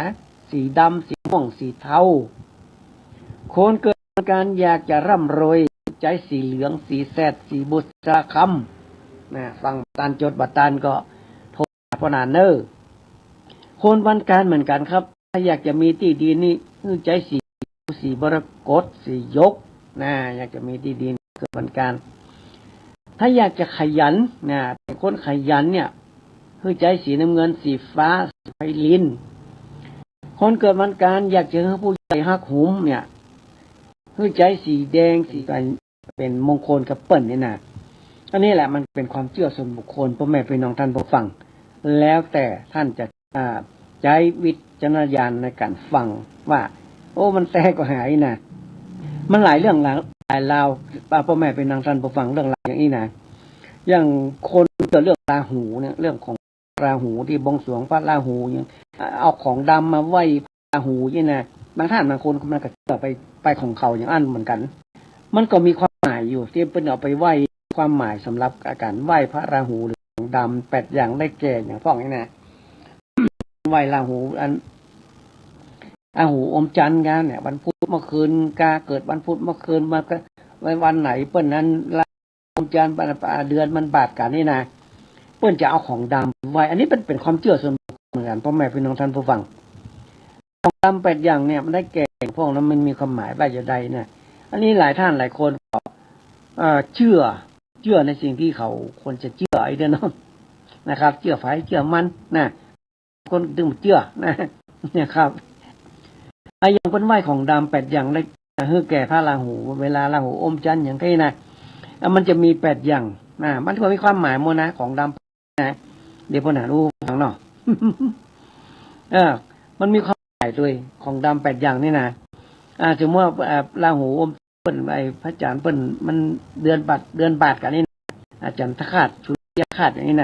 สีดำสีม่วงสีเทาคนเกิดวันอังคารอยากจะร่ำรวยใจสีเหลืองสีแซดสีบุษราคำนะฟังตานจดบัตรตานก็โทรหาพ่อนานเนอร์คนวันอังคารเหมือนกันครับถ้าอยากจะมีที่ดินนี่คือใจสีมรกตสียกนะอยากจะมีที่ดินเกิดวันอังคารถ้าอยากจะขยันนะเป็นคนขยันเนี่ยคือใจสีน้ำเงินสีฟ้าสีไฟลินคนเกิดวันอังคารอยากจะให้ผู้ใหญ่ฮักหุมเนี่ยคือใจสีแดงสีเป็นมงคลกับเปิ้ลนี่นะอันนี้แหละมันเป็นความเชื่อส่วนบุคคลพ่อแม่พี่น้องท่านผู้ฟังแล้วแต่ท่านจะใช้วิจารณญาณในการฟังว่าโอ้มันแตกก็หายนะมันหลายเรื่องหลายราวพ่อแม่พี่น้องท่านผู้ฟังเรื่องราวอย่างนี้นะอย่างคนเกิดเรื่องราหูเนี่ยเรื่องของราหูที่บวงสรวงพระราหูอย่างเอาของดำมาไหว้ราหูนี่นะบางท่านบางคนมันก็เชื่อไปของเขาอย่างอันเหมือนกันมันก็มีความหมายอยู่ที่เป็นเอาไปไหว้ความหมายสำหรับอาการไหว้พระราหูหรือของดำ8 อย่างได้แก่อย่างพวกนี้นะไหว้ราหูราหูอมจันทร์กันเนี่ยวันพุธเมื่อคืนกาเกิดวันพุธเมื่อคืนมาก็วันไหนเปิ้นนั้นอมจันทร์เดือนมันบาดกันนี่นะเปิ้นจะเอาของดำไหว้อันนี้เป็นความเชื่อส่วนบุคคลเหมือนกันพ่อแม่พี่น้องท่านผู้ฟังของดำ8 อย่างเนี่ยมันได้แก่พวกนั้นมันมีความหมายว่าอย่างใดเนี่ยอันนี้หลายท่านหลายคนเชื่อในสิ่งที่เขาควรจะเชื่อไอ้เด้อเนาะนะครับเชื่อไฟเชื่อมันนะคนดึงเชื่อนะเนี่ยครับไอ้อย่างเป็นไหว้ของดำ8 อย่างได้คือแก่พระราหูเวลาราหูอมจันทร์อย่างที่นะมันจะมี8 อย่างนะมันก็มีความหมายโมนะของดำนะเดี๋ยวพอหนารู้ฟังเนาะ มันมีความหมายด้วยของดำ8 อย่างนี่นะสมมติว่าราหูอมเปิ้นไอ้พระจันทร์เปิ้นมันเดือนบาทกันนี่อาจารย์ทคาดชุยคาดอย่างนี้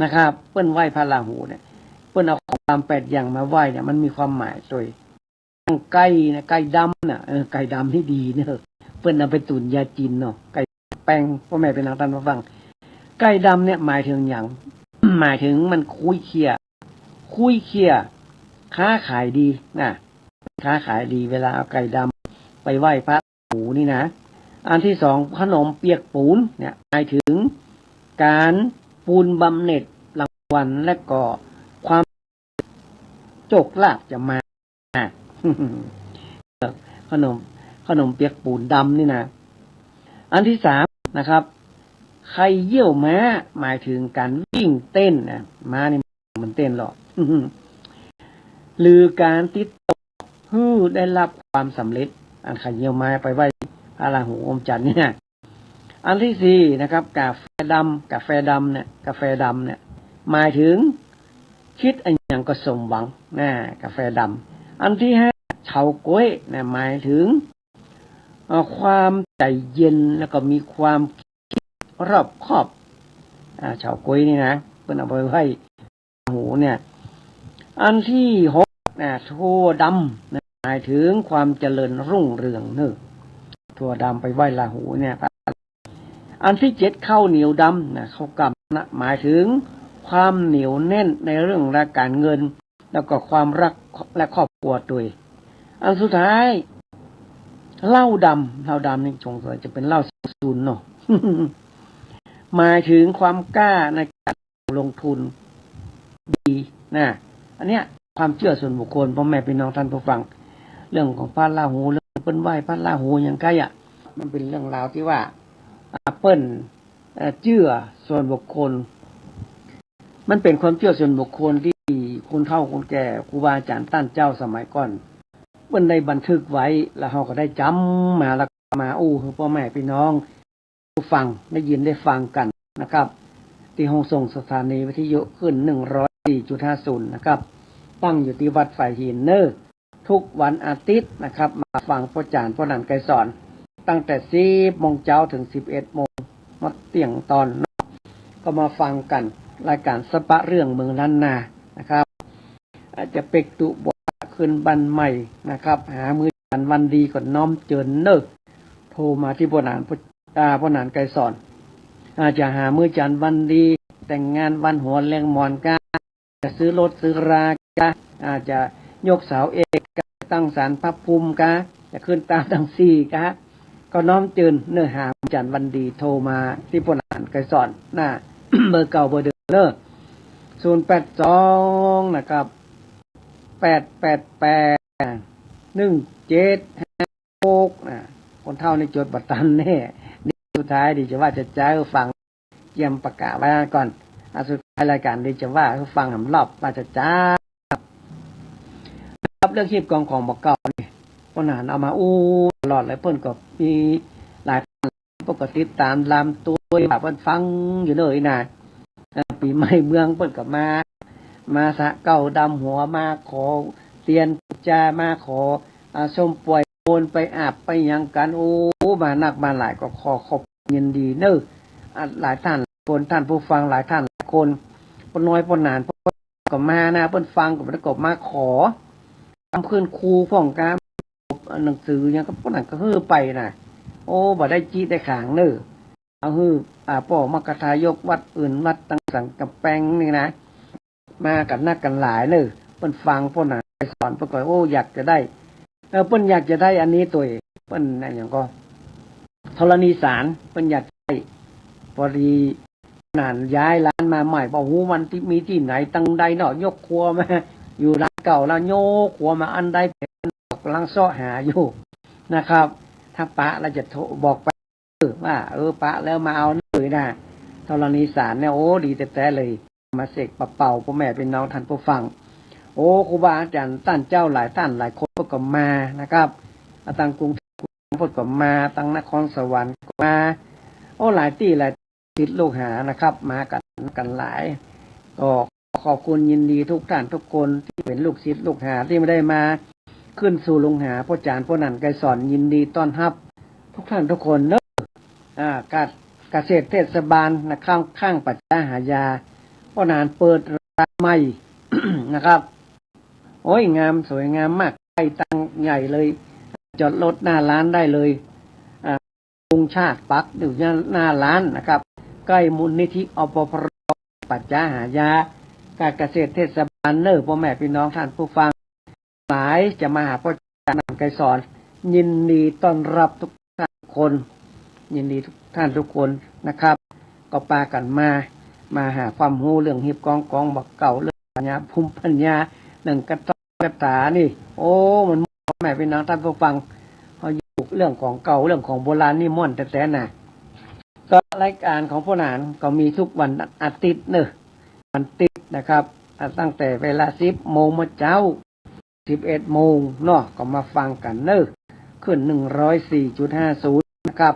นะครับเปิ้นไหว้พระราหูเนี่ยเปิ้นเอาของดำ8 อย่างมาไหว้เนี่ยมันมีความหมายด้วยไก่นะไก่ดำน่ะไก่ดำที่ดีเนี่ยเปิ้นเอาไปตุ๋นยาจีนเนาะไก่แป้งพ่อแม่เป็นนางท่านผู้ฟังไก่ดำเนี่ยหมายถึงอย่าง หมายถึงมันคุยเคียค้าขายดีนะค้าขายดีเวลาเอาไก่ดำไปไหว้พระหูนี่นะอันที่2ขนมเปียกปูนเนี่ยหมายถึงการปูนบำเหน็จรางวัลและก็ความโชคลาภจะมาขนมเปียกปูนดำนี่นะอันที่3นะครับไข่เยี่ยวม้าหมายถึงการวิ่งเต้นนะม้านี่มันเต้นหรอกหรือการติดต่อผู้ได้รับความสำเร็จอันไข่เยี่ยวม้าไปไหว้พระราหูอมจันทร์เนี่ย อันที่สี่นะครับกาแฟดำเนี่ยหมายถึงคิดอันอย่างก็สมหวังนะกาแฟดำอันที่ห้าเฉาก๊วยนะหมายถึงความใจเย็นแล้วก็มีความคิดรอบคอบเฉาก๊วยนี่นะเพิ่นเอาไปไว้หูเนี่ยอันที่หกถั่วดำนะหมายถึงความเจริญรุ่งเรืองเนอะถั่วดำไปไหว้ลาหูเนี่ยอันที่เจ็ดข้าวเหนียวดำนะข้าวกำนะหมายถึงความเหนียวแน่นในเรื่องราการเงินแล้วก็ความรักและครอบครัวด้วยอันสุดท้ายเหล้าดำนี่จงใจจะเป็นเหล้าซูนเนาะ หมายถึงความกล้าในการลงทุนดีนะอันเนี้ยความเชื่อส่วนบุคคลพ่อแม่พี่น้องท่านผู้ฟังเรื่องของพระราหูเรื่องเปิ้นไหว้พระราหูอย่างไกลมันเป็นเรื่องราวที่ว่าเปิ้นเชื่อส่วนบุคคลมันเป็นความเชื่อส่วนบุคคลที่คนเฒ่าคนแก่ครูบาอาจารย์ท่านเจ้าสมัยก่อนเปิ้นได้บันทึกไว้แล้วเราก็ได้จำมาแล้วมาคือพ่อแม่พี่น้องผู้ฟังได้ยินได้ฟังกันนะครับที่ห้องส่งสถานีวิทยุขึ้น 104.50 นะครับตั้งอยู่ที่วัดฝ่ายหินเนอร์ทุกวันอาทิตย์นะครับมาฟังพ่อจารย์พ่อหนันไกรสอนตั้งแต่ 10 โมงเช้าถึง 11 โมงมาเที่ยงตอนก็มาฟังกันรายการสปะเรื่องเมืองล้านนานะครับอาจจะเป็กตุบขึ้นบันใหม่นะครับหามือจันวันดีก่อนน้อมเจินเนอร์โทรมาที่พ่อหนันไกรสอนอาจจะหามือจันวันดีแต่งงานวันหัวแรงมอนกาจะซื้อรถซื้อรากาอาจจะยกเสาเอกตั้งศาลพระภูมิกาจะขึ้นตามดังสี่กาก็น้อมเจินเนื้อหาจันวันดีโทรมาที่พ่อหนันไกรสอนหน้า เบอร์เก่าเบอร์เดิมเนอร์082นะครับ8881756คนเท่าในจดบัตรตันแน่นี่สุดท้ายดีจะว่าจะจ้าฟังเยี่ยมประกาศไว้ก่อนสุดท้ายรายการดีจะว่าฟังหำรอบว่าจะจ้าครับเรื่องคลิปของบอกเก่านี่พ่อหนานเอามาตลอดเลยเพิ่นก็มีหลายท่านปกติตามลำตัวแบบเพิ่นฟังอยู่เลยนะปีใหม่เมืองเพิ่นก็มาสะเก่าดำหัวมาขอเตียนจามาขอส้มป่วยโอนไปอาบไปยังกันมานักมาหลายก็ขอบยินดีเนอะหลายท่านคนท่านผู้ฟังหลายท่านหลายคนปน้อยปนานก็มานะเพิ่นฟังก็ประกอบมาขอทำขึ้นครูพ่องการหนังสือยังก็ปนานก็ฮือไปนะบ่ได้จี้ได้ขางเนอะเอาฮือป่อมกทายกวัดอื่นวัดต่างสังกำแพงนี่นะมากันนักกันหลายเนอะเพิ่นฟังพ่อหนาไปสอนเพิ่นก็อยากจะได้เพิ่นอยากจะได้อันนี้ตัวเพิ่นนั่นอย่างก็ธรณีสารเพิ่นอยากได้พอดีนานย้ายร้านมาใหม่บอกมันที่มีที่ไหนตั้งใดเนาะยกครัวมาอยู่ร้านเก่าแล้วโยกครัวมาอันใดเป็นกำลังซ้อหาอยู่นะครับถ้าปะเราจะโทรบอกไปว่าปะแล้วมาเอาเลยนะธรณีสารเนี่ยดีแต่เลยมาเสกปะเป่าพ่อแม่เป็นน้องท่านผู้ฟังครูบาอาจารย์ท่านเจ้าหลายท่านหลายคนก็มานะครับตั้งกรุงเทพก็มาตั้งนครสวรรค์ก็มาหลายที่หลายศิษย์ลูกหานะครับมากันหลายก็ขอบคุณยินดีทุกท่านทุกคนที่เป็นลูกศิษย์ลูกหาที่ไม่ได้มาขึ้นสู่ลงหาพ่อจารย์พ่อหนันไกรสอนยินดีต้อนรับทุกท่านทุกคนเนอะเกษตรเทศบาลนะข้างปัจจาหายาพ่อหนันเปิดร้านใหม่ นะครับงามสวยงามมากใกล้ตั้งใหญ่เลยจอดรถหน้าร้านได้เลยกรุงชาติปักอยู่หน้าร้านนะครับใกล้มูลนิธิอปพรปัจจาหายาการเกษตรเทศบาลเนอร์พ่อแม่พี่น้องท่านผู้ฟังหลายจะมาหาพ่อจารย์ไกรสอนยินดีต้อนรับทุกท่านทุกคนยินดีทุกท่านทุกคนนะครับก็ปากันมาหาความรู้เรื่องฮิบกองบักเก่าเรื่องปัญญาภูมิปัญญาเรื่องกระตานี่มันพ่อแม่พี่น้องท่านผู้ฟังเขาอยู่เรื่องของเก่าเรื่องของโบราณนี่ม่วนแต่น่ะก็รายการของพ่อหนานก็มีทุกวันอาทิตย์เนอะวันอาทิตย์นะครับตั้งแต่เวลา 10 โมงมาเช้า 11 โมงเนาะก็มาฟังกันเนอะขึ้น 104.50 นะครับ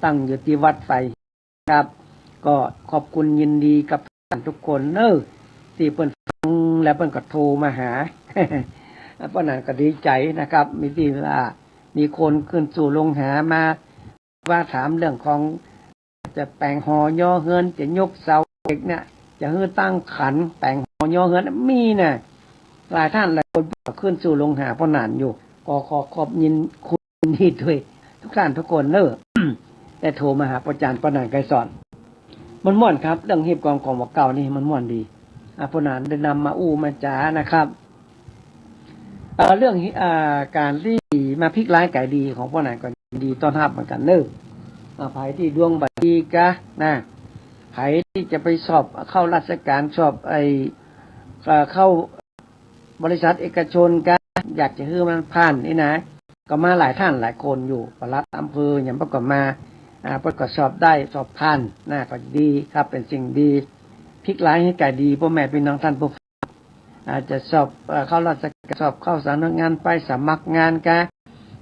ตั้งอยู่ที่วัดไสครับก็ขอบคุณยินดีกับท่านทุกคนที่เพิ่นฟังและเพิ่นก็โทรมาหา เพราะนั้นก็ดีใจนะครับมีที่ว่ามีคนขึ้นสู่ลงหามาว่าถามเรื่องของจะแปลงหอย่อเฮือนจะยกเสาเอกเนี่ยจะฮื้อตั้งขันแปลงหอย่อเฮือนมีน่ะหลายท่านหลายคนขึ้นสู่ลงหาเพราะนั้นอยู่ก็ขอบยินคุณดีด้วยทุกท่านทุกคนได้โทรมาหาอาจารย์ปนันไกรสอนมันม่วนครับเรื่องเฮ็บกองของเก่านี่มันม่วนดีปนันได้นำมาอู้มาจ๋านะครับเรื่องการที่มาพลิกร้ายไก่ดีของพ่อหนายก็ดีต้อนรับเหมือนกันไผที่ดวงบัดดีกะนะไผที่จะไปสอบเข้าราชการสอบเข้าบริษัทเอกชนกะอยากจะให้มันผ่านนี่นะก็มาหลายท่านหลายคนอยู่ปลัดอำเภออย่างประกอบมาประกอบสอบได้สอบผ่านนะก็ดีครับเป็นสิ่งดีพลิกร้ายให้ไก่ดีพ่อแม่พี่น้องท่านผู้อาจจะสอบเข้าราชการสอบเข้าสำนักงานไปสมัครงานกะ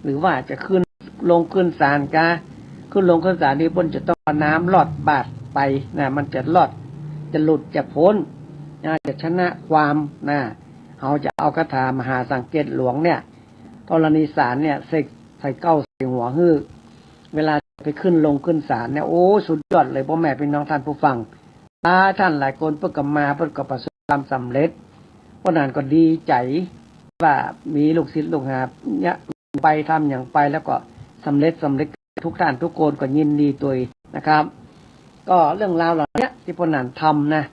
หรือว่าจะขึ้นศาลกะขึ้นลงขึ้นศาลนี่บนจะต้องน้ำลอดบาดไปนะมันจะลอดจะหลุดจะพ้นจะชนะความนะเขาจะเอาคาถามหาสังเกตหลวงเนี่ยธรณีสารเนี่ยใส่เก้าใส่หัวฮื้อเวลาไปขึ้นศาลเนี่ยโอ้สุดยอดเลยพ่อแม่พี่น้องท่านผู้ฟังท่านหลายคนเพิ่งกลับมาเพิ่งก็ประสบความสำเร็จเพราะนั้นก็ดีใจว่ามีลูกศิษย์ลูกหาเนี่ยไปทำอย่างไปแล้วก็สำเร็จทุกท่านทุกคนก็ยินดีตัวนะครับก็เรื่องราวเหล่านี้ที่พ่อนันทำนะ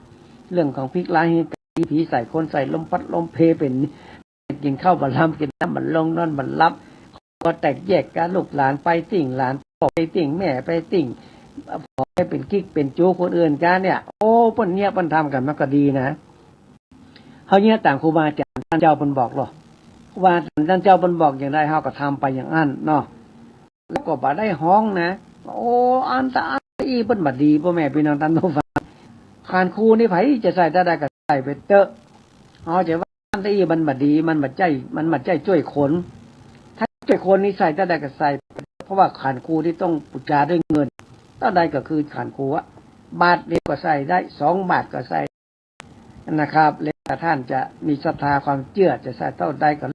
เรื่องของพลิกร้ายให้ผีใส่คนใส่ลมพัดลมเพเป็นกินข้าวบัลลัมกินน้ำบัลลงนอนบัลลับก็แตกแยกกันลูกหลานไปติ่งหลานไปติ่งแม่ไปติ่งพอให้เป็นกิ๊กเป็นจู้คนอื่นกันเนี่ยโอ้เพิ่นเนี่ยเพิ่นทำกันมันก็ดีนะเขาเนี่ยต่างครูบาอาจารย์ท่านเจ้าเพิ่นบอกหรอครูบาอาจารย์ท่านเจ้าเพิ่นบอกอย่างไรเฮาก็ทำไปอย่างนั้นเนาะแล้วก็บ่ได้ห้องนะโอ้อันตาอีเพิ่นบ่ดีพ่อแม่พี่น้องท่านผู้ฟังคานครูนี่ไผจะใส่ได้ก็ใส่ไปเตอะเฮาจะว่าอันตาอีมันบ่ดีมันบ่ใจช่วยคนถ้าช่วยคนนี่ใส่ได้ก็ใส่เพราะว่าคานครูที่ต้องปุจจาด้วยเงินเท่าใดก็คือคานครูบาทเดียวก็ใส่ได้2 บาทก็ใส่นะครับแล้วท่านจะมีศรัทธาความเชื่อจะใส่เท่าใดก็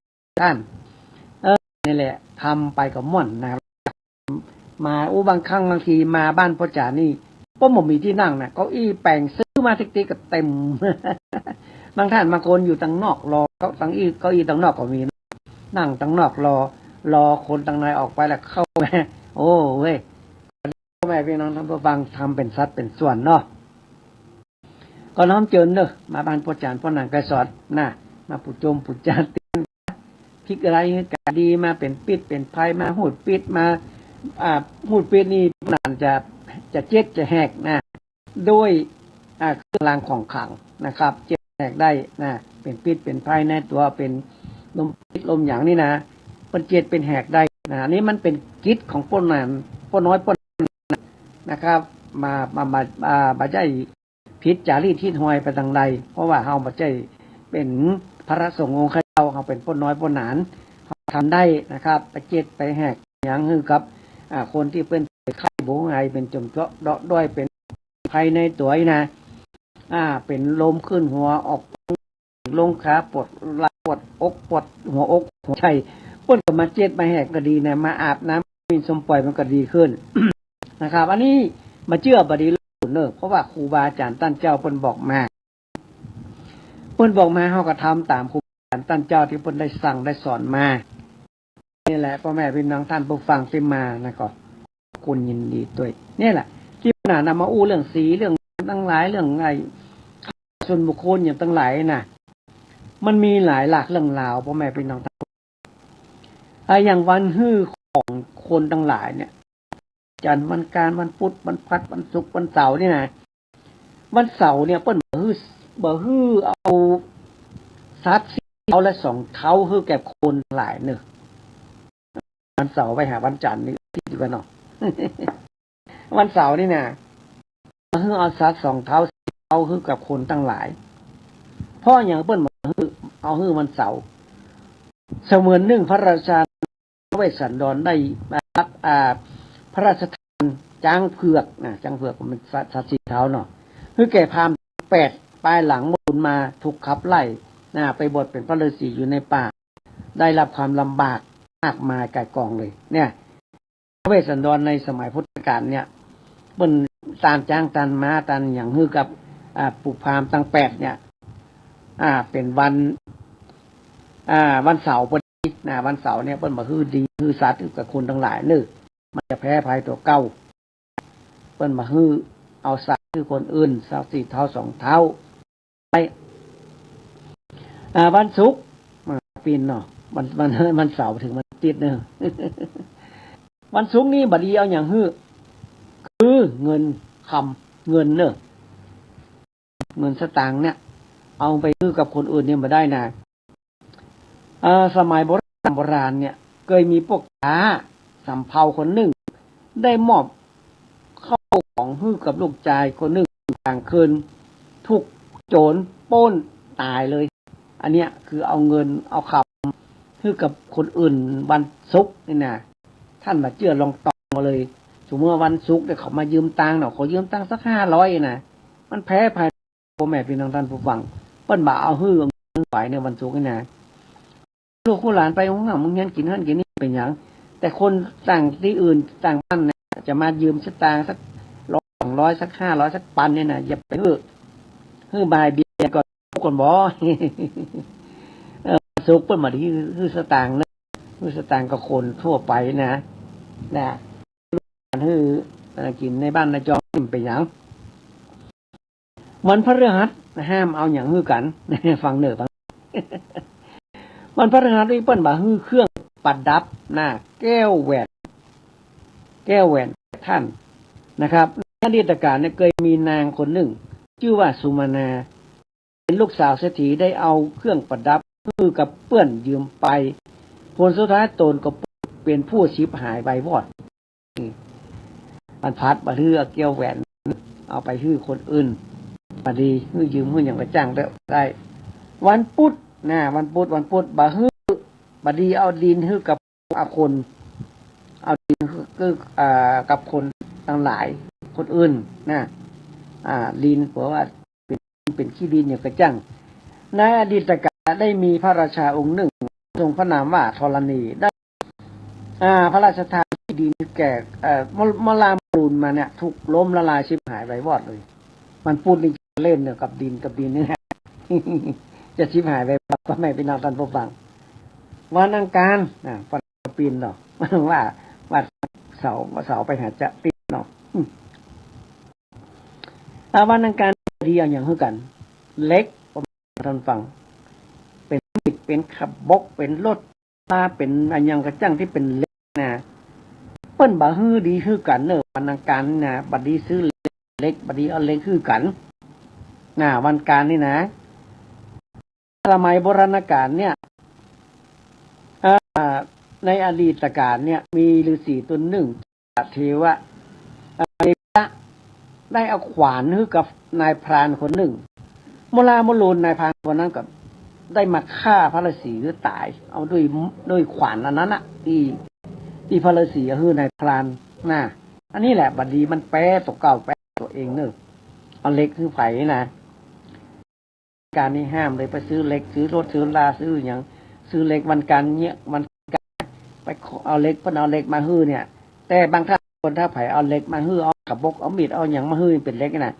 ท่านนี่แหละทำไปกับม่อนนะครับมาบางครั้งบางทีมาบ้านพ่อจ๋านี่ก็บ่มีที่นั่งนะเก้าอี้แปลงซื้อมาติ๊กๆก็เต็ม บางท่านบางคนอยู่ตั้งนอกรอเก้าอี้ตั้งนอกก็มีนั่งตั้งนอกรอคนตั้งในออกไปแล้วเข้ามาโอ้เว้ยพ่อแม่พี่น้องท่านผู้ฟังทำเป็นสัดเป็นส่วนเนาะก็น้อมเจิญมาบ้านพ่อจ๋าพ่อหนังไกรสอนนะมาปุจจมปุจจาติพลิกอะไรกะดีมาเป็นปิดเป็นภัยมาหูดปิดมาหูดปิดนี่นานจะเจ็ดจะแหกนะโดยเครื่องรางของขลังนะครับเจ็ดแหกได้นะเป็นปิดเป็นภัยในตัวเป็นลมปิดลมอย่างนี้นะเป็นเจ็ดเป็นแหกได้นะนี่มันเป็นกิจของป้นน้อยป้นนะครับมาใจพิษจารีตที่หอยไปทางใดเพราะว่าเฮาบ่ใจเป็นพระสงฆ์องค์เจ้าเฮาเป็นป้นน้อยป้นหนานทำได้นะครับไปเจ็ดไปแหกอย่างคือครับคนที่เป็นไข้โบไงเป็นจมเจาะเดาะด้วยเป็นภายในตัวนะเป็นลมขึ้นหัวออกลงขาปวดไหล่ปวดอกปวดหัวอกหัวใจป้นก็มาเจ็ดมาแหกก็ดีนะมาอาบน้ำมีสมปล่อยมันก็ดีขึ้น นะครับอันนี้มาเชื่อบดีเพราะว่าครูบาอาจารย์ท่านเจ้าเพิ่นบอกมาเฮาก็ทำตามครูบาอาจารย์ท่านเจ้าที่เพิ่นได้สั่งได้สอนมานี่แหละพ่อแม่พี่น้องท่านผู้ฟังที่มานะก็คุณยินดีด้วยนี่แหละที่นำมาอู้เรื่องสีเรื่องตั้งหลายเรื่องไงส่วนบุคคลอย่างตั้งหลายน่ะมันมีหลายหลากเรื่องราวพ่อแม่พี่น้องท่านอย่างวันฮื้อของคนทั้งหลายเนี่ยจันทร์วันการวันพุธวันพฤหัสวันศุกร์วันเสาร์นี่นะวันเสาร์เนี่ยเปิ้นบ่ฮื้อเอาสัตว์เอาละ2 เท้าฮื้อแก่คนหลายเนอะวันเสาร์ไปหาวันจันทร์นี่ที่ดีกว่าเนาะ วันเสาร์นี่นะฮื้อเอาสัตว์2 เท้าฮื้อกับคนตั้งหลายเพราะอย่างเปิ้นบ่ฮื้อเอาฮื้อวันเสาร์เสมือนหนึ่งพระราชาเวสสันดรได้รับพระราชทาน จ้างเผือกจ้างเผือกมันสัตว์สีเท้าเนาะคือแก่พาม8ปลายหลังบุญมาถูกขับไล่ไปบวชเป็นพระฤาษีอยู่ในป่าได้รับความลำบากมากมายกายกองเลยเนี่ยพระเวสสันดรในสมัยพุทธกาลเนี่ยบนตานจ้างตันม้าตันอย่างฮือกับปุพามตั้ง8เนี่ยเป็นวันเสาร์พอดีวันเสาร์เนี่ยเปิ้นบ่ฮือดีฮือสัตว์กับคนทั้งหลายนึกมันจะแพ้ภัยตัวเก่าเปิ้นบ่ฮือเอาสัตว์คือคนอื่นสัตว์4เท้า2เท้าไปวันศุกร์ปีนเนาะวันเสาร์ถึงวันอาทิตย์เนอะ วันศุกร์นี้บัดนี้เอาอย่างฮือคือเงินคำเงินเนอะเงินสตางค์เนี่ยเอาไปฮือกับคนอื่นเนี่ยบ่ได้นะสมัยโบราณเนี่ยเคยมีพวกค้าสำเภาคนหนึ่งได้มอบเข้าของฮือกับลูกชายคนหนึ่งกลางคืนถูกโจรปล้นตายเลยอันเนี้ยคือเอาเงินเอาคำฮือกับคนอื่นวันศุกร์นี่นะท่านมาเจือลองตองมาเลยสมมติว่าวันศุกร์เนี่ยเขามายืมตังค์เนาะเขายืมตังค์สัก500นะมันแพ้ภัยพ่อแม่พี่น้องท่านผู้ฟังเปิ้นบ่เอาฮือเงินไหวในวันศุกร์นี่นะลูกคู่หลานไปของมึงงั้นกินหั่นกินนี่เป็นอย่างแต่คนต่างที่อื่นต่างบ้านเนี่ยจะมายืมสตางค์สัก100 200สัก500สักปันเนี่ยนะอย่าไปฮือบายเบียร์ก่อนก่อนบ่สุกเปิ้นมาที่ฮือสตางค์นะฮือสตางค์กับคนทั่วไปนะฮือกินในบ้านในจอมเป็นอย่างวันพฤหัสห้ามเอาอย่างฮือกันฟังเด้อฟังวันพฤหัสนี่เปิ้นบ่าฮื้อเครื่องประดับแก้วแหวนท่านนะครับในอดีตการเนี่ยเคยมีนางคนหนึ่งชื่อว่าสุมาณาเป็นลูกสาวเศรษฐีได้เอาเครื่องประดับฮื้อกับเปื้อนยืมไปผลสุดท้ายตนก็เป็นผู้ชิบหายไปวอดมันพัดบ่ฮื้อแก้วแหวนเอาไปฮื้อคนอื่นบ่ดีฮื้อยืมฮื้อหยังก็จ้างได้วันพุธวันพุธบ่ฮื้อบ่ดีเอาดินฮื้อกับคนเอาดินคือกับคนทั้งหลายคนอื่นดินเพราะว่าเป็นขี้ดินอย่างกระจังในอดีตกาลได้มีพระราชาองค์หนึ่งทรงพระนามว่าธรณีได้พระราชทานที่ดินแก่มลามูลมาเนี่ยถูกล้มละลายชิบหายไปวอดเลยมันพูดเล่นเนี่ยกับดินนี่นะ จะชิบหายไปก็ไม่เป็นนางท่านผู้ฟังวันอังคารฟันปีนเนาะว่าเสาไปหาจะปีนเนาะวันอังคารดีอย่างฮือกันเล็กท่านฟังเป็นมิดเป็นขับบกเป็นรถตาเป็นอันยังกระจังที่เป็นเล็กเปิ้นบ่ฮื้อดีฮื้อกันเนอะวันอังคารบัดดีซื้อเล็กบัดดีเอาเล็กฮื้อกันวันอังคารนี่นะสมัยโบราณกาลเนี่ยในอดีตกาลเนี่ยมีฤาษีตนหนึ่งเทวะได้เอาขวานฮื้อกับนายพรานคนหนึ่งโมโลนนายพรานคนนั้นก็ได้มาฆ่าพระฤาษีหรือตายเอาด้วยขวานอันนั้นที่พระฤาษีฮื้อนายพรานอันนี้แหละบัดดีมันแป้ตกเก่าแป้ตัวเองเนอะเอาเล็กคือไผ่นะการนี้ห้ามเลยไปซื้อเล็กซื้อรถซื้อลาซื้ออย่างซื้อเล็กวันกันเนี่ยวันกันไปเอาเล็กเพิ่นเอาเล็กมาฮื้อเนี่ยแต่บางท่านคนถ้าไผเอาเล็กมาฮื้อเอากับบกเอามีดเอาอย่างมาฮื้อเป็นเล็กนะ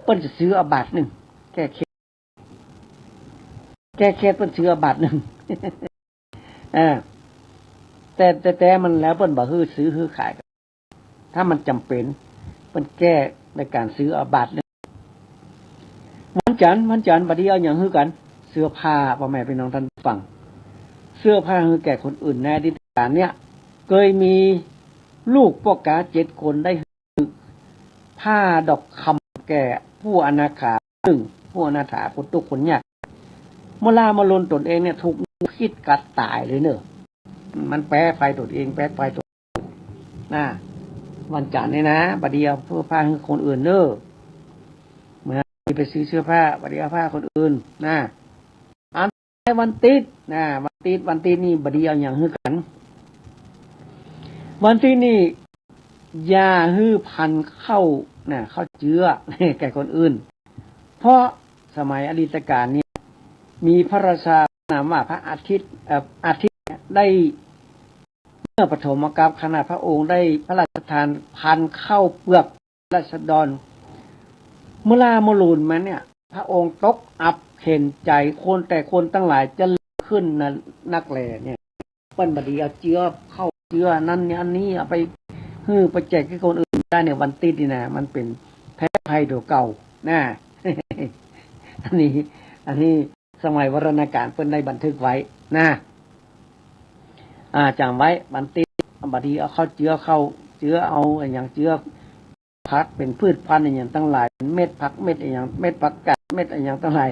เพิ่นจะซื้อเอาบาทหนึ่งแก้เคสเพิ่นซื้อเอาบาทหนึ่ง แต่มันแล้วเพิ่นบ่ฮื้อซื้อฮื้อขายถ้ามันจำเป็นเพิ่นแก้ในการซื้อเอาบาทหนึ่งวันจันทร์บัดนี้เอาอย่างฮื้อกันเสื้อผ้าพ่อแม่พี่น้องท่านฟังเสื้อผ้าฮื้อแก่คนอื่นในอดีตการเนี่ยเคยมีลูกพวกกา7คนได้ฮื้อผ้าดอกคำแก่ผู้อนาถาผู้อนาถาคนทุกข์คนยากมาลนตนเองเนี่ยถูกคิดกัดตายเลยเนอะมันแพ้ไฟตนเองแพ้ไฟตัววันจันทร์นี่นะบัดนี้เอาเสื้อผ้าให้คนอื่นเนอะไปซื้อเสื้อผ้าบัดนี้เอาผ้าคนอื่นวันติดวันติดนี่บัดนี้เอาอย่างฮื้อกันวันติดนี่ อย่าฮื้อพันเข้าเนี่ยเข้าเจือ แก่คนอื่น เพราะสมัยอดีตการเนี่ยมีพระราชานามว่าพระอาทิตย์ได้เมื่อปฐมกาลขณะพระองค์ได้พระราชทานพันเข้าเปลือกราษฎรเมื่อลาโมลูนมาเนี่ยพระองค์ตกอับเข็นใจคนแต่คนตั้งหลายจะขึ้นนะนักแลเนี่ยเปิ้นบดีเอาเจือเข้าเจือนั่นเนี่ยอันนี้เอาไปไปแจกให้คนอื่นได้เนี่ยวันติดนี่นะมันเป็นแพ้ภัยตัวเก่านะ อันนี้สมัยวรณกาลเปิ้นได้บันทึกไว้นะจำไว้วันติดบดีเอาเข้าเจือเอาอย่างเจือพักเป็นพืชพันธุ์อย่างตั้งหลายเม็ดผักเม็ดอย่างเม็ดผักกาดเม็ดอย่างตั้งหลาย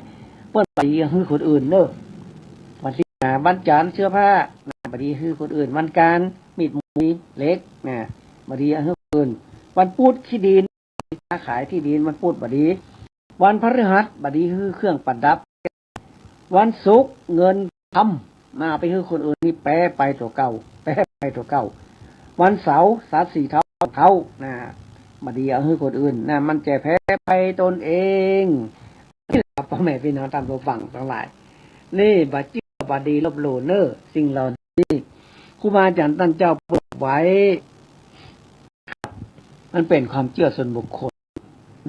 เปิ้นบดีให้คนอื่นเด้อวันที่วันจันทร์เสื้อผ้าบดีให้คนอื่นวันการมีดมีเล็กนะบดีให้คนอื่นวันพุธที่ดินค้าขายที่ดินวันพุธบดีวันพฤหัสบดีให้เครื่องประดับวันศุกร์เงินทำมาไปให้คนอื่นนี่แปรไปตัวเก่าวันเสาร์สาสีเท่านะบดีเอาให้คนอื่นนะมันจะแพ้ไปตนเองนี่ครับพ่อแม่พี่น้องตามตัวฝั่งทั้งหลายนี่บัดเจือบดีลบหลู่เนอสิ่งเหล่านี้ครูบาอาจารย์ท่านเจ้าปลูกไว้มันเป็นความเชื่อส่วนบุคคล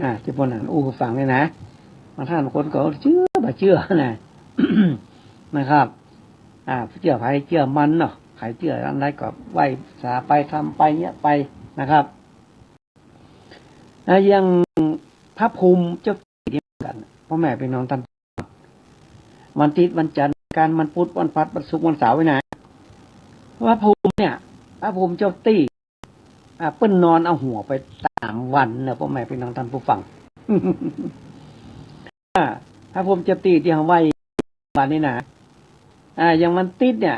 นะที่พ่อหนังฟังเนี่ยนะบางท่านบางคนก็เชื่อบ่เชื่อนะ นะครับเชื่อไผเชื่อมันเนาะใครเชื่ออันใดก็ไหว้สาไปทำไปเนี้ยไปนะครับยังพระภูมิเจ้าที่กันพ่อแม่พี่น้องท่านวันอาทิตย์วันจันทร์การวันพุธวันพฤหัสวันศุกร์วันเสาร์ไว้นะพระภูมิเนี่ยพระภูมิเจ้าตี้เปิ้นนอนเอาหัวไป3 วันเนอะพ่อแม่พี่น้องท่านผู้ฟัง พระภูมิเจ้าตี้ที่เขาไหว้วันนี้นะอย่างวันติดเนี่ย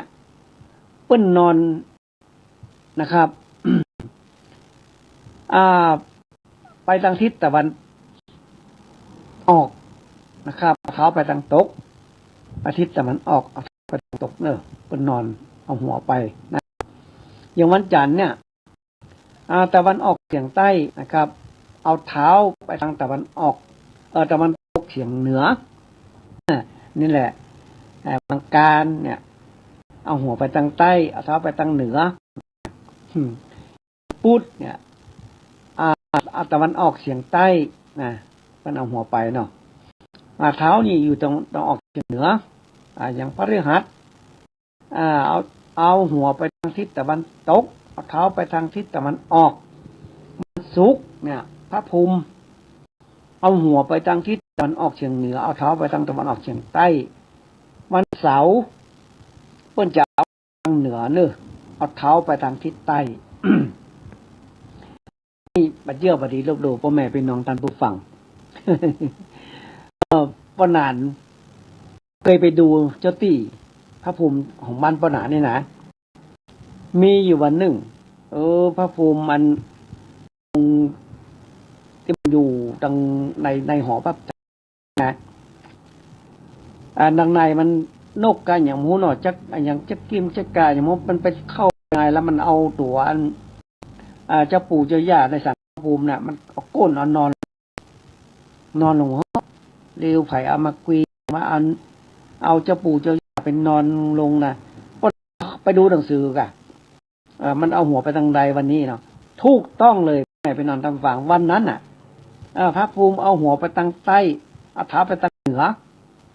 เปิ้นนอนนะครับ ไปทางทิศตะวันออกนะครับเท้าไปทางตกอาทิตย์ตะวันออกเอาไปทางตกเนอะเป็นนอนเอาหัวไปนะอย่างวันจันทร์เนี่ยตะวันออกเฉียงใต้นะครับเอาเท้าไปทางตะวันออกตะวันตกเฉียงเหนือนี่แหละวันการเนี่ยเอาหัวไปทางใต้เอาเท้าไปทางเหนือพุธเนี่ยตะวันออกเฉียงใต้นะมันเอาหัวไปเนาะเท้านี่อยู่ตรงออกเฉียงเหนืออย่างพฤหัสเอาหัวไปทางทิศตะวันตกเอาเท้าไปทางทิศตะวันออกวันศุกร์เนี่ยพระภูมิเอาหัวไปทางทิศตะวันออกเฉียงเหนือเอาเท้าไปทางตะวันออกเฉียงใต้วันเสาร์เปิ้นจะเอาทางเหนือเนอะเอาเท้าไปทางทิศใต้ นี่บัดเยี่ยวบัดดีลบหลู่พ่อแม่พี่น้องท่านผู้ฟัง ป้านานเคยไปดูเจ้าตี้พระภูมิของบ้านป้านานนี่นะมีอยู่วันหนึ่งพระภูมิมันที่มันอยู่ตรงในหอพระนะดังในมันนกกันอย่างหมูหน่อจักอย่างจักกิมจักกาอย่างมันไปเข้าไงแล้วมันเอาตัวเจ้าปู่เจ้าย่าในสังภูมิน่ะมันเอาก้นนอนลงเร็วไผ่เอามาคุยมาเอาเจ้าปู่เจ้าย่าเป็นนอนลงนะก็ไปดูหนังสือกะมันเอาหัวไปทางใดวันนี้เนาะถูกต้องเลยไปนอนทางฝั่งวันนั้นน่ะพระภูมิเอาหัวไปทางใต้เอาเท้าไปทางเหนือ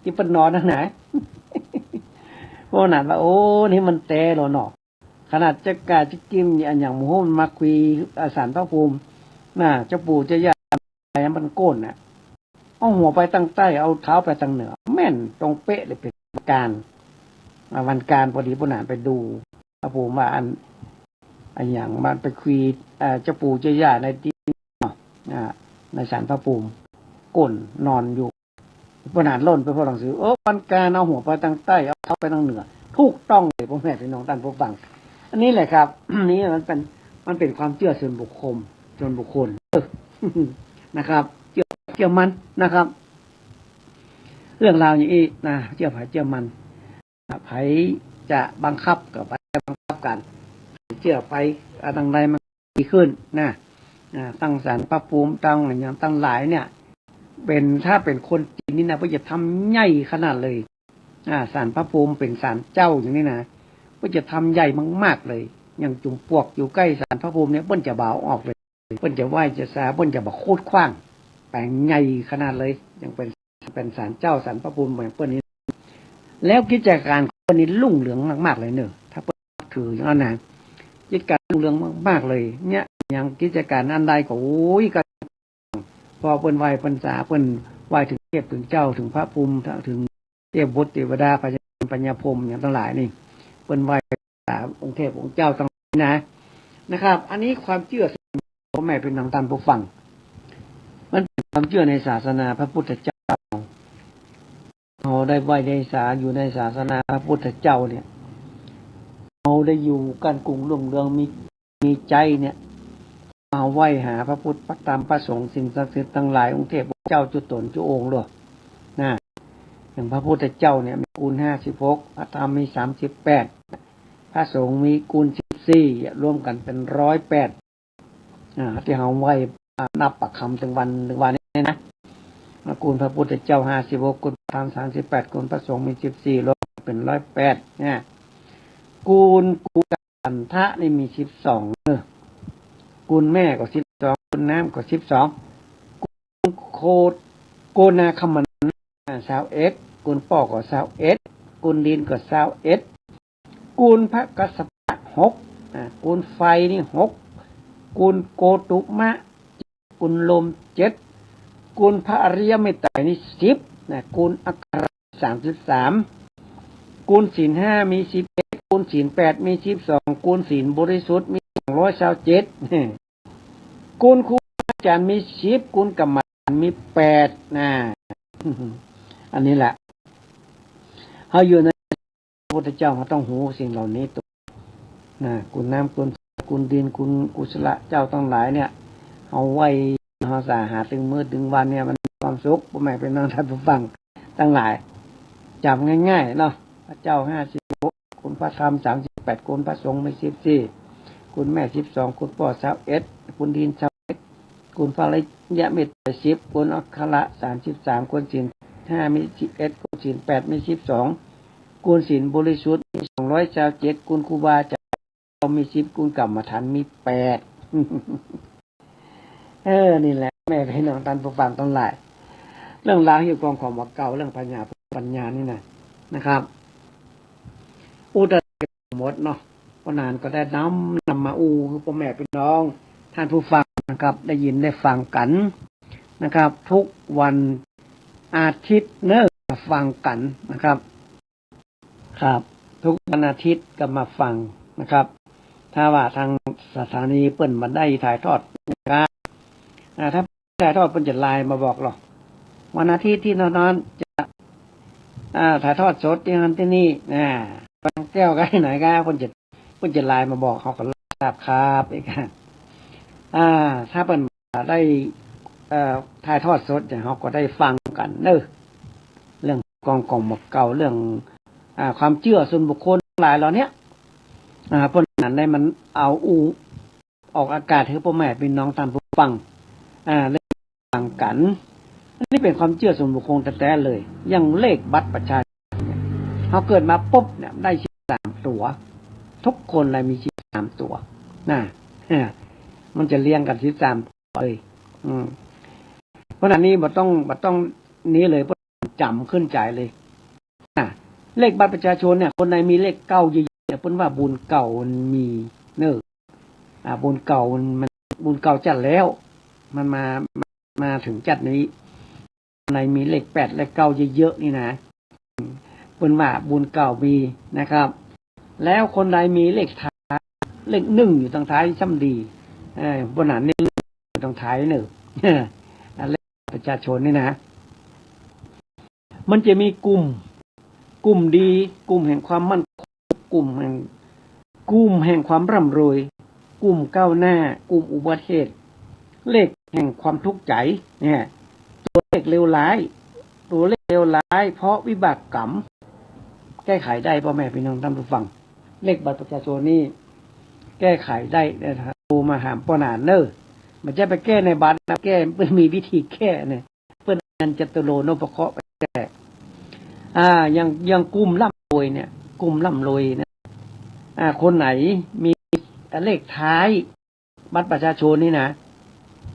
ที่เป็นนอนนั่นไหน พวกนั้นว่าโอ้นี่มันแต่หรอเนาะขนาดจักกาจิกิมอย่างหมูมันมาคุยสารพระภูมิน่ะเจ้าปู่เจ้าย่าอะไรมันโก้นน่ะเอาหัวไปทางใต้เอาเท้าไปทางเหนือแม่นตรงเป๊ะเลยเป็นการวันการพอดีพวกนั้นไปดูพระภูมิว่าอันอย่างมันไปคุยเจ้าปู่เจ้าย่าในที่ในสารพระภูมิก้นนอนอยู่พวกนั้นล่นไปพวกหนังสือวันการเอาหัวไปทางใต้เอาเท้าไปทางเหนือถูกต้องเลยพ่อแม่พี่น้องท่านผู้ฟังอันนี้แหละครับ นี่มันเป็นความเชื่อส่วนบุคคลนะครับเชื่อมันนะครับ เรื่องราวอย่างนี้นะเชื่อไผเชื่อมันไผจะบังคับกับไปบังคับกันเชื่อไปทางใดมัน ดีขึ้นนะตั้งศาลพระภูมิตั้งอย่างตั้งหลายเนี่ยเป็นถ้าเป็นคนจีนนี่นะเพื่อจะทำใหญ่ขนาดเลยศาลพระภูมิเป็นศาลเจ้าอย่างนี้นะเพื่อจะทำใหญ่มากๆเลยอย่างจุมปวกอยู่ใกล้ศาลพระภูมิเนี่ยเปิ้นจะบ่าวออกเลยเปิ้นจะไหว้จะสาเปิ้นจะบ่โคตรขว้างแปลงใหญ่ขนาดเลยยังเป็นศาลเจ้าศาลพระภูมิเหมือนเปิ้นนี้แล้วกิจการของเปิ้นนี่รุ่งเรืองมากๆเลยเนอะถ้าเปิ้นถืออย่างนั้นนะกิจการรุ่งเรืองมากๆเลยเนี่ยอย่างกิจการอันใดก็โอ้ยก็พอเปิ้นไหว้พรรษาเปิ้นไหว้ถึงเทพถึงเจ้าถึงพระภูมิถึงเทพบุตรเทวดาปัญญาพรหมอย่างทั้งหลายนี่เปิ้นไหว้องค์เทพองค์เจ้าต่างนะครับ อันนี้ความเชื่อพ่อแม่เป็นทางตามผู้ฟังมันเป็นความเชื่อในศาสนาพระพุทธเจ้าเราได้ไหว้ได้สาอยู่ในศาสนาพระพุทธเจ้าเนี่ยเราได้อยู่กันกรุงรุ่งเรืองมีใจเนี่ยมาไหว้หาพระพุทธพระธรรมพระสงฆ์สิ่งศักดิ์สิทธิ์ทั้งหลายองค์เทพองค์เจ้าจุตนจุองค์หรอนะอย่างพระพุทธเจ้าเนี่ยมีกูล56พระธรรมมี38พระสงฆ์มีกูล14รวมกันเป็น108ที่เราไหว้นับประคำถึงวันนี้นะกูลพระพุทธเจ้า56กูลพระธรรม38กูลพระสงฆ์มี14รวมเป็น108เนี่ยกูลกันทะนี่มี12กูลแม่ก็12กูลน้ำก็12กูลโกนาคมัน21กูลป่อก็21กูลดินก็21กูลพระกัสสปะ6กูลไฟนี่6กูลโกตุมะกูลลม7กูลพระอริยเมตไตรนี่10นะกูลอัครา33กูลศีล5มี11กูลศีล8มี12กูลศีลบริสุทธิ์มี227กูลครูอาจารย์มี10กูลกรรมฐานมี8นะอันนี้แหละเฮาอยู่ในพระพุทธเจ้าเราต้องหูสิ่งเหล่านี้ตัวกุลน้ำกุลดินกุศลเจ้าทั้งหลายเนี่ยเอาไว้เฮาสาหาถึงมื้อถึงวันเนี่ยมันมีความสุขบ่แม่เป็นนางท่านผู้ฟังทั้งหลายจำง่ายๆเนาะพระเจ้า56คุณพระธรรม38คุณพระสงฆ์มี14คุณแม่12คุณพ่อ21คุณดิน21คุณพระอริยเมตไตร10คุณอัคระ33คุณศีล5มี11คุณศีล8มี12กุลศีลบริสุทธิ์มี227กุลครูบาอาจารย์มี10กุลกรรมฐานมี8นี่แหละแม่พี่น้องท่านผู้ฟังทั้งหลายเรื่องราวเกี่ยวกับของวัดเก่าเรื่องปัญญานี่นะครับอุตตรหมดเนาะพนานก็ได้นำมาคือพ่อแม่พี่น้องท่านผู้ฟังนะครับได้ยินได้ฟังกันนะครับทุกวันอาทิตย์เนอะฟังกันนะครับครับทุกวันอาทิตย์ก็มาฟังนะครับถ้าว่าทางสถานีเปิ้นมาได้ถ่ายทอดนะครับถ้าถ่ายทอดเปิ้นจะไลน์มาบอกหรอกวันอาทิตย์ที่นอนจะถ่ายทอดสดที่นั่นที่นี่ฟังแก้วกันไหนก็เปิ้นจะไลน์มาบอกเขาก็ทราบครับอีกถ้าเปิ้นได้ถ่ายทอดสดอย่างเขาก็ได้ฟังกันเนอะเรื่องกองหมกเก่าเรื่องความเชื่อส่วนบุคคลหลายเหล่านี้เพราะนั้นได้มันเอาออกอากาศให้พ่อแม่พี่น้องตามผู้ฟังได้ฟังกันนี่เป็นความเชื่อส่วนบุคคลแท้ๆเลยอย่างเลขบัตรประชาชนเนี่ยเขาเกิดมาปุ๊บเนี่ยได้13ตัวทุกคนเลยมี13ตัวมันจะเรียงกัน13ตัวเลยเพราะนั้นนี่บ่ต้องนี้เลยเพราะจำขึ้นใจเลยเลขบัตรประชาชนเนี่ยคนไหนมีเลขเก้าเยอะๆเนี่ยเพิ่นว่าบุญเก่ามันมีเนอะบุญเก่ามันบุญเก่าจัดแล้วมันมาถึงจัดนี้คนไหนมีเลข8เลข9เยอะๆนี่นะเพิ่นว่าบุญเก่ามีนะครับแล้วคนใดมีเลขท้ายเลข1อยู่ทางท้ายช่ำดีบนนั้นนี่อยู่ทางท้ายเนอะเลขประชาชนนี่นะมันจะมีกลุ่มดีกลุ่มแห่งความมั่นคงกลุ่มแห่งความร่ำรวยกลุ่มก้าวหน้ากลุ่มอุบัติเหตุเลขแห่งความทุกข์ใจเนี่ยตัวเลขเลวร้ายเพราะวิบากกรรมแก้ไขได้พ่อแม่พี่น้องท่านผู้ฟังเลขบัตรประชาชนนี่แก้ไขได้นะครับ มาหามป้อนานเนอมันจะไปแก้ในบัตรนะแก้เพื่อมีวิธีแก้เนี่ยเพื่อนนันจตุโลโนปเคราะห์ไปแก้ยังกลุ่มร่ำรวยเนี่ยกลุ่มร่ำรวยเนี่ยคนไหนมีเลขท้ายบัตรประชาชนนี่นะ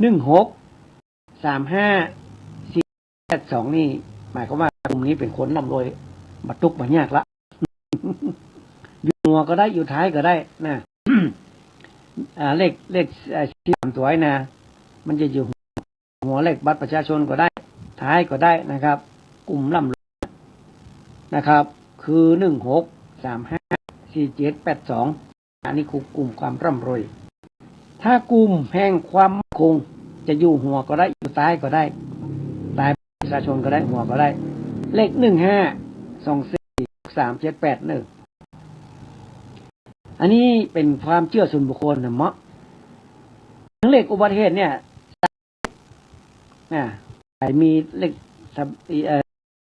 163548นี่หมายความว่ากลุ่มนี้เป็นคนร่ำรวยบัตรทุกบัตรยากละอยู่หัวก็ได้อยู่ท้ายก็ได้นะ เลขที่3ตัวนะมันจะอยู่หัวเลขบัตรประชาชนก็ได้ท้ายก็ได้นะครับกลุ่มร่ำรวยนะครับคือ16354782อันนี้คือกลุ่มความร่ำรวยถ้ากลุ่มแห่งความมั่นคงจะอยู่หัวก็ได้อยู่ท้ายก็ได้ท้ายประชาชนก็ได้หัวก็ได้เลข15243781อันนี้เป็นความเชื่อส่วนบุคคลนะเมาะเลขอุบัติเหตุเนี่ยมีเลข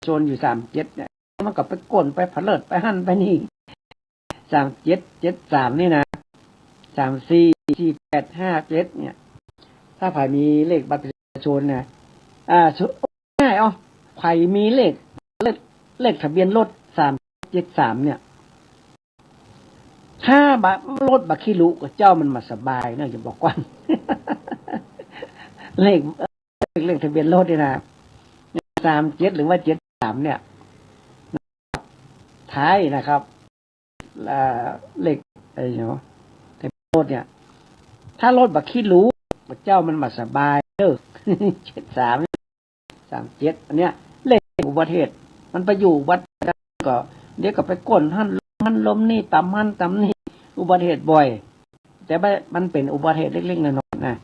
ชนอยู่37เนี่ยมันก็ไปก้นไปผลิตไปหั่นไปนี่3773นี่นะ344857เนี่ยถ้าใครมีเลขบัตรประชาชนนะง่ายใครมีเลขทะเบียนรถ373เนี่ยถ้ารถบักขี้ลุกับเจ้ามันมาสบายเนอะอย่าบอกว่า เลขทะเบียนรถนี่นะ37หรือว่า73เนี่ยท้ายนะครับเลขทะเบียนรถเนี่ยถ้ารถบักขี้ลุกับเจ้ามันมาสบายเด้อ 73 37อันเนี้ยเลขอุบัติเหตุมันไปอยู่วัดก็เดี๋ยวก็ไปก้นหั่นล้มนี่ตำหั่นตำนี่อุบัติเหตุบ่อยแต่มันเป็นอุบัติเหตุเล็กๆน้อยๆนะ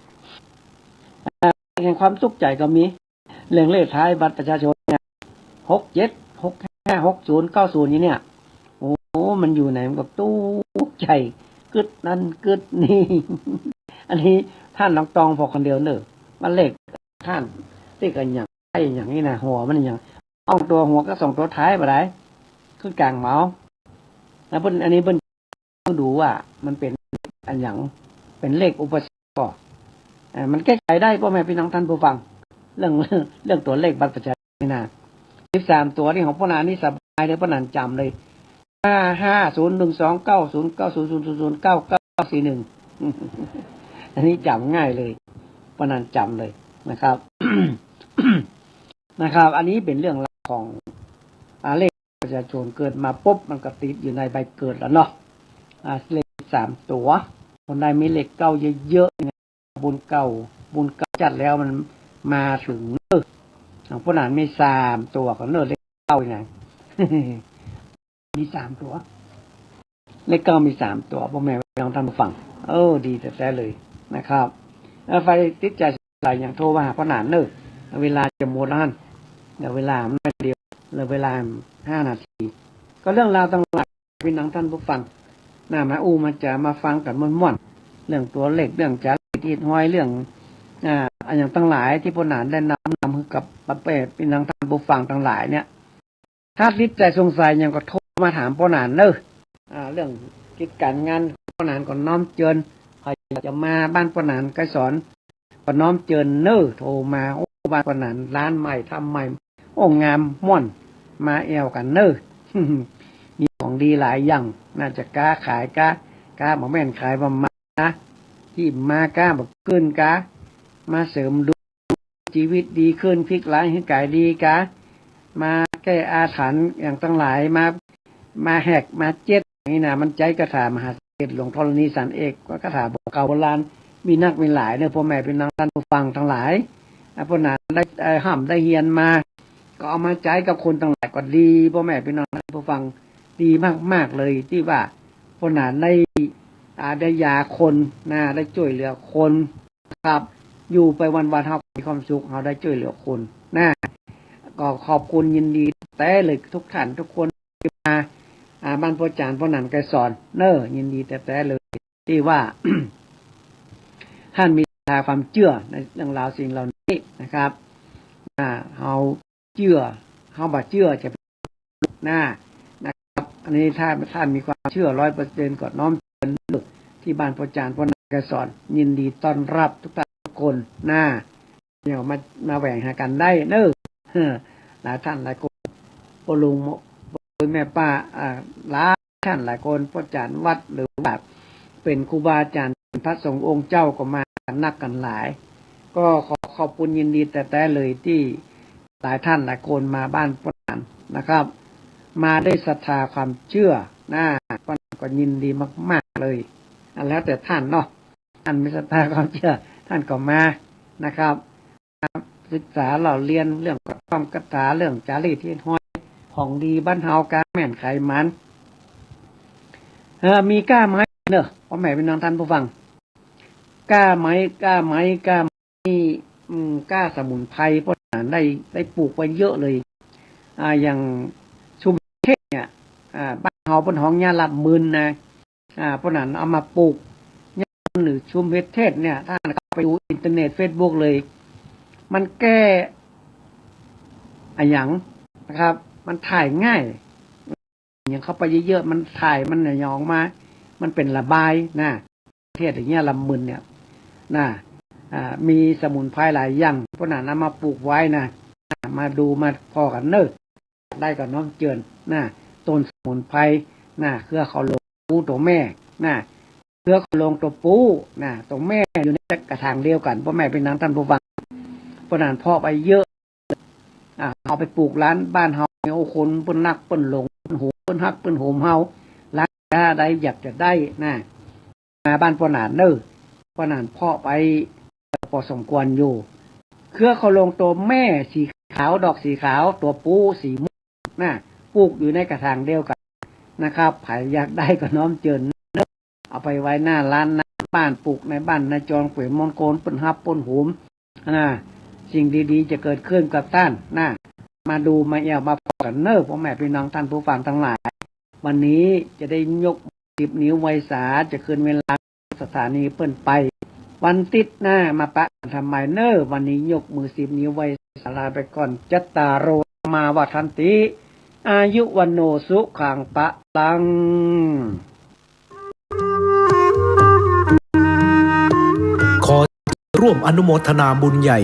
แห่งความสุขใจก็มีเรื่องเลขท้ายบัตรประชาชนเนี่ย67 65 60 90นี่เนี่ยโอ้มันอยู่ไหนมันก็ตู้ใจกึดนั่นกึดนี่ อันนี้ท่านน้องตองพอคนเดียวเนอะมันเลขท่านเลขกันอย่างนี้นะหัวมันอย่างเอาตัวหัวก็ส่งตัวท้ายมาได้คือกลางเมาส์แล้วอันนี้ต้องดูว่ามันเป็นอันอย่างเป็นเลขอุปสรรคมันแก้ไขได้พ่อแม่พี่น้องท่านผู้ฟังเรื่องตัวเลขบัตรประชาชนนี่นะ13ตัวนี่ของพ่อนานี่สบายเลยพ่อนันจำเลย5501290900009941อันนี้จำง่ายเลยพ่อนันจำเลยนะครับ นะครับ อันนี้เป็นเรื่องราวของเลขประชาชนเกิดมาปุ๊บมันก็ติดอยู่ในใบเกิดแล้วเนาะเลข3ตัวคนใดมีเลขเก้าเยอะๆบุญเก่าจัดแล้วมันมาถึงของผู้นั้นมี3ตัวก็เลขเก้าอย่าง มี3ตัวเลขเก้ามี3ตัวพ่อแม่พี่น้องท่านผู้ฟังดีแต่เลยนะครับไฟติดใจอะไรอย่างโทรมาหาพ่อหนานเนอะเวลาจะหมดแล้วเดี๋ยวเวลาไม่เดียวเลยเวลา5 นาทีก็เรื่องราวต่างๆพี่น้องท่านผู้ฟังมามันจะมาฟังกันม่วนๆเรื่องตัวเลขเรื่องจากที่ห้อยเรื่องอย่างต่างหลายที่พ่อหนานได้นำกับประเภทพี่น้องท่านผู้ฟังต่างหลายเนี่ยถ้าติดใจสงสัยยังก็โทรมาถามพ่อหนานเนอะเรื่องกิจการงานพ่อหนานก็น้อมเจิญใครจะมาบ้านพ่อหนานก็สอนก็น้อมเจิญเนอะโทรมาบ้านพ่อหนานร้านใหม่ทำใหม่งามม่วนมาแอวกันเนอะ มีของดีหลายอย่างน่าจะกล้าขายกล้าบอกแม่นขายประมาณที่มากล้าบอกขึ้นกล้ามาเสริมดูชีวิตดีขึ้นพลิกร้ายให้กายดีกล้ามาแก้อาถรรพ์อย่างตั้งหลายมาแหกมาเจ็ดนี่นะมันใจกระถามหาเศษหลวงธรณีสันเอกก็กระถาบอกเก่าโบราณมีนักมีหลายเนี่ยพ่อแม่เป็นนางท่านผู้ฟังทั้งหลายพ่อหนานได้ห้ามได้เฮียนมาก็เอามาใจกับคนต่างหลายก็ดีพ่อแม่พี่น้องผู้ฟังดีมากๆเลยที่ว่าพ่อหนานได้ยาคนได้ช่วยเหลือคนครับอยู่ไปวันๆเฮามีความสุขเฮาได้ช่วยเหลือคนก็ขอบคุณยินดีแต่เลยทุกท่านทุกคนที่มาบ้านพ่อจานพ่อหนานไกรสอนยินดีแต่เลยที่ว่า ท่านมีความเชื่อในเรื่องราวสิ่งเหล่านี้นะครับเฮาเชื่อเฮาบ่เชื่อจะนะครับอันนี้ถ้าท่านมีความเชื่อ 100% ก็น้อมเชิญที่บ้านพ่อจานพ่อ กสอนยินดีต้อนรับทุกท่านทุกคนนะเดี๋ยวมาแหว่งหากันได้เนอะหลายท่านหลายคนพ่อลุงพ่อแม่ป้าหลายท่านหลายคนพ่อจารย์วัดหรือว่าเป็นครูบาอาจารย์พระสงฆ์องค์เจ้าก็มานักกันหลายก็ขอบคุณยินดีแต่เลยที่หลายท่านหลายคนมาบ้านพ่อจารย์นะครับมาได้ศรัทธาความเชื่อนะก็ยินดีมากๆเลยแล้วแต่ท่านเนาะท่านมีศรัทธาความเชื่อท่านก็มานะครับศึกษาเราเรียนเรื่องความกถาเรื่องจารีตที่ห้อยของดีบ้านเฮากาแม่นไขมันมีก้าไม้เนอะพ่อแม่พี่น้องท่านผู้ฟังก้าไม้ก้าสมุนไพรเพราะได้ปลูกไว้เยอะเลยอย่างชุมเทศเนี่ยบ้านเฮาบนห้องยาลับมืนนะเพราะนั้นเอามาปลูกหรือชุมเทศเนี่ยถ้าเข้าไปดูอินเทอร์เน็ต Facebook เลยมันแก้อย่างนะครับมันถ่ายง่ายอย่างเข้าไปเยอะๆมันถ่ายมันหยองมามันเป็นระบายนะเทศอย่างเงี้ยลำมึนเนี่ยนะมีสมุนไพรหลายอย่างเพราะนั้นนำมาปลูกไว้นะมาดูมาพอกันเนอะได้กับน้องเจินนะต้นสมุนไพรนะเครือเขาลงปูตัวแม่นะเครือเขาลงตัวปูนะตัวแม่อยู่ในกระถางเดียวกันพ่อแม่เป็นนางท่านผู้ฟังเพราะนั้นพ่อไปเยอะเอาไปปลูกร้านบ้านเฮาโอ้คนเปิ้นนักเปิ้นหลงเปิ้นโหเปิ้นฮักเปิ้นโหมเฮาร้านใดอยากจะได้นะมาบ้านพ่อหนานเนอะพ่อหนานพ่อไปพอสมควรอยู่เครือเขาลงตัวแม่สีขาวดอกสีขาวตัวปูสีม่วงนะปลูกอยู่ในกระถางเดียวกันนะครับใครอยากได้ก็น้อมเจิญเอาไปไว้หน้าร้านหน้าบ้านปลูกในบ้านในจองเปลี่ยนมอนโกนเปิ้นฮับปนโหมนะสิ่งดีๆจะเกิดขึ้นกับท่านนะมาดูมามาฟังกันเนอะพ่อแม่พี่น้องท่านผู้ฟังทั้งหลายวันนี้จะได้ยก10 นิ้วไวสาจะคืนเวลาสถานีเปิ้นไปวันติดหน้ามาปะทำไมเนอะวันนี้ยกมือ10 นิ้วไวสาลาไปก่อนจัตตารโรมาวัฏันติอายุวันโนสุขังปะลังขอร่วมอนุโมทนาบุญใหญ่